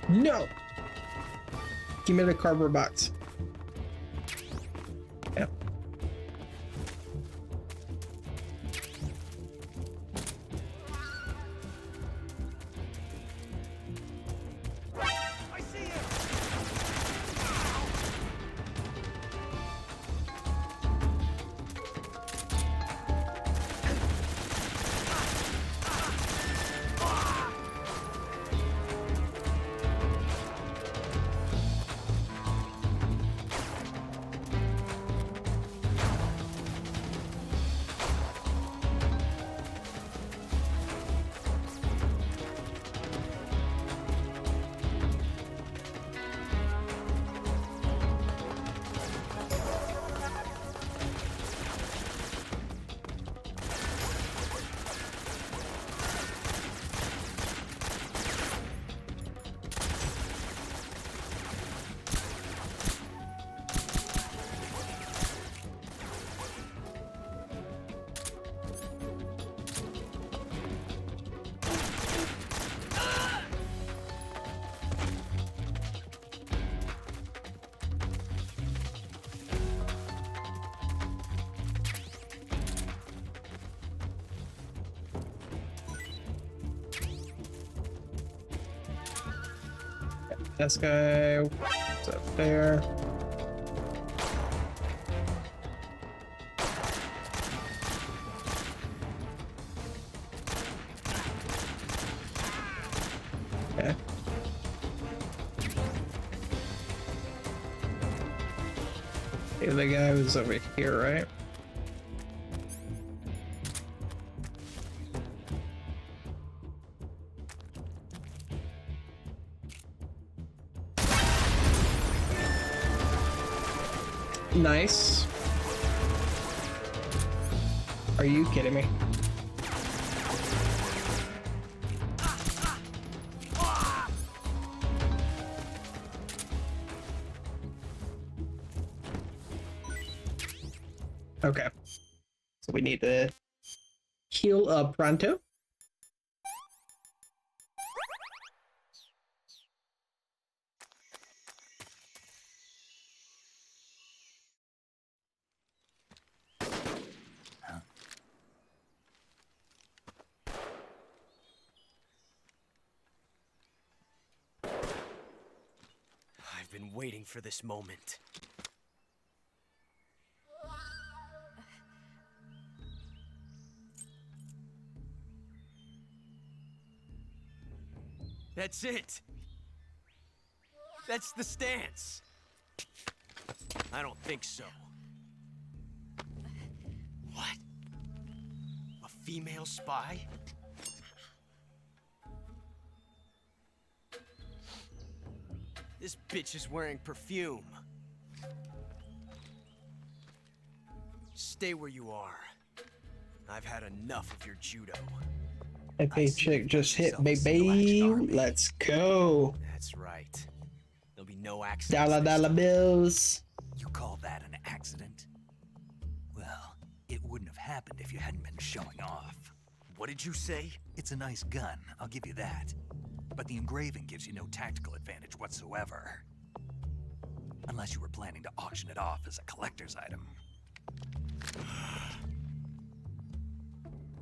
No! Give me the cardboard box. Yep. I see you! This guy, what's up there? Okay. The other guy was over here, right? Nice. Are you kidding me? Okay. So we need to heal up pronto. I've been waiting for this moment. That's it. That's the stance. I don't think so. What? A female spy? This bitch is wearing perfume. Stay where you are. I've had enough of your judo. That paycheck just hit, baby. Let's go. That's right. There'll be no accidents. Dollar bills. You call that an accident? Well, it wouldn't have happened if you hadn't been showing off. What did you say? It's a nice gun, I'll give you that. But the engraving gives you no tactical advantage whatsoever. Unless you were planning to auction it off as a collector's item.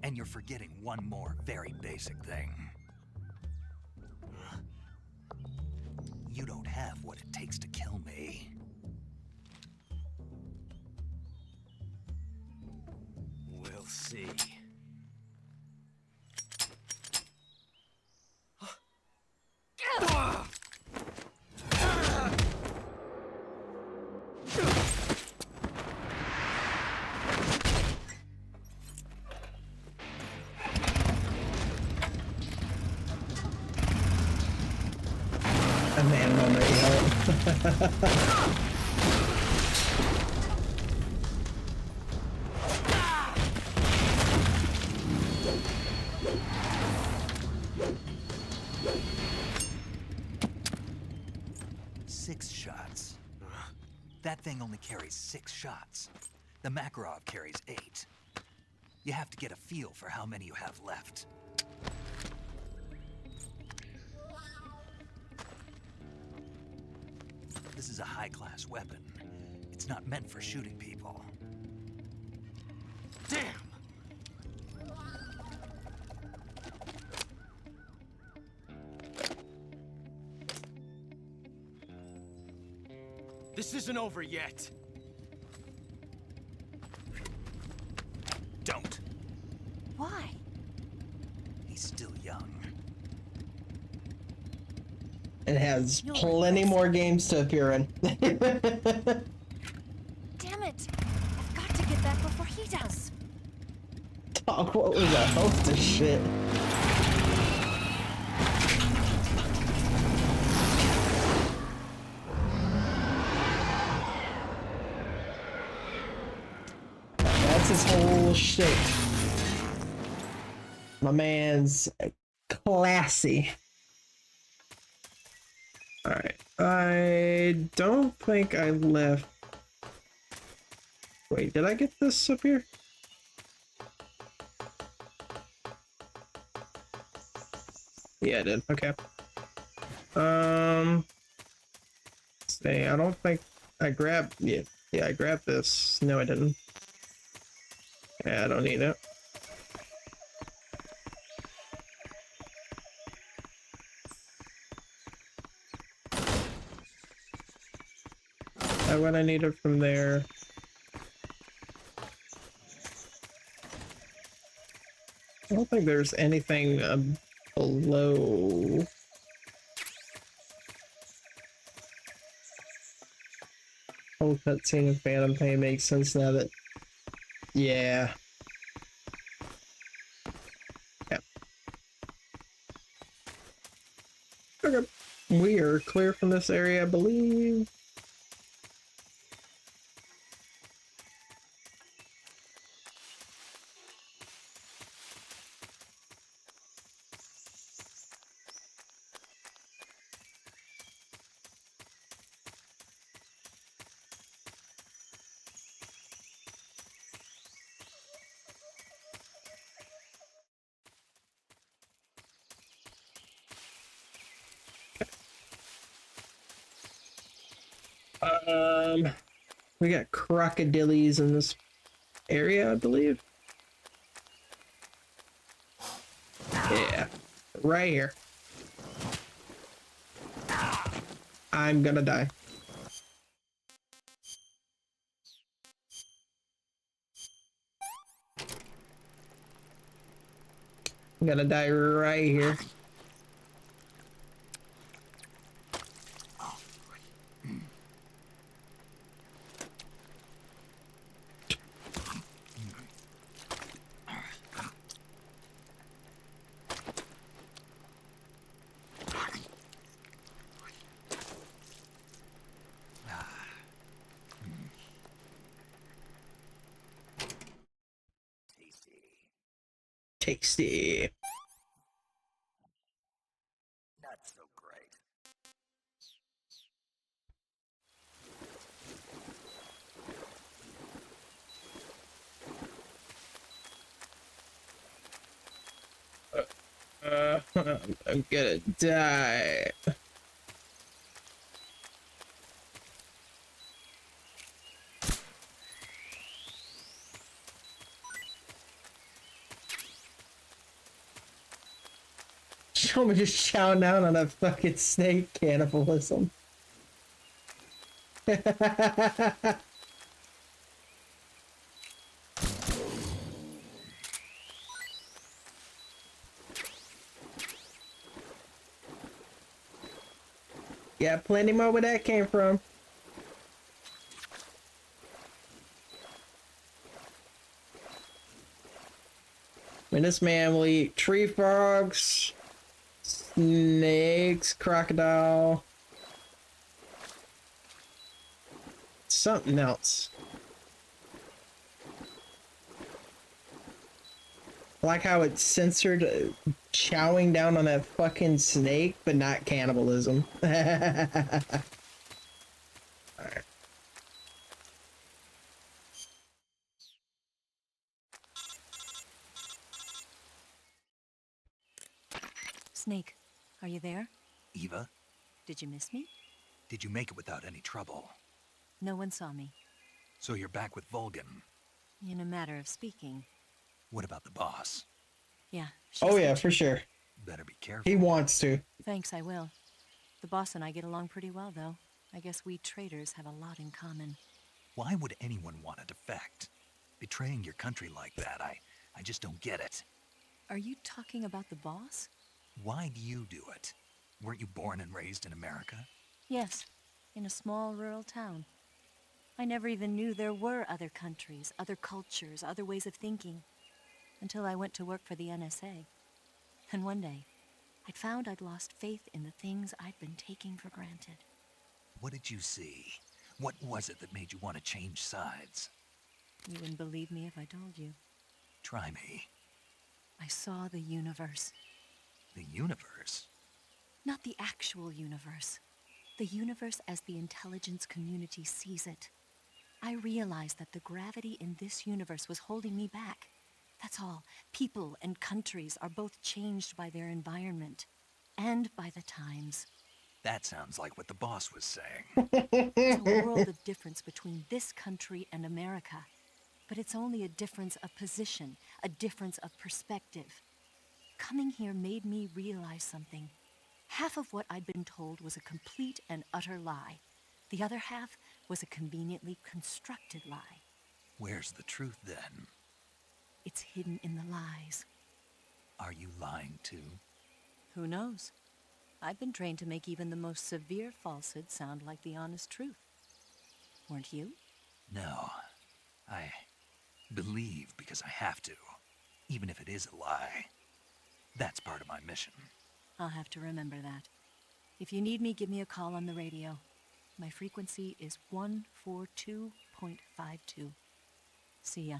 And you're forgetting one more very basic thing. You don't have what it takes to kill me. We'll see. I'm the animal right now. 6 shots. That thing only carries 6 shots. The Makarov carries 8. You have to get a feel for how many you have left. This is a high-class weapon. It's not meant for shooting people. Damn! This isn't over yet. Don't. Why? He's still young. It has plenty more games to appear in. Damn it! I've got to get back before he does. Dog, what was that host of shit? That's his whole shit. My man's classy. Alright, I don't think I left... Wait, did I get this up here? Yeah, I did. Okay. Say, I don't think I grabbed... Yeah, I grabbed this. No, I didn't. Yeah, I don't need it. got what I needed from there. I don't think there's anything below. Whole cutscene of Phantom Pain makes sense now that... Yeah. Yep. Okay. We are clear from this area, I believe. We got crocodilies in this area, I believe. Yeah, right here. I'm gonna die. I'm gonna die right here. Tasty. Not so great. I'm gonna die. Show me just chowing down on a fucking snake cannibalism. Yeah, plenty more where that came from. I mean, this man will eat tree frogs, snakes, crocodile, something else. I like how it's censored chowing down on that fucking snake, but not cannibalism. Alright. Snake, are you there? Eva, Did you miss me? did you make it without any trouble? No one saw me. So you're back with Vulcan. In a matter of speaking. What about the boss? Yeah. Oh yeah, for sure. Better be careful. He wants to. Thanks, I will. The boss and I get along pretty well, though. I guess we traitors have a lot in common. Why would anyone want to defect? Betraying your country like that, I just don't get it. Are you talking about the boss? Why do you do it? Weren't you born and raised in America? Yes, in a small rural town. I never even knew there were other countries, other cultures, other ways of thinking, until I went to work for the NSA. And one day, I'd found I'd lost faith in the things I'd been taking for granted. What did you see? What was it that made you want to change sides? You wouldn't believe me if I told you. Try me. I saw the universe. The universe? Not the actual universe. The universe as the intelligence community sees it. I realized that the gravity in this universe was holding me back. That's all. People and countries are both changed by their environment. And by the times. That sounds like what the boss was saying. There's a world of difference between this country and America. But it's only a difference of position, a difference of perspective. Coming here made me realize something. Half of what I'd been told was a complete and utter lie. The other half was a conveniently constructed lie. Where's the truth then? It's hidden in the lies. Are you lying too? Who knows? I've been trained to make even the most severe falsehood sound like the honest truth. Weren't you? No. I believe because I have to, even if it is a lie. That's part of my mission. I'll have to remember that. If you need me, give me a call on the radio. My frequency is 142.52. See ya.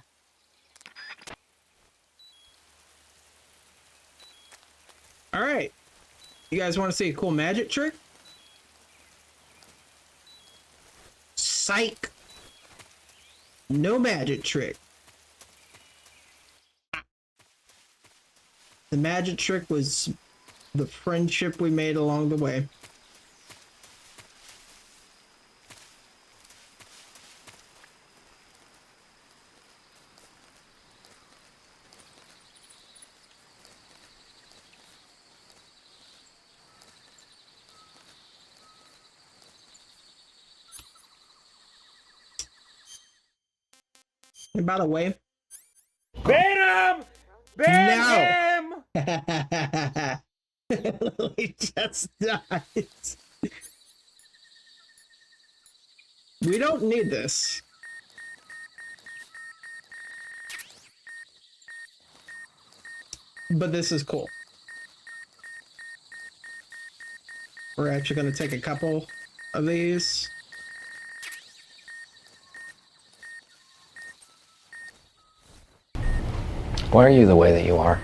All right. You guys want to see a cool magic trick? Psych. No magic trick. The magic trick was the friendship we made along the way. And by the way, Ban him! Ban him! Lily just died. We don't need this. But this is cool. We're actually going to take a couple of these. Why are you the way that you are?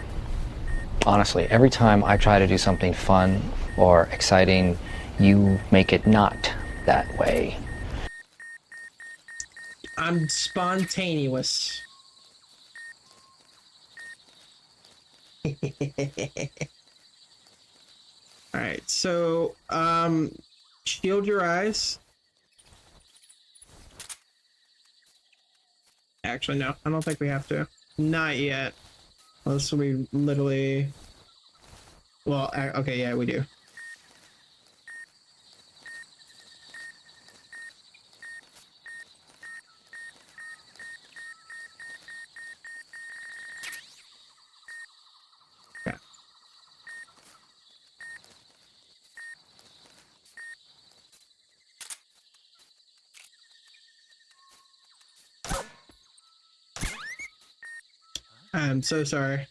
Honestly, every time I try to do something fun or exciting, you make it not that way. I'm spontaneous. Alright, so, shield your eyes. Actually, no, I don't think we have to. Not yet. Unless we literally... Well, okay, yeah, we do. Okay. I'm so sorry.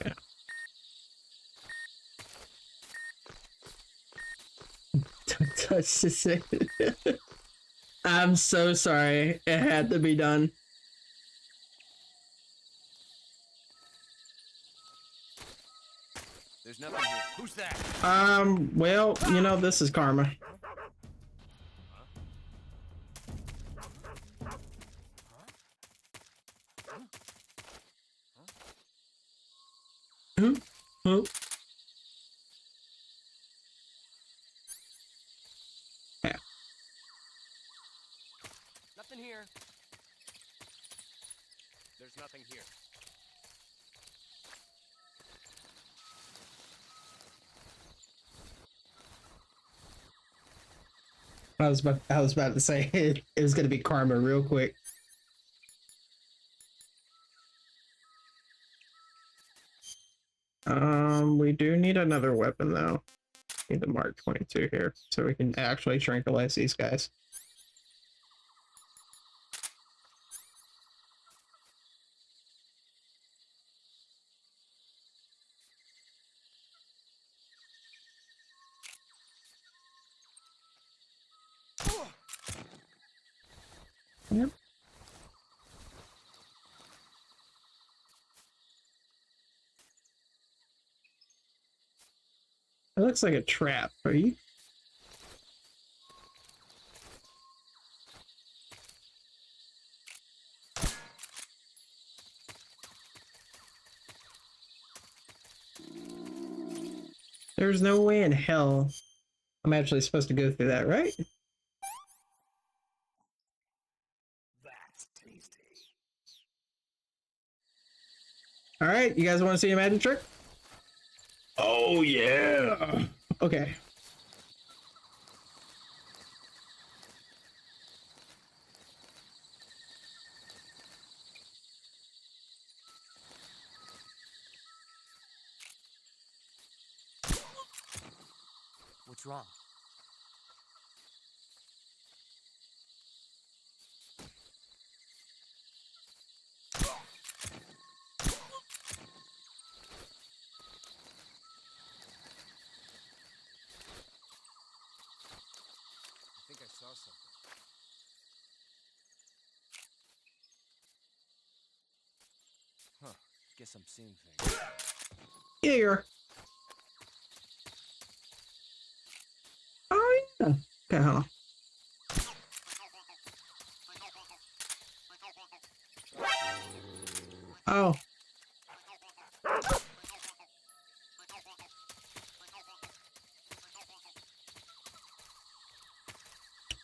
Yeah. Don't touch this thing. I'm so sorry. It had to be done. There's nothing here. Who's that? Well, you know, this is karma. Huh? Huh? Yeah. Nothing here. There's nothing here. I was about to say it was gonna be karma real quick. We do need another weapon though. Need the Mark 22 here so we can actually tranquilize these guys. Yep. It looks like a trap. Are you? There's no way in hell I'm actually supposed to go through that, right? right, you guys want to see a magic trick? Oh yeah. Okay. What's wrong? I think I saw something. Huh. Guess I'm seeing things. Yeah, you're. Oh yeah. Okay, hold on. Oh.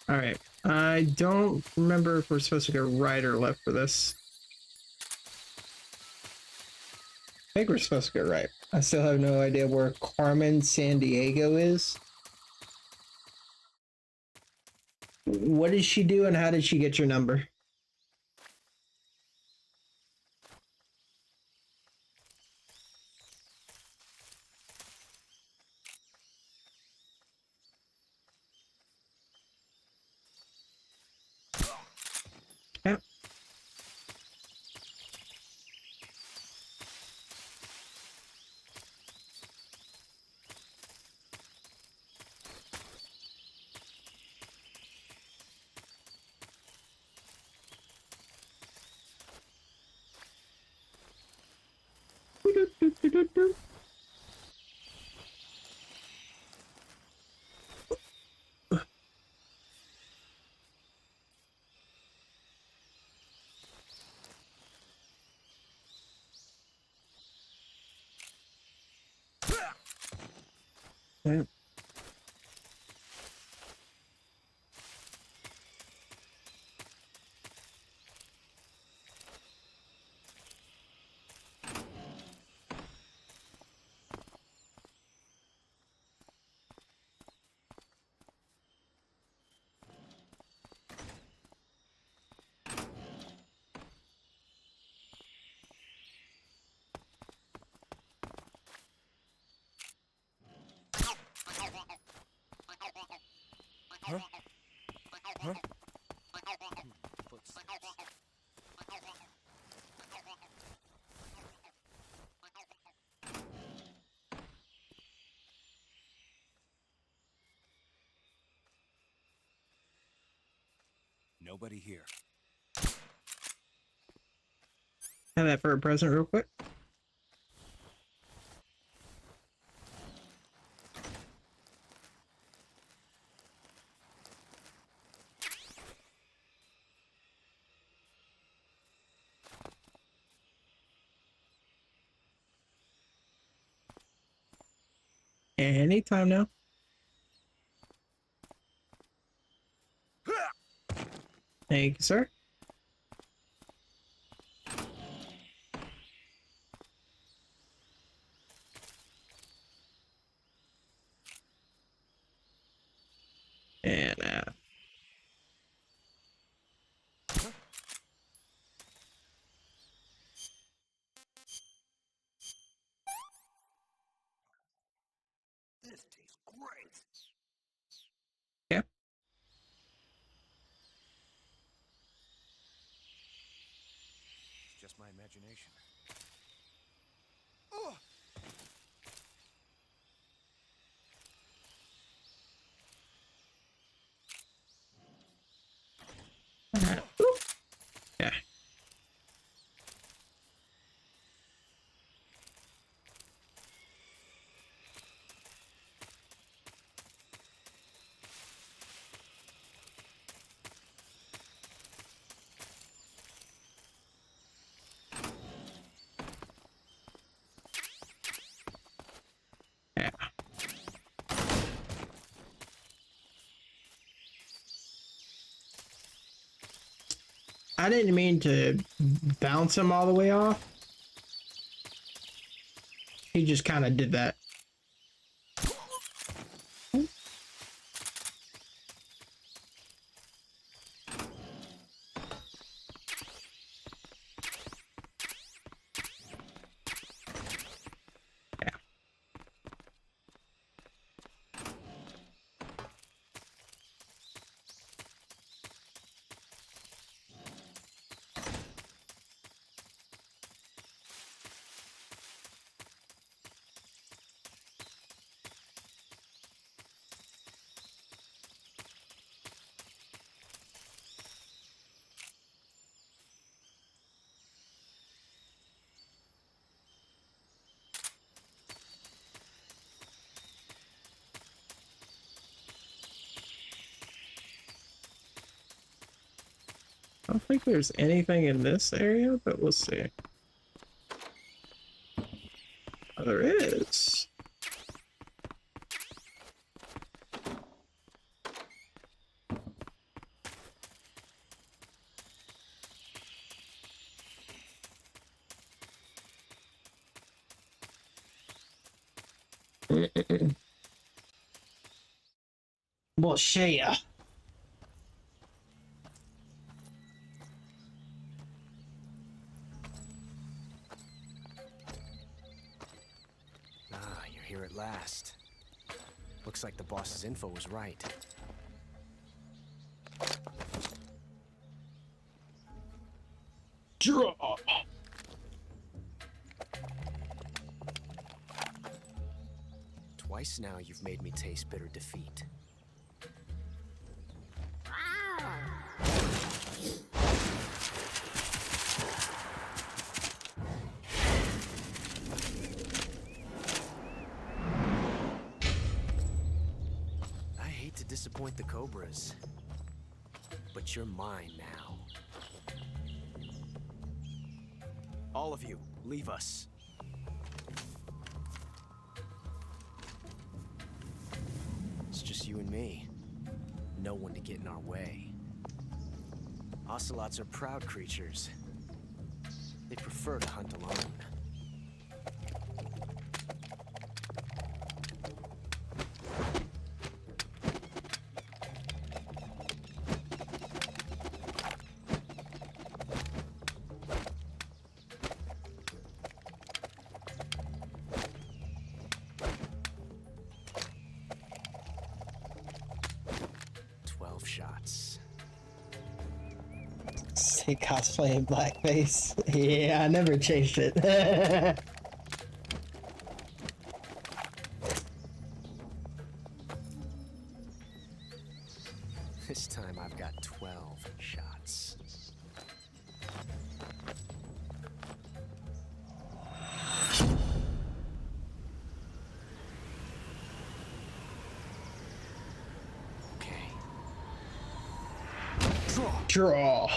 All right. I don't remember if we're supposed to go right or left for this. I think we're supposed to go right. I still have no idea where Carmen San Diego is. What did she do and how did she get your number? Yeah. Yeah. Huh? Huh? Footsteps. Nobody here. Have that for a present real quick. Anytime now. Thank you, sir. And This tastes great. yeah. It's just my imagination. Yeah. Yeah. I didn't mean to bounce him all the way off. He just kind of did that. I don't think there's anything in this area, but we'll see. Oh, there is. Well, Shaya. You're here at last. Looks like the boss's info was right. Draw. Twice now you've made me taste bitter defeat. I hate to disappoint the Cobras, but you're mine now. All of you, leave us. It's just you and me. No one to get in our way. Ocelots are proud creatures. They prefer to hunt alone. Shots. Say cosplaying blackface. Yeah, I never changed it. This time I've got 12 shots. Draw.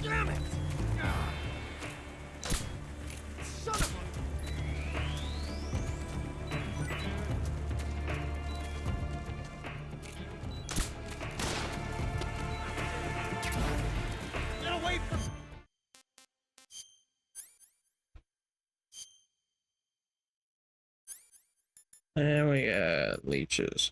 Damn it! Son of a... Get away from... And we got leeches.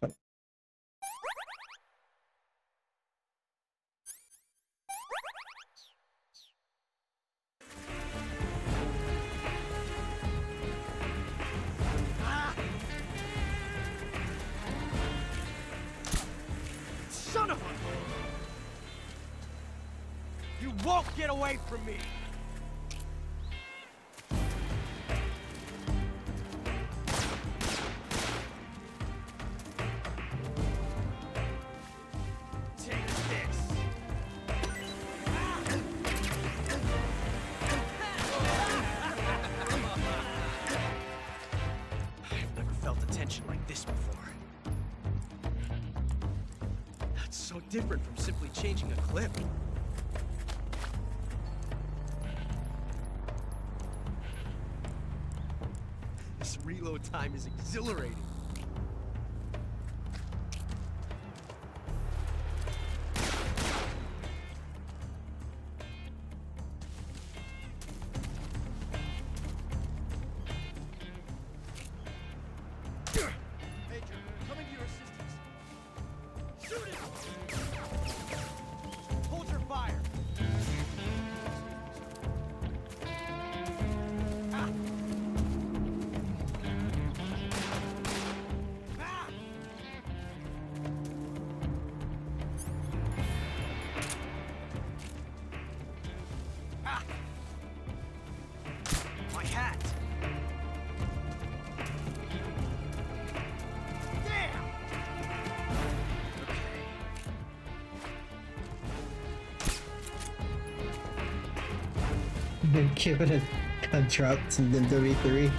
Son of a... You won't get away from me! Take this! different from simply changing a clip. This reload time is exhilarating. Major, coming to your assistance. Shoot it! Hold your fire! Ah! Ah! Ah! My hat! Damn! Been given a contract in WWE.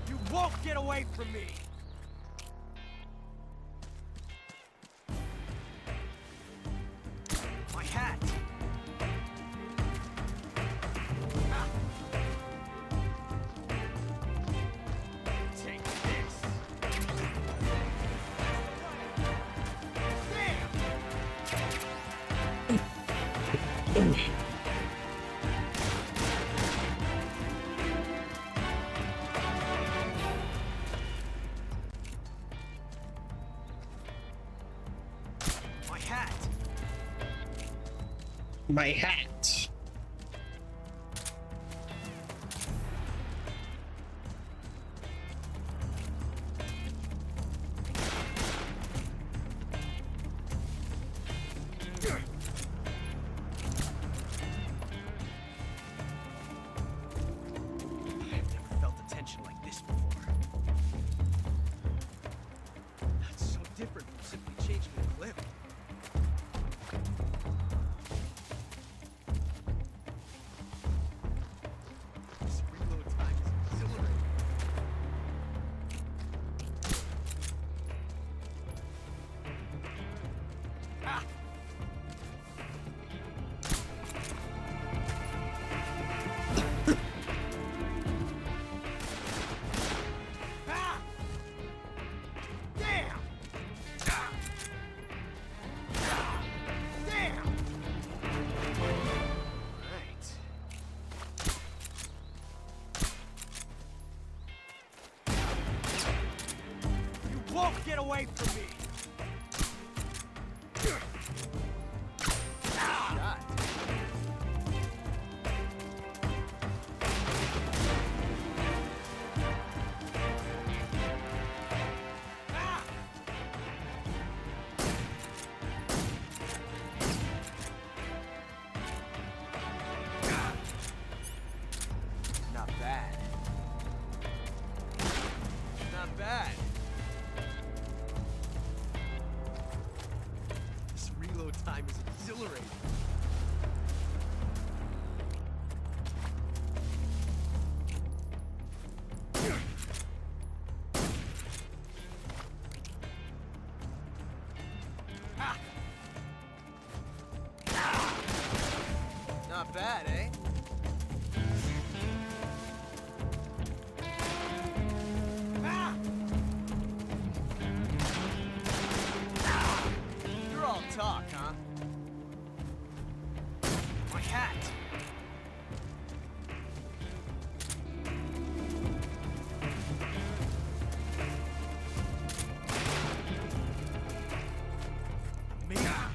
You won't get away from me! My hat! Ah. Take this! Damn! My hat! My hat. I've never felt a tension like this before. That's so different from simply changing a clip. This reload time is exhilarating. Ah! Ah! Damn! Ah! Ah! Damn! Right. You won't get away from me! Ah! Ah! Not bad. Not bad. This reload time is exhilarating. Ah! Ah! Not bad, eh? Ah! Ah! You're all talk, huh? My hat! Me? Damn!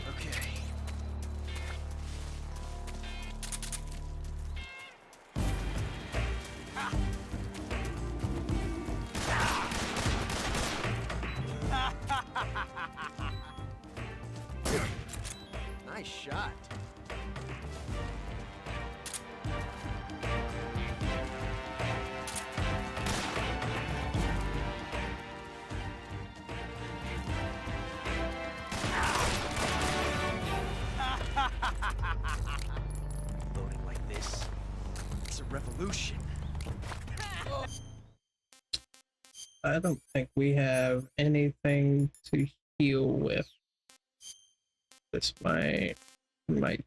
Okay. Ah! Ah! Nice shot. revolution. I don't think we have anything to heal with. This might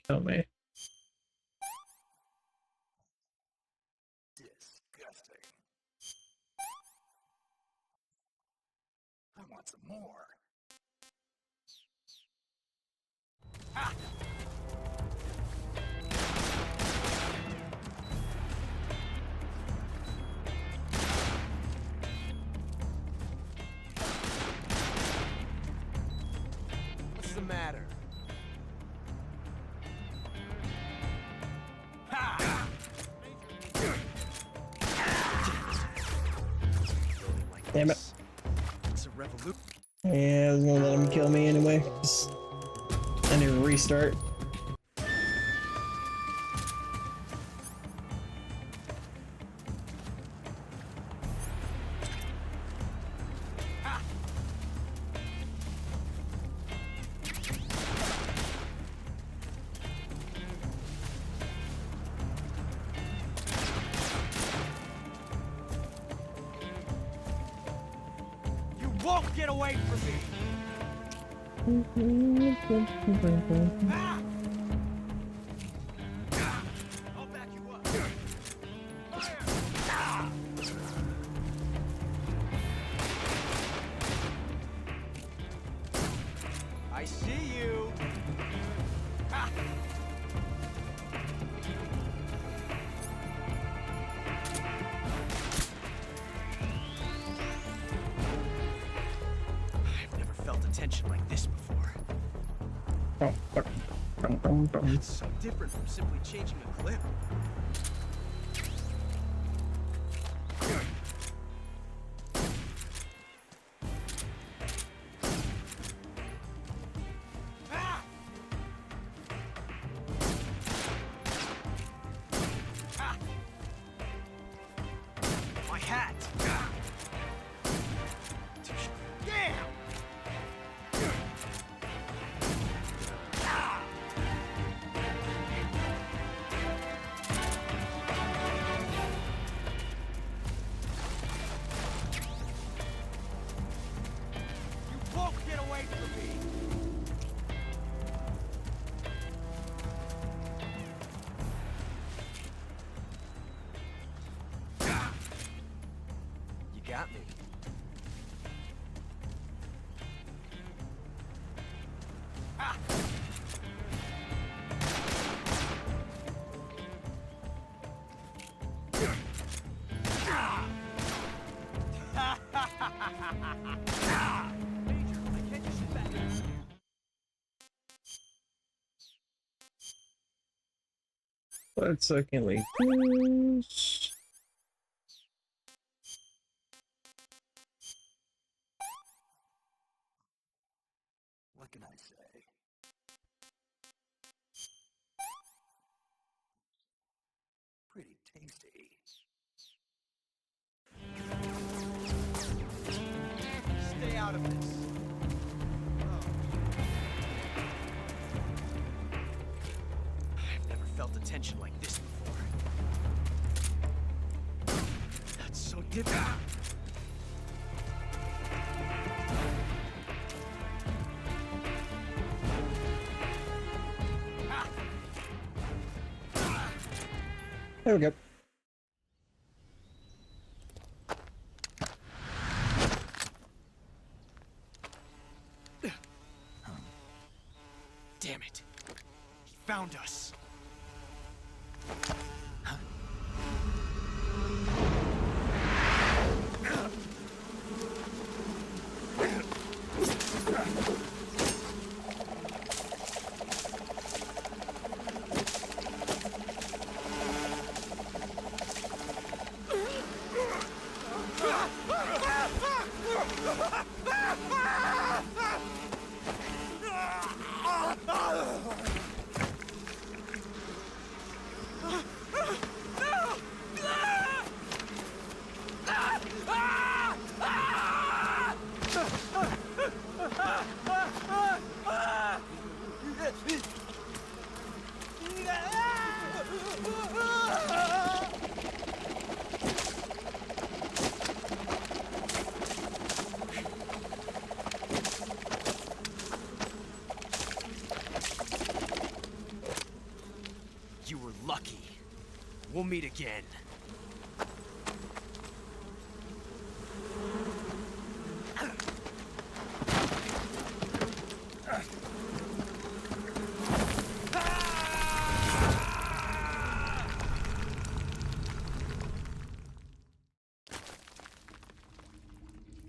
kill me. Disgusting. I want some more. Ah! What's the matter? Damn it. It's a revolution. Yeah, I was gonna let him kill me anyway. I need to restart. You won't get away from me! Ah! I'll back you up. Fire! Ah! I see you. Ah! I've never felt a tension like this before. It's so different from simply changing a clip. Ah! Ah! My hat! Ah! Damn! Ah! You won't get away from me! Ah! You got me. Ah! Ah! Ah! Major, I can't just sit back. Let's can we use? What can I say? Pretty tasty. Stay out of this. I've never felt a tension like this before. That's so different. There we go. Damn it. He found us. No! lucky. We'll meet again.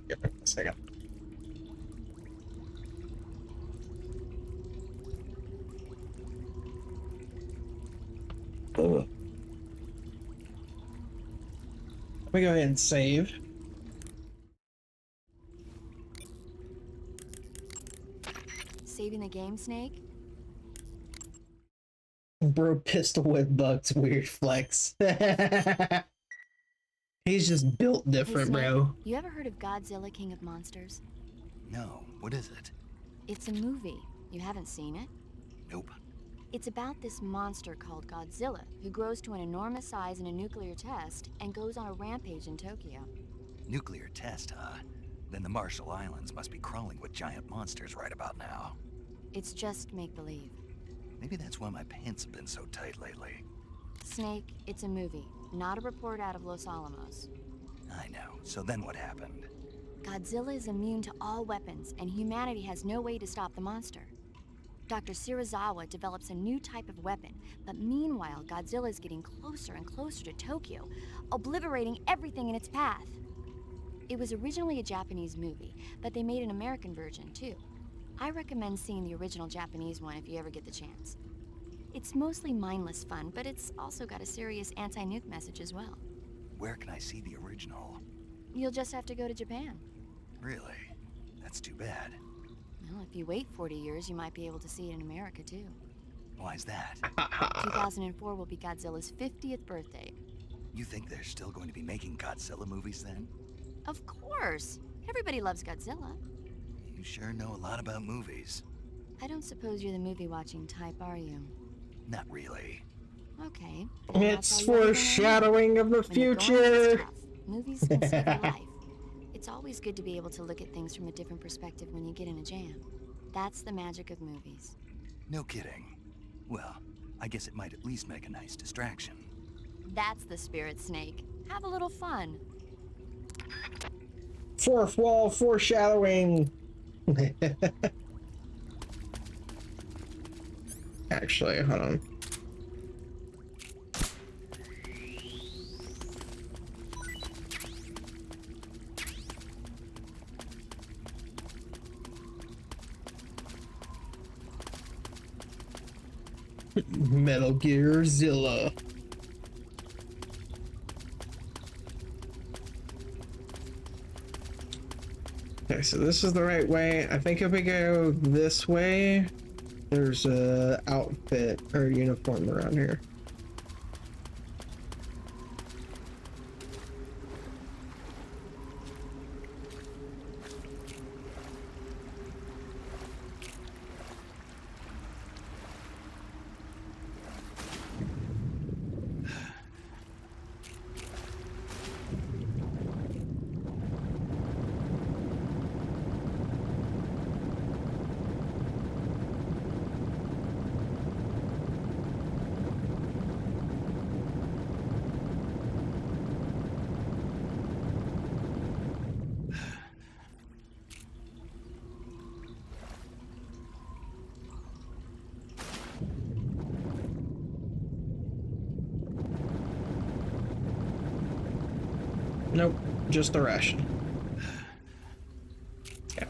Give me a second. Ugh. Let me go ahead and save. Saving the game, Snake? Bro, pistol whip Buck's weird flex. He's just built different, Hey, Snake, bro. you ever heard of Godzilla King of Monsters? No, what is it? It's a movie. You haven't seen it? Nope. It's about this monster called Godzilla, who grows to an enormous size in a nuclear test and goes on a rampage in Tokyo. Nuclear test, huh? Then the Marshall Islands must be crawling with giant monsters right about now. It's just make-believe. Maybe that's why my pants have been so tight lately. Snake, it's a movie, not a report out of Los Alamos. I know. So then what happened? Godzilla is immune to all weapons, and humanity has no way to stop the monster. Dr. Shirazawa develops a new type of weapon, but meanwhile, Godzilla is getting closer and closer to Tokyo, obliterating everything in its path. It was originally a Japanese movie, but they made an American version too. I recommend seeing the original Japanese one if you ever get the chance. It's mostly mindless fun, but it's also got a serious anti-nuke message as well. Where can I see the original? You'll just have to go to Japan. Really? That's too bad. Well, if you wait 40 years, you might be able to see it in America too. Why's that? 2004 will be Godzilla's 50th birthday. You think they're still going to be making Godzilla movies then? Of course! Everybody loves Godzilla. You sure know a lot about movies. I don't suppose you're the movie-watching type, are you? Not really. Okay. It's foreshadowing of the future. Movies can save your life. It's always good to be able to look at things from a different perspective when you get in a jam. That's the magic of movies. No kidding. Well, I guess it might at least make a nice distraction. That's the spirit, Snake. Have a little fun. Fourth wall foreshadowing. Actually, hold on. Metal Gear Zilla. Okay, so this is the right way. I think if we go this way, there's a outfit or uniform around here. Nope, just the ration. Yeah.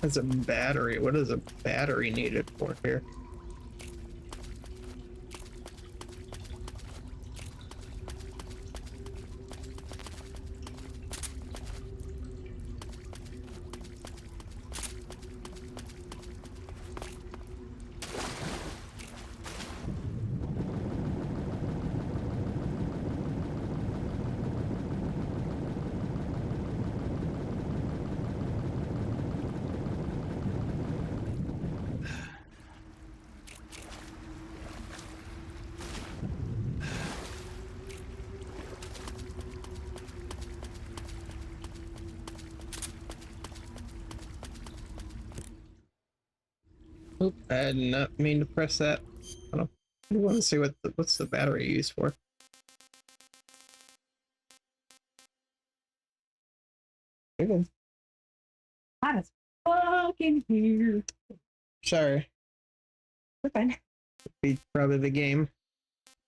That's a battery. What is a battery needed for here? Oop, I did not mean to press that. I want to see what's the battery used for. Here it is. Hot as fucking here. Sorry. We're fine. Be probably the game.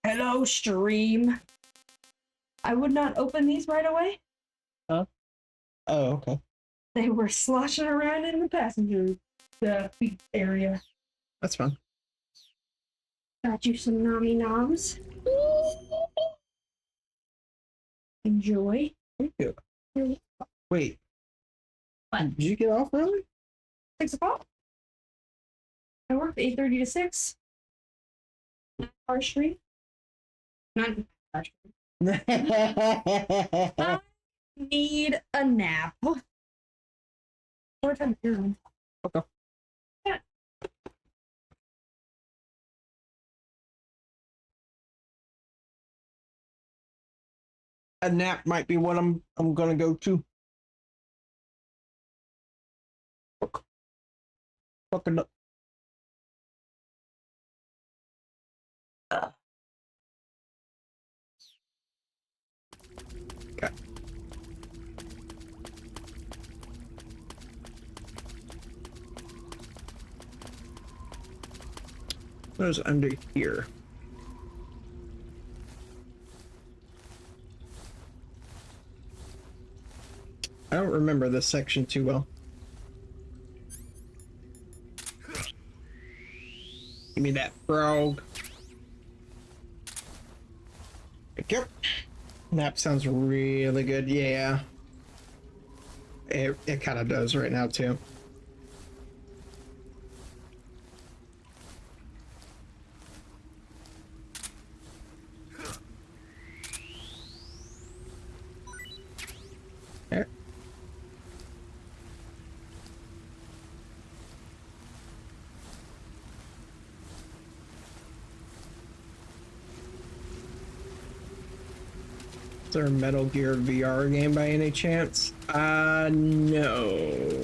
Hello, stream. I would not open these right away. Huh? Oh, okay. They were sloshing around in the passenger seat area. That's fine. Got you some nommy noms. Enjoy. Thank you. Wait. What? Did you get off early? 6 o'clock. I worked 8:30 to 6. Our stream. Not our stream. I need a nap. What time is it? Okay. Yeah. A nap might be what I'm gonna go to. Fucking up. Okay. What is under here? I don't remember this section too well. Give me that frog. Yep. Nap sounds really good. Yeah. It kind of does right now too. There. Is there a Metal Gear VR game by any chance? No.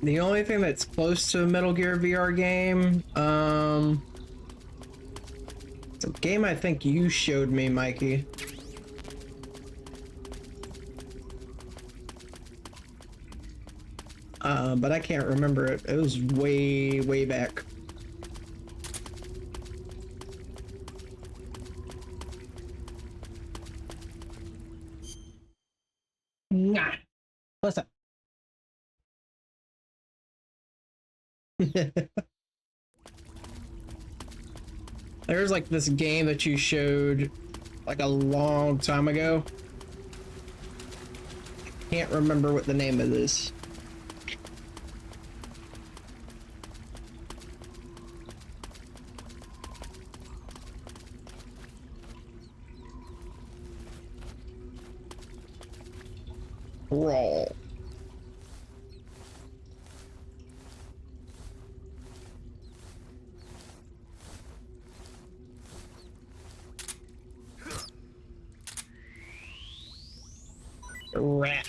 The only thing that's close to a Metal Gear VR game, it's a game I think you showed me, Mikey. But I can't remember it. It was way, way back. Nah. What's up? There's like this game that you showed like a long time ago. Can't remember what the name of this. Raw. Rat.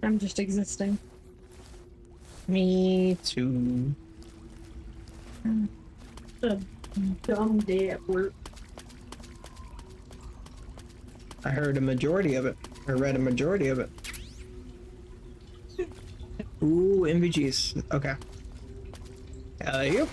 I'm just existing. Me too. A dumb day at work. I heard a majority of it. I read a majority of it. Ooh, MVGs. Okay. Hell you.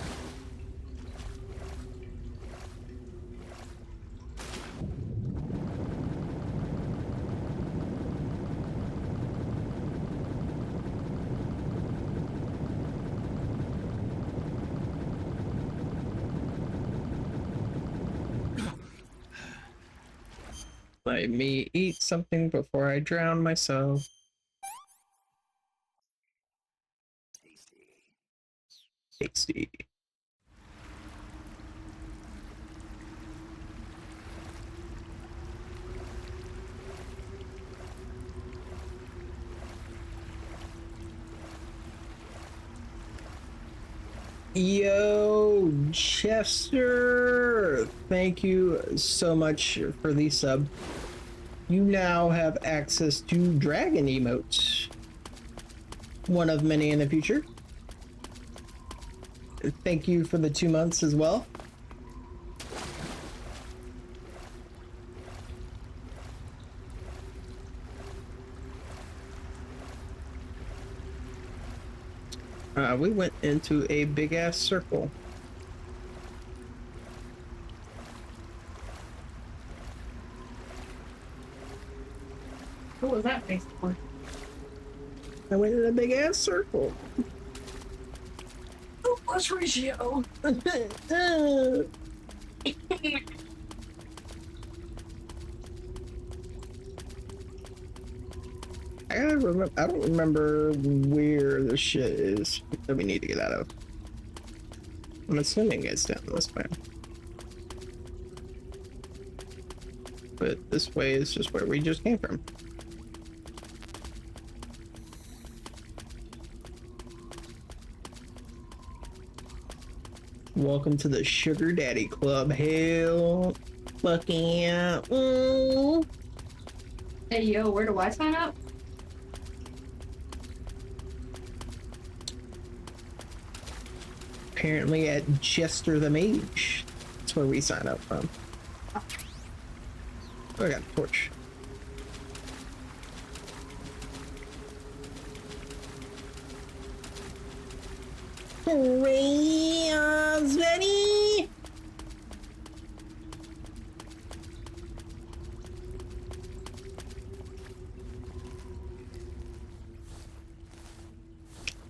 Let me eat something before I drown myself. Tasty. Yo, Chester! Thank you so much for the sub. You now have access to dragon emotes. One of many in the future. Thank you for the 2 months as well. We went into a big ass circle. What was that face for? I went in a big ass circle. Oh, plus ratio. I don't remember where the shit is that we need to get out of. I'm assuming it's down this way. But this way is just where we just came from. Welcome to the Sugar Daddy Club. Hell fucking yeah. Hey, yo, where do I sign up? Apparently at Chester the Mage. That's where we sign up from. Oh, I got a torch. Ready?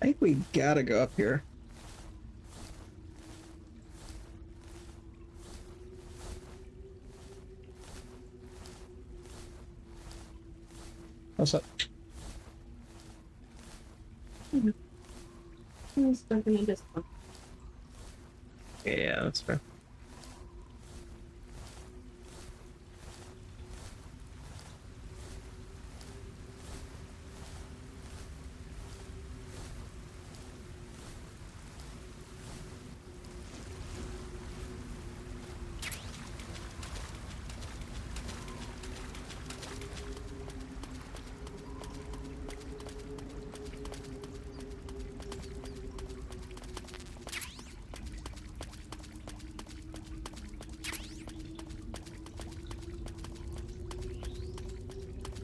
I think we gotta go up here. What's up? I'm stuck in this one. Yeah, that's fair.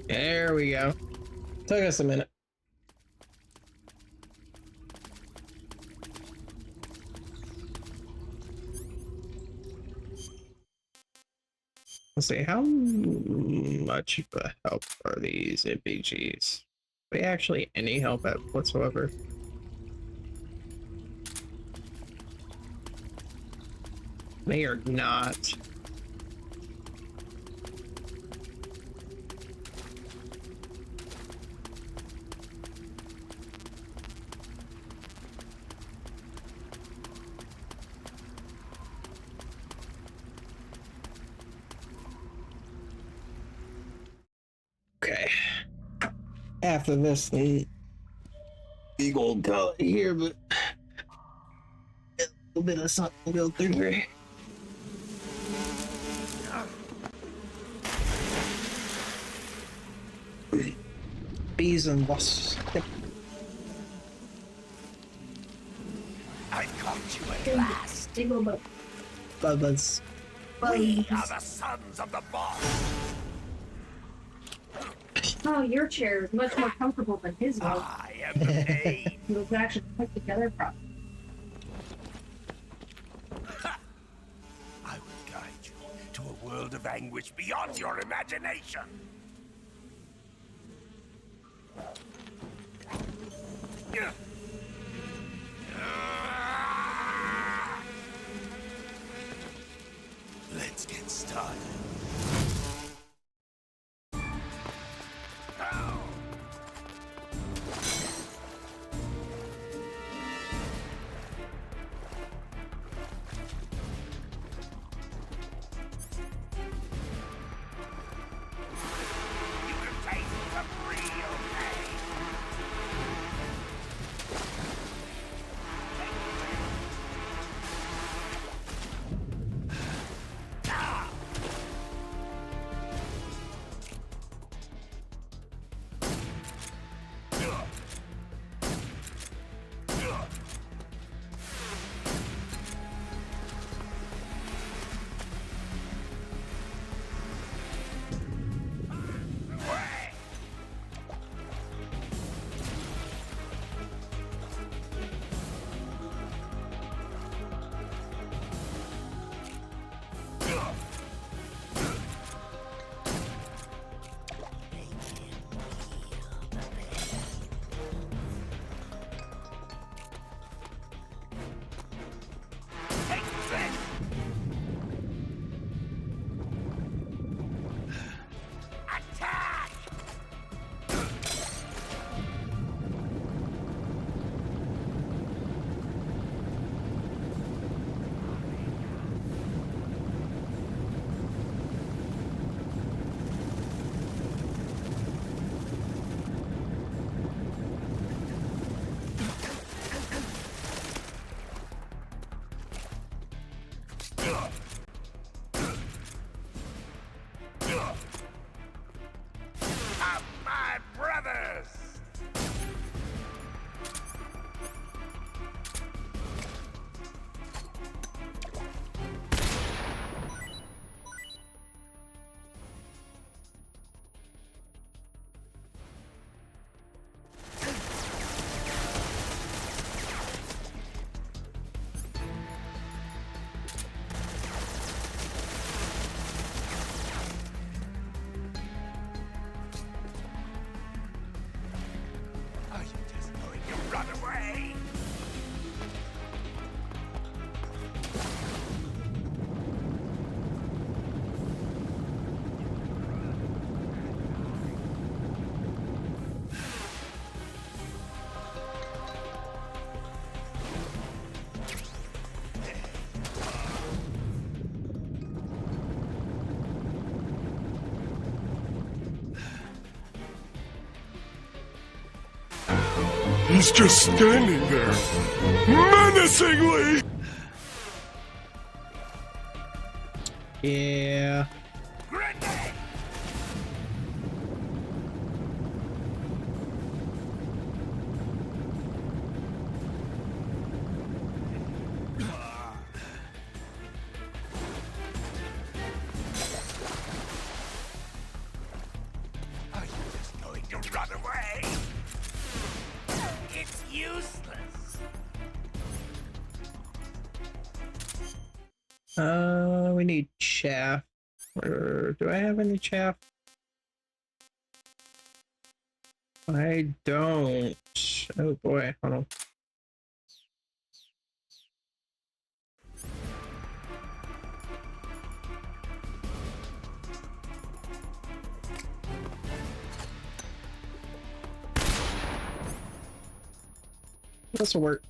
There we go. Took us a minute. Let's see, how much of a help are these NPGs? Are they actually any help at whatsoever? They are not. Okay. After this, the big old gully here, but a little bit of something to go through here. Bees and wasps. Yep. I caught you at last. Bubba's. We are the sons of the boss. Oh, your chair is much more comfortable than his was. I am the pain. It was actually put together properly. I will guide you to a world of anguish beyond your imagination. Let's get started. He's just standing there, menacingly! Yeah. Are you just going to run away? It's useless. We need chaff. Or do I have any chaff? I don't. Oh boy, hold on. This'll work.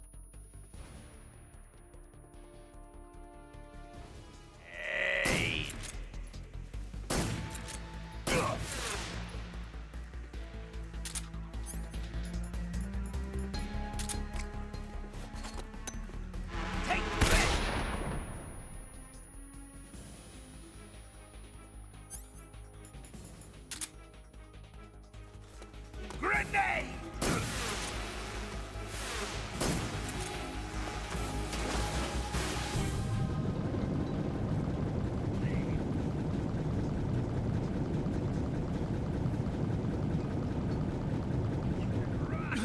Grenade!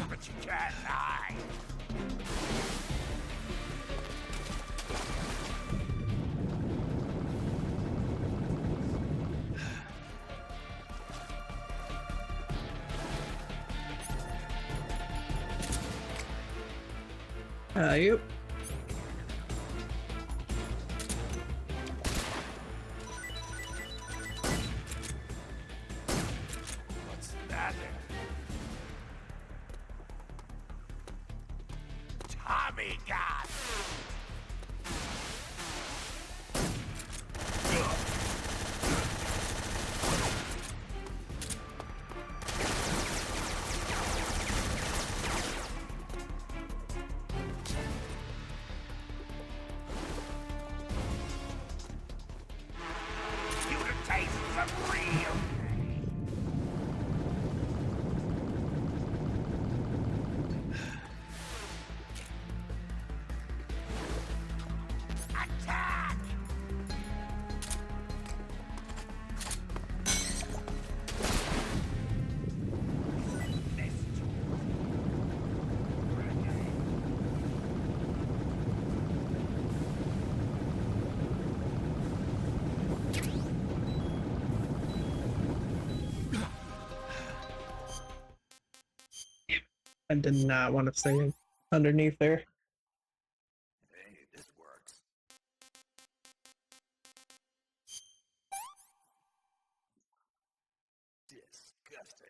But you can't hide. Yep. What's that? Tommy gun! You to taste some real attack! I did not want to stay underneath there. Hey, this works. Disgusting.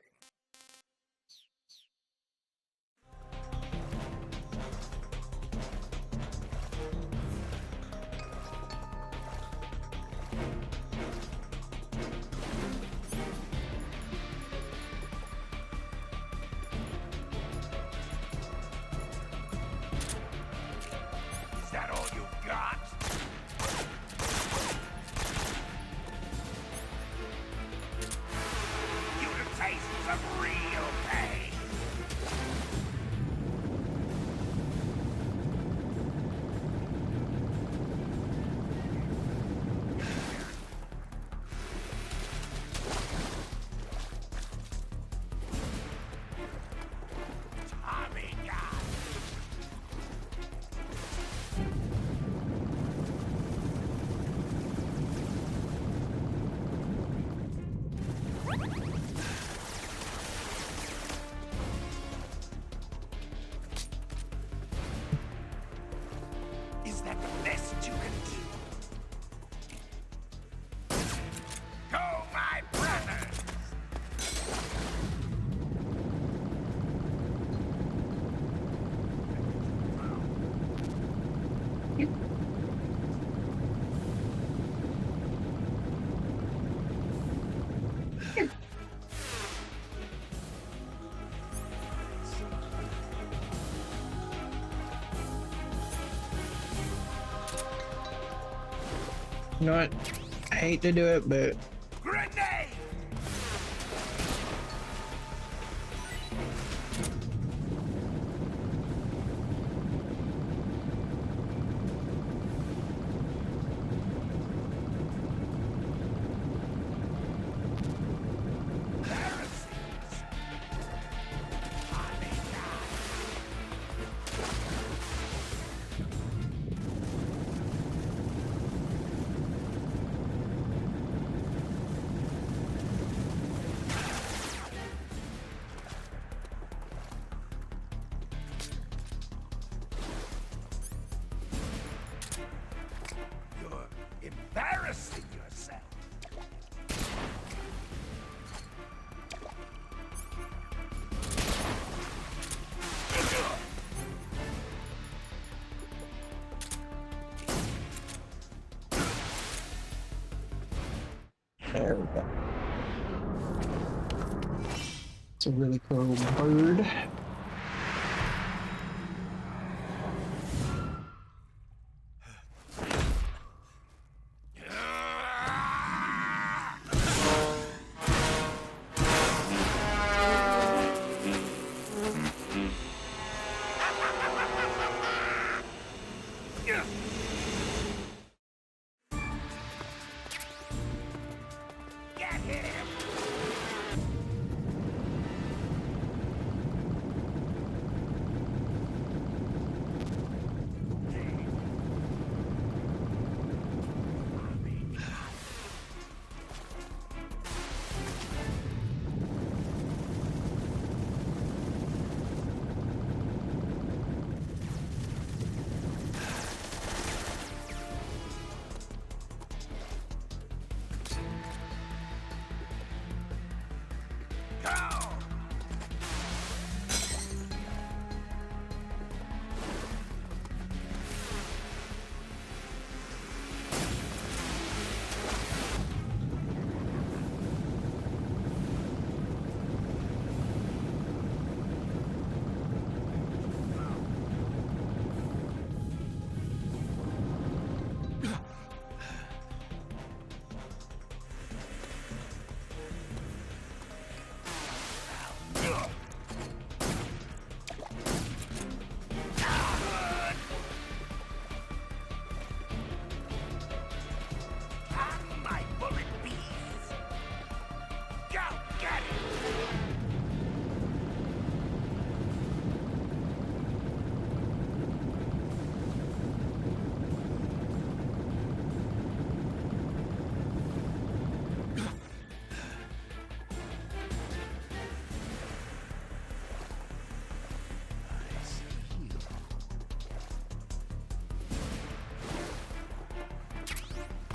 You know what? I hate to do it, but Grenade! Embarrassing yourself. there we go. It's a really cool bird.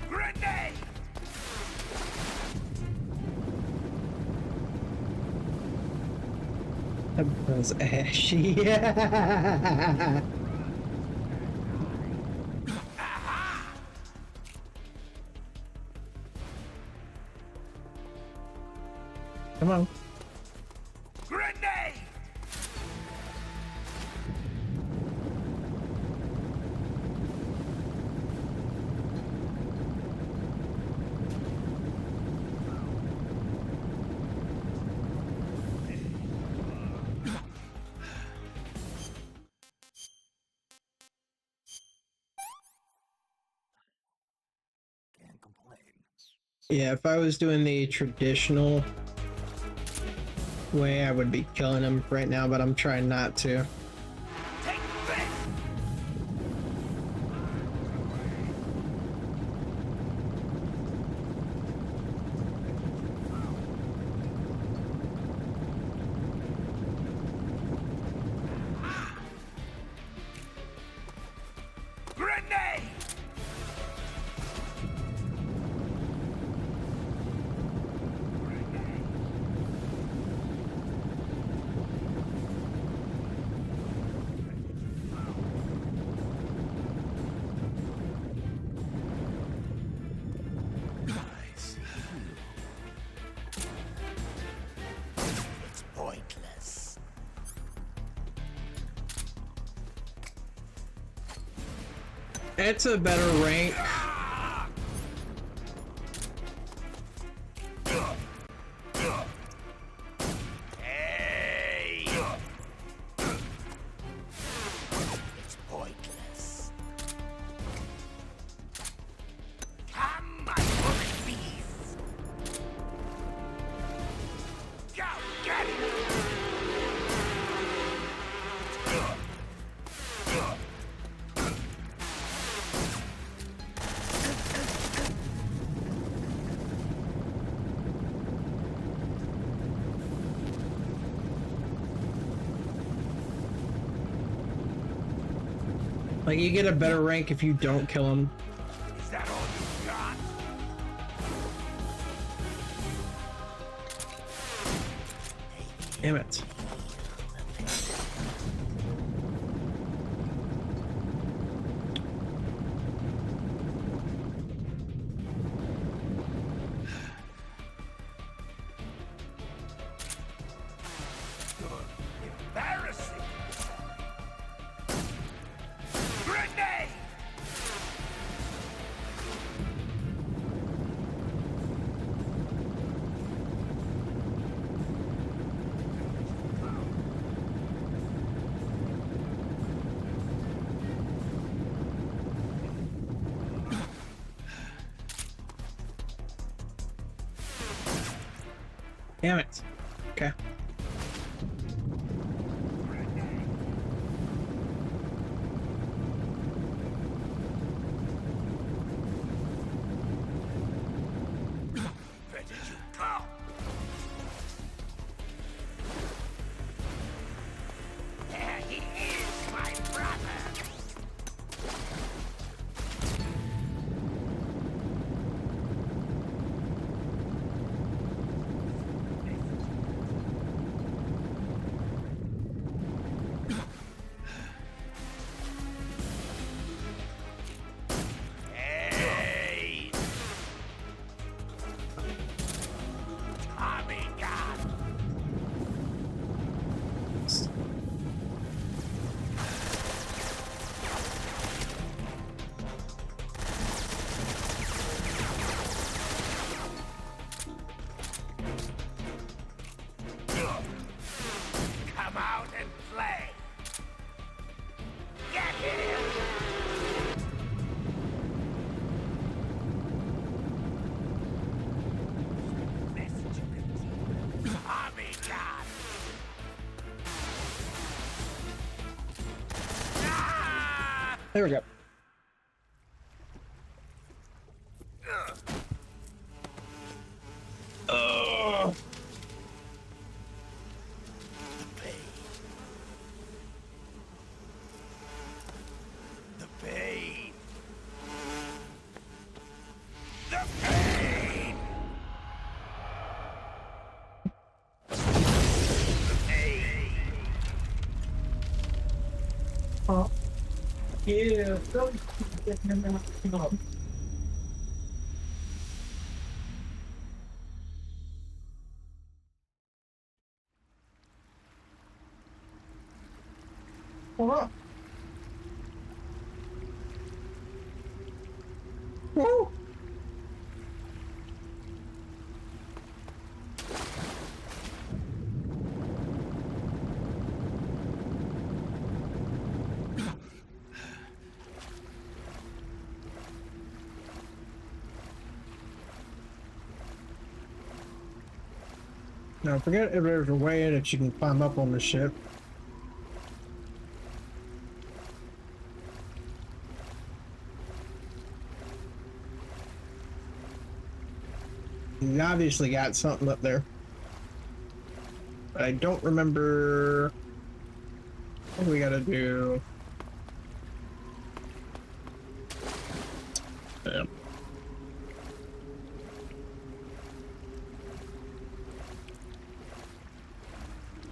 Grenade! That was ashy. Come on. Grenade! Yeah, if I was doing the traditional way, I would be killing him right now, but I'm trying not to. Grenade! It's pointless. It's a better rank Like, you get a better rank if you don't kill him. Is that all you got? Damn it. Embarrassing. Grenade! Damn it. Okay. Where did you come? There he is, my brother. Hey! Tommy God! Come out and play! Get him! Tommy God! Ah! There we go. Ugh. The pain! The pain! The pain! Oh. Yeah. Woo! Now, forget if there's a way that you can climb up on the ship. You obviously got something up there. But I don't remember what we gotta do. Yeah.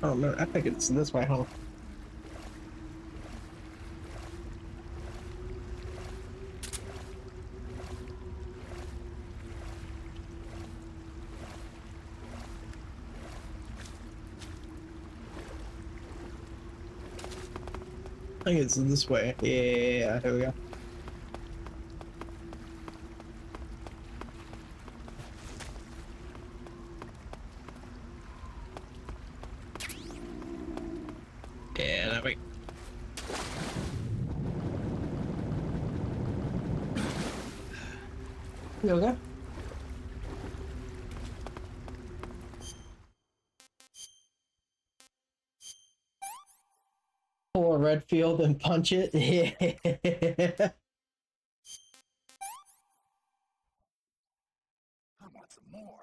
Oh no, I think it's this way, huh? I think it's this way. Yeah, here we go. Yeah, that way. There we go. Pull a red field and punch it. Yeah. I want some more.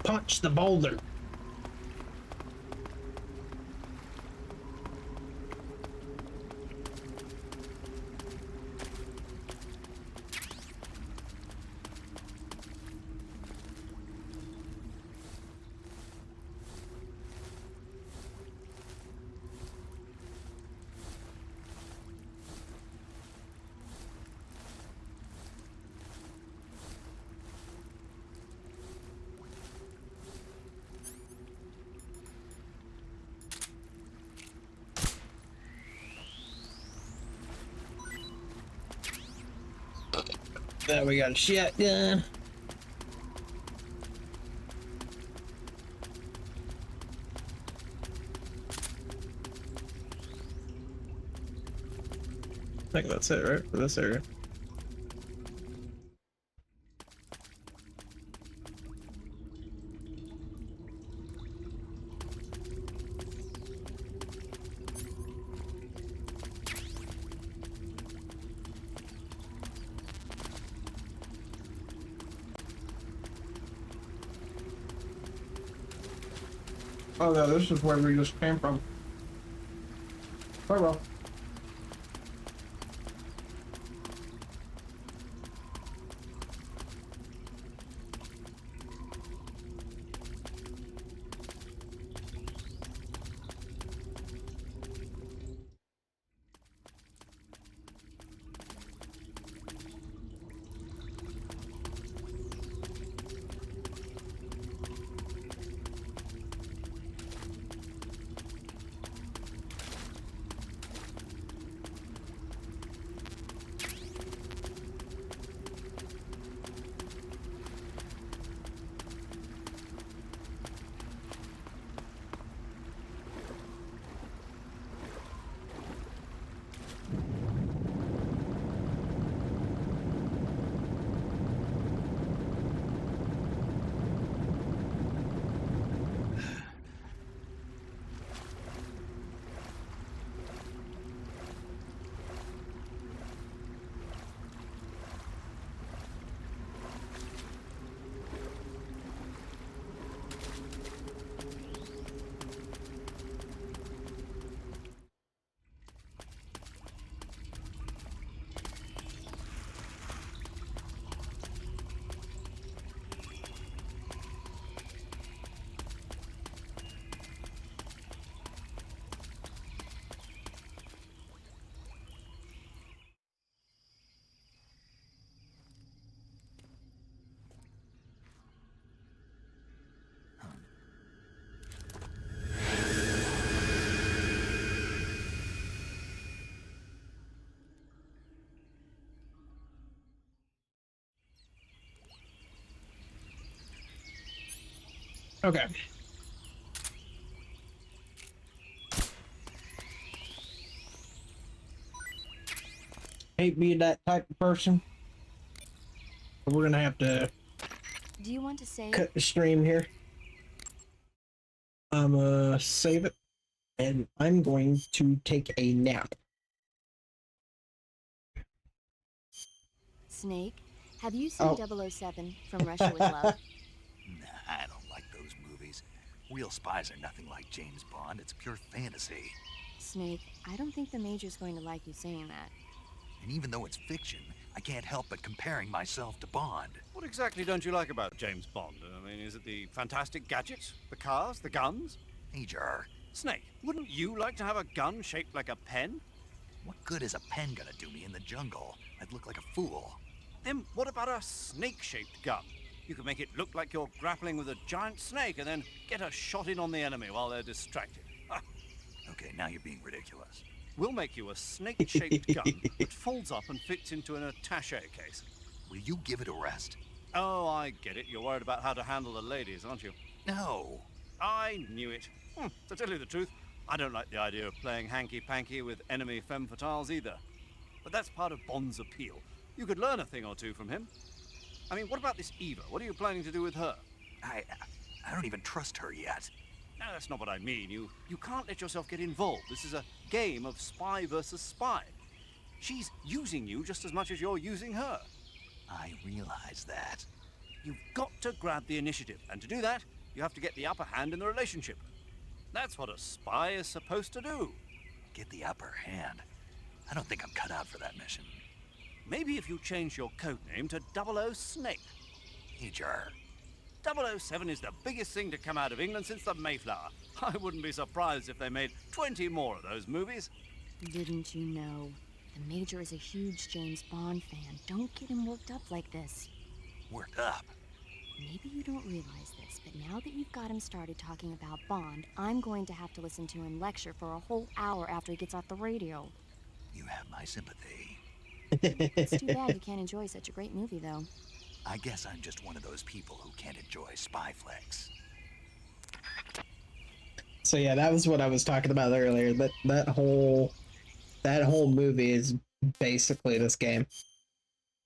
Punch the boulder. Then we got a shotgun. I think that's it, right? For this area. Oh no, this is where we just came from. Oh well. Okay. Hate being that type of person. But we're gonna have to Do you want to save? cut the stream here. I'm gonna save it, and I'm going to take a nap. Snake, have you seen 007 from Russia with Love? Nah, I don't like those movies. Real spies are nothing like James Bond. It's pure fantasy. Snake, I don't think the Major's going to like you saying that. And even though it's fiction, I can't help but comparing myself to Bond. What exactly don't you like about James Bond? I mean, is it the fantastic gadgets, the cars, the guns? Major. Snake, wouldn't you like to have a gun shaped like a pen? What good is a pen gonna do me in the jungle? I'd look like a fool. Then what about a snake-shaped gun? You could make it look like you're grappling with a giant snake and then get a shot in on the enemy while they're distracted. Okay, now you're being ridiculous. We'll make you a snake-shaped gun that folds up and fits into an attaché case. Will you give it a rest? Oh, I get it. You're worried about how to handle the ladies, aren't you? No. I knew it. To tell you the truth, I don't like the idea of playing hanky-panky with enemy femme fatales either. But that's part of Bond's appeal. You could learn a thing or two from him. I mean, what about this Eva? What are you planning to do with her? I don't even trust her yet. No, that's not what I mean. You can't let yourself get involved. This is a game of spy versus spy. She's using you just as much as you're using her. I realize that. You've got to grab the initiative, and to do that, you have to get the upper hand in the relationship. That's what a spy is supposed to do. Get the upper hand? I don't think I'm cut out for that mission. Maybe if you change your code name to 00 Snake. Major. 007 is the biggest thing to come out of England since the Mayflower. I wouldn't be surprised if they made 20 more of those movies. Didn't you know? The Major is a huge James Bond fan. Don't get him worked up like this. Worked up? Maybe you don't realize this, but now that you've got him started talking about Bond, I'm going to have to listen to him lecture for a whole hour after he gets off the radio. You have my sympathy. It's too bad you can't enjoy such a great movie, though. I guess I'm just one of those people who can't enjoy spy flicks. So yeah, that was what I was talking about earlier. That whole movie is basically this game.